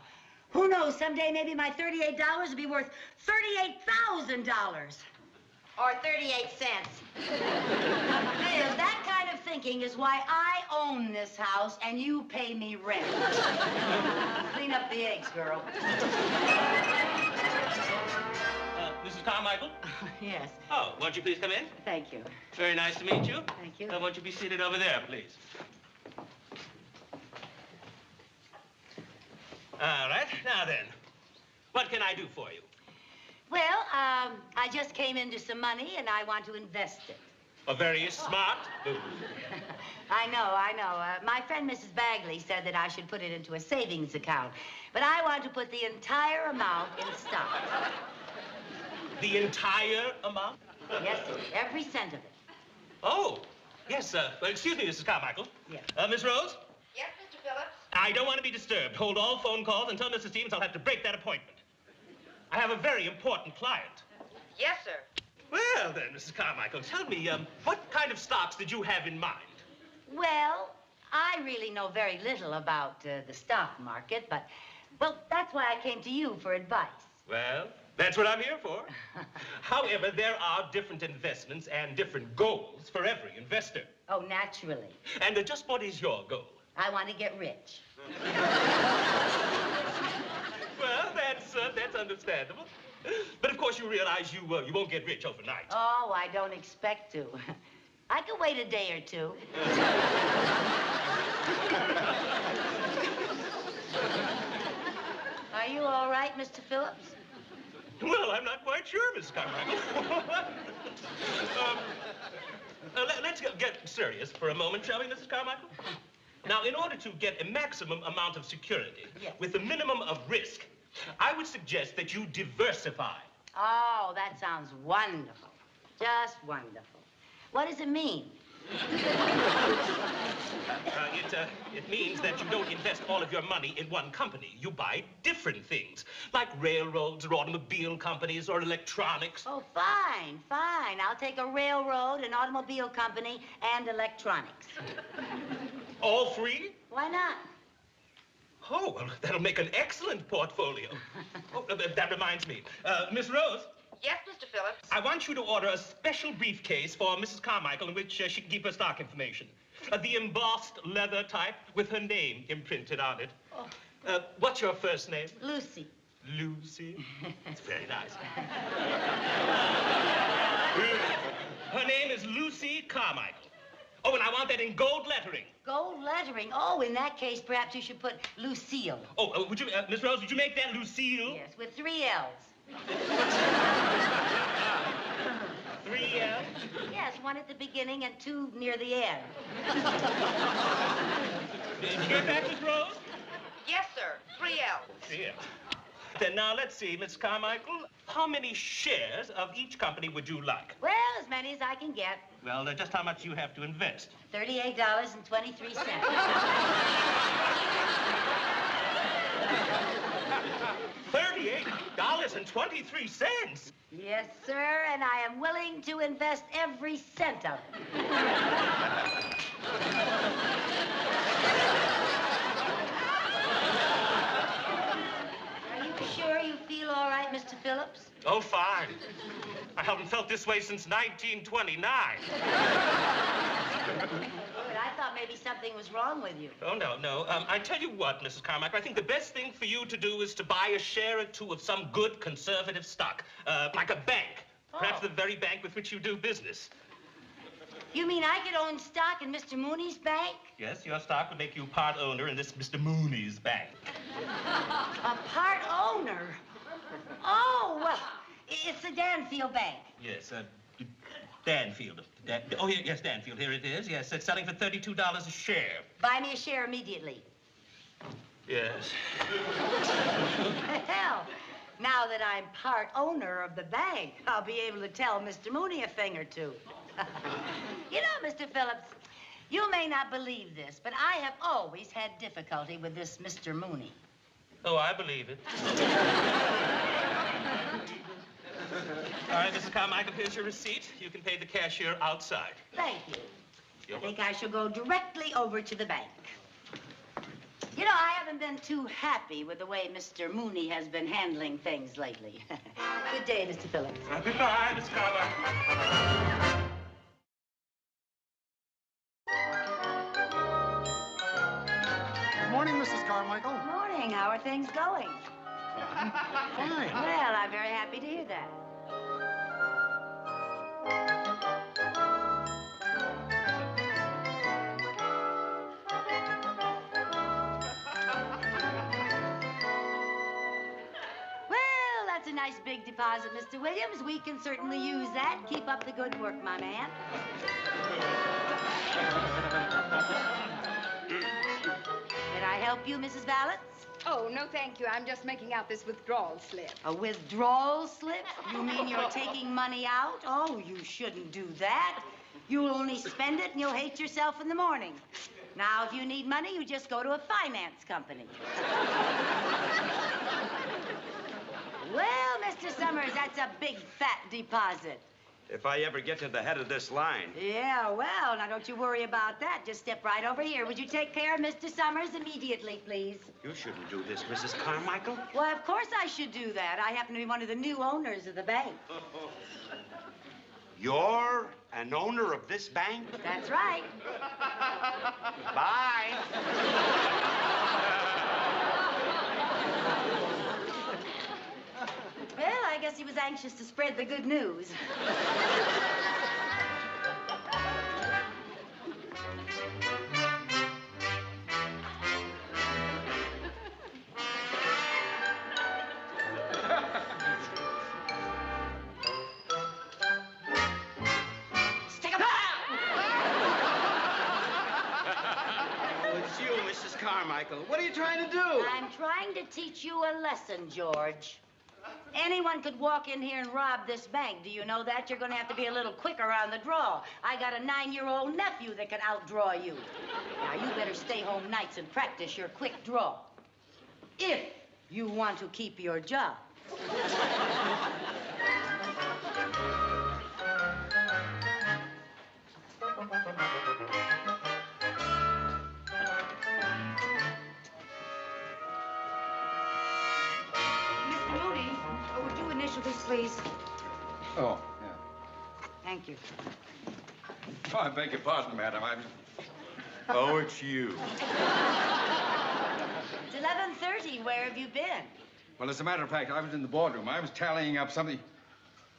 Who knows, someday maybe my $38 will be worth $38,000. Or 38 cents. Viv, that kind of thinking is why I own this house and you pay me rent. Clean up the eggs, girl. Mrs. Carmichael? Yes. Oh, won't you please come in? Thank you. Very nice to meet you. Thank you. Won't you be seated over there, please? All right. Now then, what can I do for you? Well, I just came into some money and I want to invest it. A very smart move. I know. My friend Mrs. Bagley said that I should put it into a savings account, but I want to put the entire amount in stock. The entire amount? Yes, sir. Every cent of it. Oh, yes, well, excuse me, Mrs. Carmichael. Yes. Miss Rose? Yes, Mr. Phillips? I don't want to be disturbed. Hold all phone calls and tell Mr. Stevens I'll have to break that appointment. I have a very important client. Yes, sir. Well, then, Mrs. Carmichael, tell me, what kind of stocks did you have in mind? Well, I really know very little about the stock market, but, well, that's why I came to you for advice. Well, that's what I'm here for. However, there are different investments and different goals for every investor. Oh, naturally. And just what is your goal? I want to get rich. Well, that's understandable. But of course you realize you won't get rich overnight. Oh, I don't expect to. I could wait a day or two. Are you all right, Mr. Phillips? Well, I'm not quite sure, Miss Carmichael. Let's get serious for a moment, shall we, Mrs. Carmichael? Now, in order to get a maximum amount of security with a minimum of risk, I would suggest that you diversify. Oh, that sounds wonderful. Just wonderful. What does it mean? It means that you don't invest all of your money in one company. You buy different things, like railroads or automobile companies or electronics. Oh, fine. I'll take a railroad, an automobile company, and electronics. All three? Why not? Oh, well, that'll make an excellent portfolio. Oh, that reminds me. Miss Rose? Yes, Mr. Phillips? I want you to order a special briefcase for Mrs. Carmichael in which she can keep her stock information. The embossed leather type with her name imprinted on it. Oh. What's your first name? Lucy. Lucy? It's very nice. Her name is Lucy Carmichael. Oh, and I want that in gold lettering. Gold lettering? Oh, in that case, perhaps you should put Lucille. Oh, would you, Miss Rose, would you make that Lucille? Yes, with 3 L's. 3 L's? Yes, 1 at the beginning and 2 near the end. Did you get that, Miss Rose? Yes, sir. 3 L's. 3 L's. Then now, let's see, Miss Carmichael, how many shares of each company would you like? Well, as many as I can get. Well, just how much do you have to invest? $38.23. $38.23. Yes, sir, and I am willing to invest every cent of it. Are you sure you feel all right, Mr. Phillips? Oh, fine. I haven't felt this way since 1929. But I thought maybe something was wrong with you. Oh, no. I tell you what, Mrs. Carmichael, I think the best thing for you to do is to buy a share or two of some good conservative stock, like a bank. Perhaps the very bank with which you do business. You mean I could own stock in Mr. Mooney's bank? Yes, your stock would make you part owner in this Mr. Mooney's bank. A part owner? Oh, well, it's the Danfield Bank. Yes, Danfield. Yes, Danfield. Here it is. Yes, it's selling for $32 a share. Buy me a share immediately. Yes. Hell, now that I'm part owner of the bank, I'll be able to tell Mr. Mooney a thing or two. You know, Mr. Phillips, you may not believe this, but I have always had difficulty with this Mr. Mooney. Oh, I believe it. All right, Mrs. Carmichael, here's your receipt. You can pay the cashier outside. Thank you. You're I think I shall go directly over to the bank. You know, I haven't been too happy with the way Mr. Mooney has been handling things lately. Good day, Mr. Phillips. Goodbye, Miss Carmichael. Good morning, Mrs. Carmichael. Morning. How are things going? Fine. Well, I'm very happy to hear that. Well, that's a nice big deposit, Mr. Williams. We can certainly use that. Keep up the good work, my man. Can I help you, Mrs. Valance? Oh, no, thank you. I'm just making out this withdrawal slip. A withdrawal slip? You mean you're taking money out? Oh, you shouldn't do that. You'll only spend it and you'll hate yourself in the morning. Now, if you need money, you just go to a finance company. Well, Mr. Summers, that's a big, fat deposit. If I ever get to the head of this line. Yeah, well, now don't you worry about that. Just step right over here. Would you take care of Mr. Summers immediately, please? You shouldn't do this, Mrs. Carmichael. Well, of course I should do that. I happen to be one of the new owners of the bank. You're an owner of this bank? That's right. Bye. Well, I guess he was anxious to spread the good news. Stick 'em out! Oh, it's you, Mrs. Carmichael. What are you trying to do? I'm trying to teach you a lesson, George. Anyone could walk in here and rob this bank. Do you know that? You're going to have to be a little quicker on the draw. I got a 9-year-old nephew that can outdraw you. Now, you better stay home nights and practice your quick draw. If you want to keep your job. Mr. Mooney, would you initial this, please? Oh, yeah. Thank you. Oh, I beg your pardon, madam. Oh, it's you. It's 11:30. Where have you been? Well, as a matter of fact, I was in the boardroom. I was tallying up something.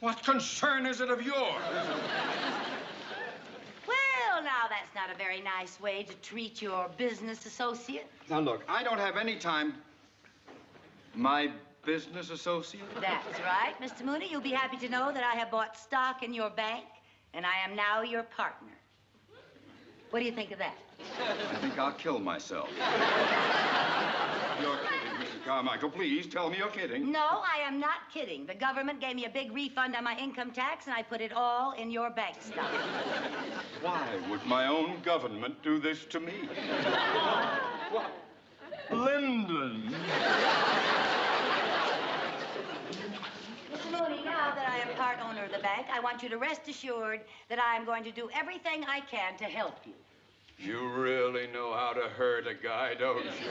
What concern is it of yours? Well, now, that's not a very nice way to treat your business associate. Now, look, I don't have any time. My business associate? That's right, Mr. Mooney. You'll be happy to know that I have bought stock in your bank, and I am now your partner. What do you think of that? I think I'll kill myself. You're kidding, Mrs. Carmichael. Please tell me you're kidding. No, I am not kidding. The government gave me a big refund on my income tax, and I put it all in your bank stock. Why would my own government do this to me? What? Lyndon. Mr. Mooney, now that I am part owner of the bank, I want you to rest assured that I am going to do everything I can to help you. You really know how to hurt a guy, don't you? You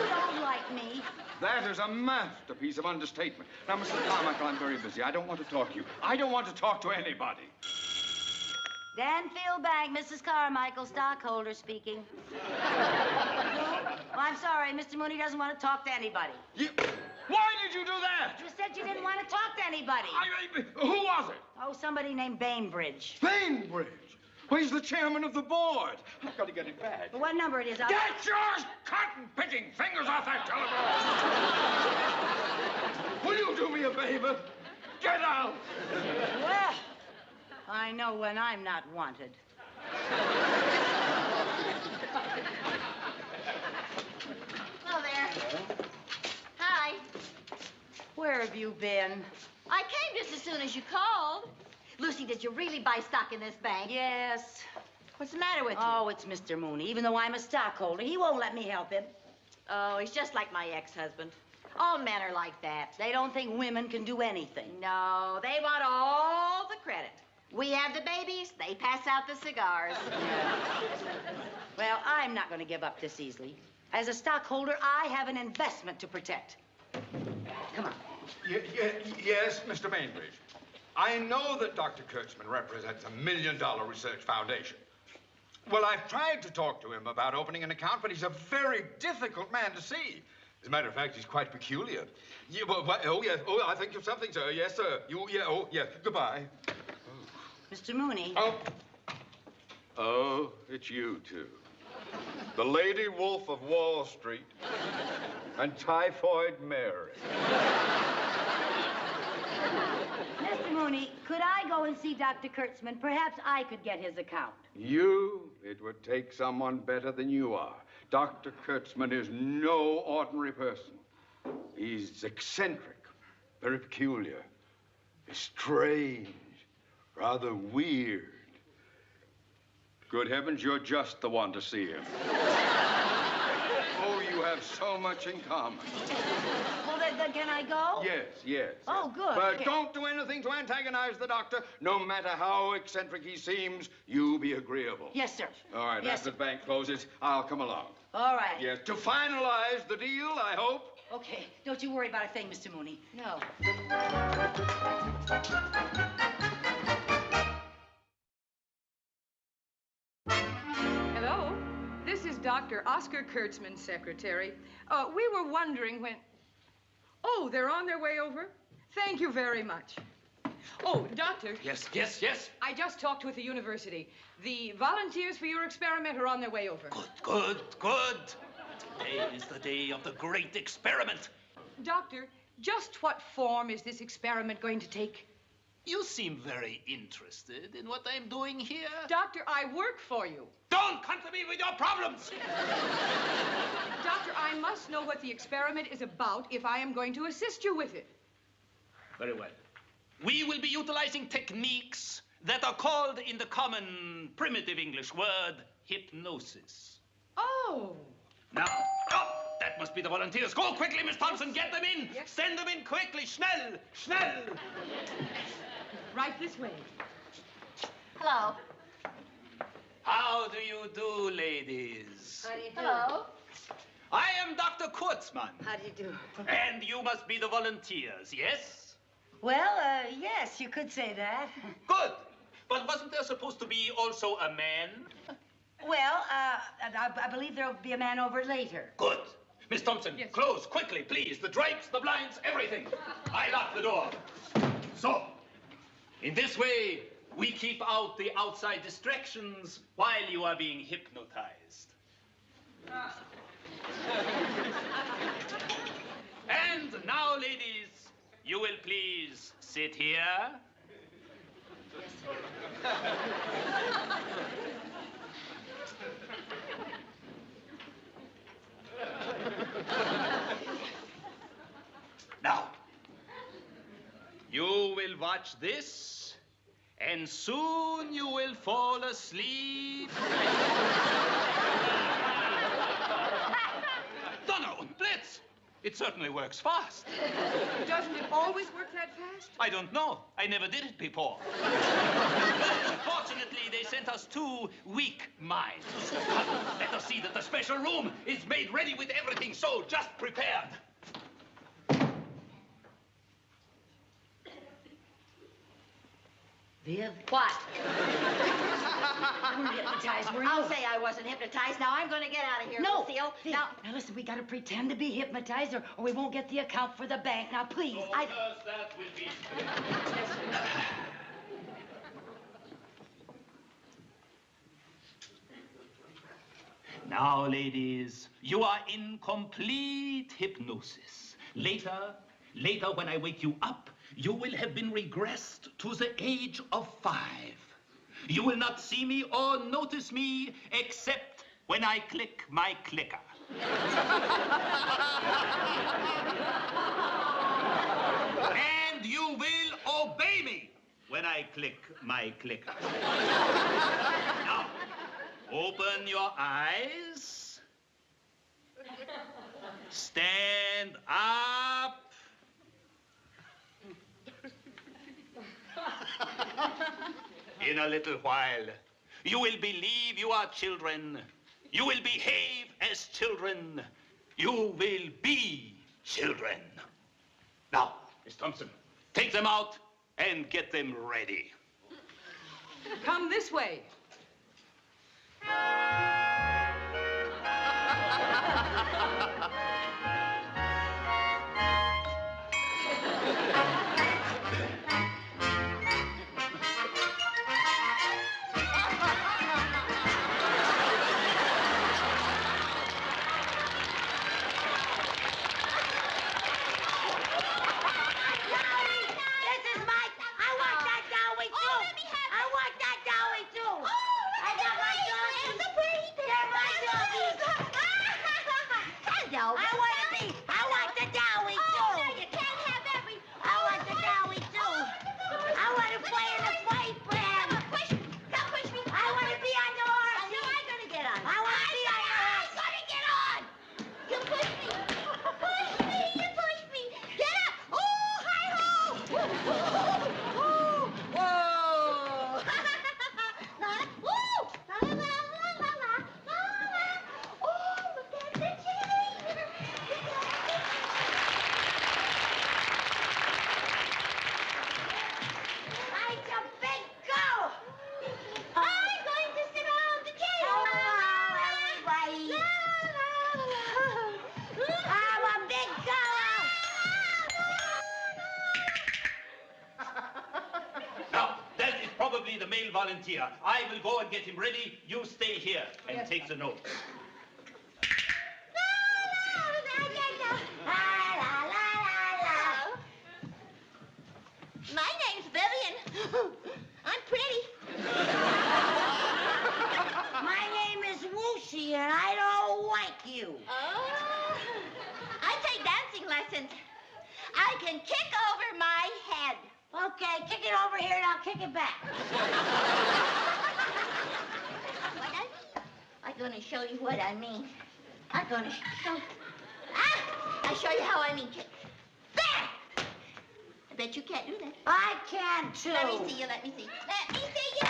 don't like me. That is a masterpiece of understatement. Now, Mrs. Carmichael, I'm very busy. I don't want to talk to you. I don't want to talk to anybody. Danfield Bank, Mrs. Carmichael, stockholder speaking. Well, I'm sorry, Mr. Mooney doesn't want to talk to anybody. Why did you do that? You said you didn't want to talk to anybody. Who was it? Oh, somebody named Bainbridge. Bainbridge? Well, he's the chairman of the board. I've got to get it back. Well, what number it is? Get your cotton-picking fingers off that telephone! Will you do me a favor? Get out! Well, I know when I'm not wanted. Hello there. Hi. Where have you been? I came just as soon as you called. Lucy, did you really buy stock in this bank? Yes. What's the matter with you? Oh, it's Mr. Mooney. Even though I'm a stockholder, he won't let me help him. Oh, he's just like my ex-husband. All men are like that. They don't think women can do anything. No, they want all the credit. We have the babies, they pass out the cigars. Well, I'm not going to give up this easily. As a stockholder, I have an investment to protect. Come on. Yes, Mr. Bainbridge. I know that Dr. Kurtzman represents $1 million research foundation. Well, I've tried to talk to him about opening an account, but he's a very difficult man to see. As a matter of fact, he's quite peculiar. Yes. Oh, I think of something, sir. Yes, sir. Yes. Goodbye. Mr. Mooney. Oh, it's you two. The Lady Wolf of Wall Street and Typhoid Mary. Mr. Mooney, could I go and see Dr. Kurtzman? Perhaps I could get his account. You? It would take someone better than you are. Dr. Kurtzman is no ordinary person. He's eccentric, very peculiar, strange, rather weird. Good heavens, you're just the one to see him. Oh, you have so much in common. Well, then can I go? Yes. Oh, good. But Okay. don't do anything to antagonize the doctor. No matter how eccentric he seems, you be agreeable. Yes, sir. All right, Yes, after the bank closes, I'll come along. All right. Yes, to finalize the deal, I hope. Okay. Don't you worry about a thing, Mr. Mooney. No. Hello, this is Dr. Oscar Kurtzman's secretary. We were wondering when... Oh, they're on their way over? Thank you very much. Oh, Doctor. Yes. I just talked with the university. The volunteers for your experiment are on their way over. Good. Today is the day of the great experiment. Doctor, just what form is this experiment going to take? You seem very interested in what I'm doing here. Doctor, I work for you. Don't come to me with your problems! Doctor, I must know what the experiment is about if I am going to assist you with it. Very well. We will be utilizing techniques that are called in the common primitive English word hypnosis. Oh. Now, that must be the volunteers. Go quickly, Miss Thompson. Get them in. Yes. Send them in quickly. Schnell. Right this way. Hello. How do you do, ladies? How do you do? Hello. I am Dr. Kurtzman. How do you do? And you must be the volunteers, yes? Well, yes, you could say that. Good. But wasn't there supposed to be also a man? Well, I believe there'll be a man over later. Good. Miss Thompson, close quickly, please. The drapes, the blinds, everything. I lock the door. So, in this way, we keep out the outside distractions while you are being hypnotized. And now, ladies, you will please sit here. Now, you will watch this, and soon you will fall asleep. No, Blitz! It certainly works fast. Doesn't it always work that fast? I don't know. I never did it before. Fortunately, they sent us 2 weak minds. Let us see that the special room is made ready with everything so just prepared. Viv? What? You weren't hypnotized, were you? I'll say I wasn't hypnotized. Now I'm going to get out of here, No, Lucille. Viv, now listen, we gotta pretend to be hypnotized or we won't get the account for the bank. Now, please. That will be... Now, ladies, you are in complete hypnosis. Later, when I wake you up, you will have been regressed to the age of 5. You will not see me or notice me except when I click my clicker. And you will obey me when I click my clicker. Now, open your eyes. Stand up. In a little while, you will believe you are children. You will behave as children. You will be children. Now, Miss Thompson, take them out and get them ready. Come this way. The male volunteer. I will go and get him ready. You stay here and take the notes. My name's Vivian. I'm pretty. My name is Woosie, and I don't like you. Oh, I take dancing lessons. I can kick over my head. Okay, kick it over here and I'll kick it back. I'm going to show you what I mean. I'm going to show... I'll show you how I mean kick. There! I bet you can't do that. I can, too. Let me see you, let me see. Let me see you.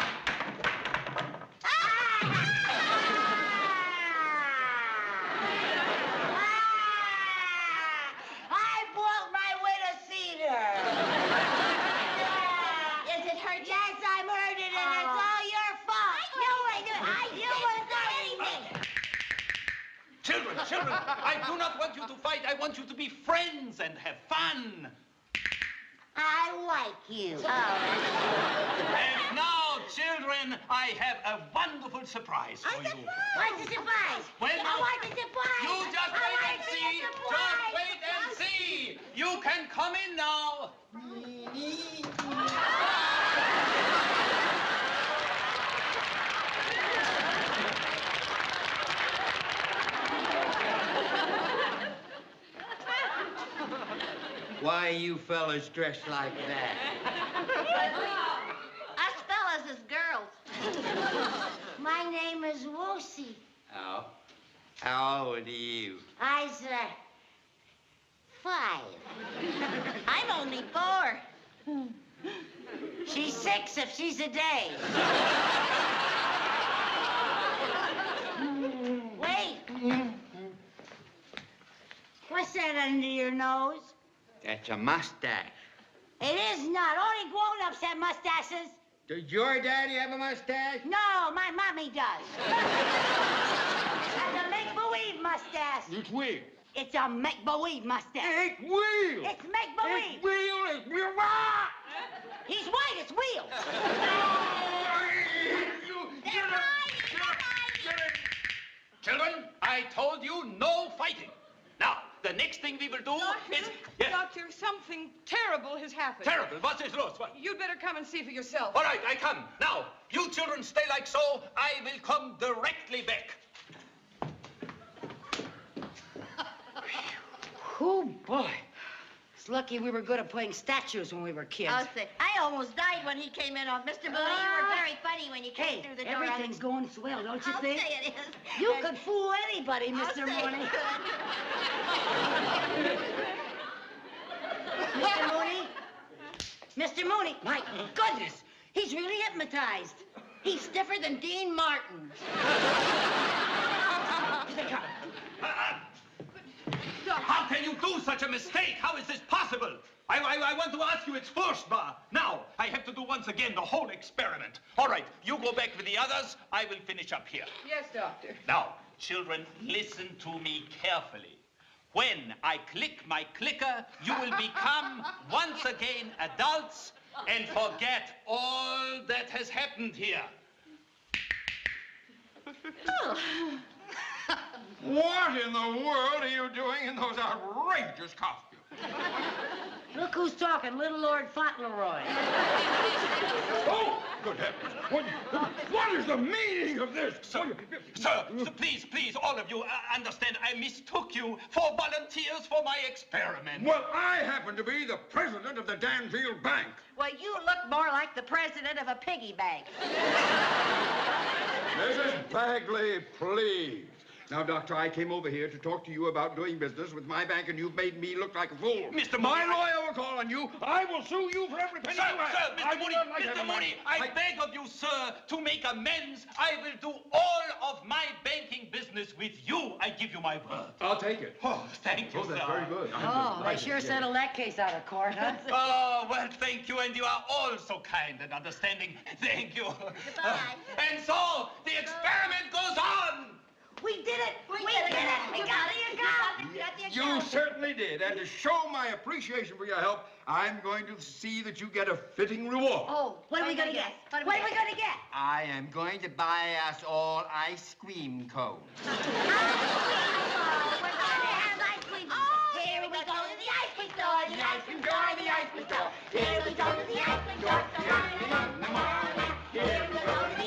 I broke my winter cedar. Does it hurt you? Yes, I'm hurt it, and it's all your fault. You wouldn't do anything. Children, I do not want you to fight. I want you to be friends and have fun. I like you. And now, children, I have a wonderful surprise for you. What's the surprise? Well, I want the surprise. You just wait and see. Just wait and see. You can come in now. Why you fellas dressed like that? Us fellas is girls. My name is Woosie. How old are you? I's 5. I'm only 4. She's 6 if she's a day. Wait. What's that under your nose? That's a mustache. It is not. Only grown-ups have mustaches. Does your daddy have a mustache? No, my mommy does. Has a make-believe mustache. It's real. It's a make-believe mustache. It's real. It's make-believe. It's real. It's real. He's white. It's real. Children, I told you no fighting. Now, the next thing we will do is... Yes. Doctor, something terrible has happened. Terrible. What is lost? What? You'd better come and see for yourself. All right, I come. Now, you children stay like so. I will come directly back. Oh, boy. It's lucky we were good at playing statues when we were kids. I'll say, I almost died when he came in on Mr. Bully. You were very funny when you came through the door. Everything's going swell, don't you I'll think? say it is. You could fool anybody, I'll Mr. say Mooney. it Mr. Mooney? Mr. Mooney, my goodness, he's really hypnotized. He's stiffer than Dean Martin. How can you do such a mistake? How is this possible? I want to ask you its first bar. Now, I have to do once again the whole experiment. All right, you go back with the others. I will finish up here. Yes, Doctor. Now, children, listen to me carefully. When I click my clicker, you will become once again adults and forget all that has happened here. Oh. What in the world are you doing in those outrageous costumes? Look who's talking, little Lord Fauntleroy. Oh, good heavens. What is the meaning of this? Sir, please, all of you, understand I mistook you for volunteers for my experiment. Well, I happen to be the president of the Danfield Bank. Well, you look more like the president of a piggy bank. Mrs. Bagley, please. Now, Doctor, I came over here to talk to you about doing business with my bank, and you've made me look like a fool. Mr. My lawyer will call on you. I will sue you for every penny you have. Mr. Mooney, Mr. Mooney, I beg of you, sir, to make amends. I will do all of my banking business with you. I give you my word. I'll take it. Oh, thank you, Oh, that's sir. very good. Oh, they sure settled that case out of court, huh? Oh, well, thank you, and you are all so kind and understanding. Thank you. Goodbye. And so, the experiment goes on. We did it! We did it! We got it! You certainly did. And to show my appreciation for your help, I'm going to see that you get a fitting reward. Oh, what are we gonna get? What are we gonna get? I am going to buy us all ice cream cones. We're gonna have ice cream. Here we go to the ice cream store, the ice cream store, the ice cream store. Here we go to the ice cream store, in the morning. Here we go to the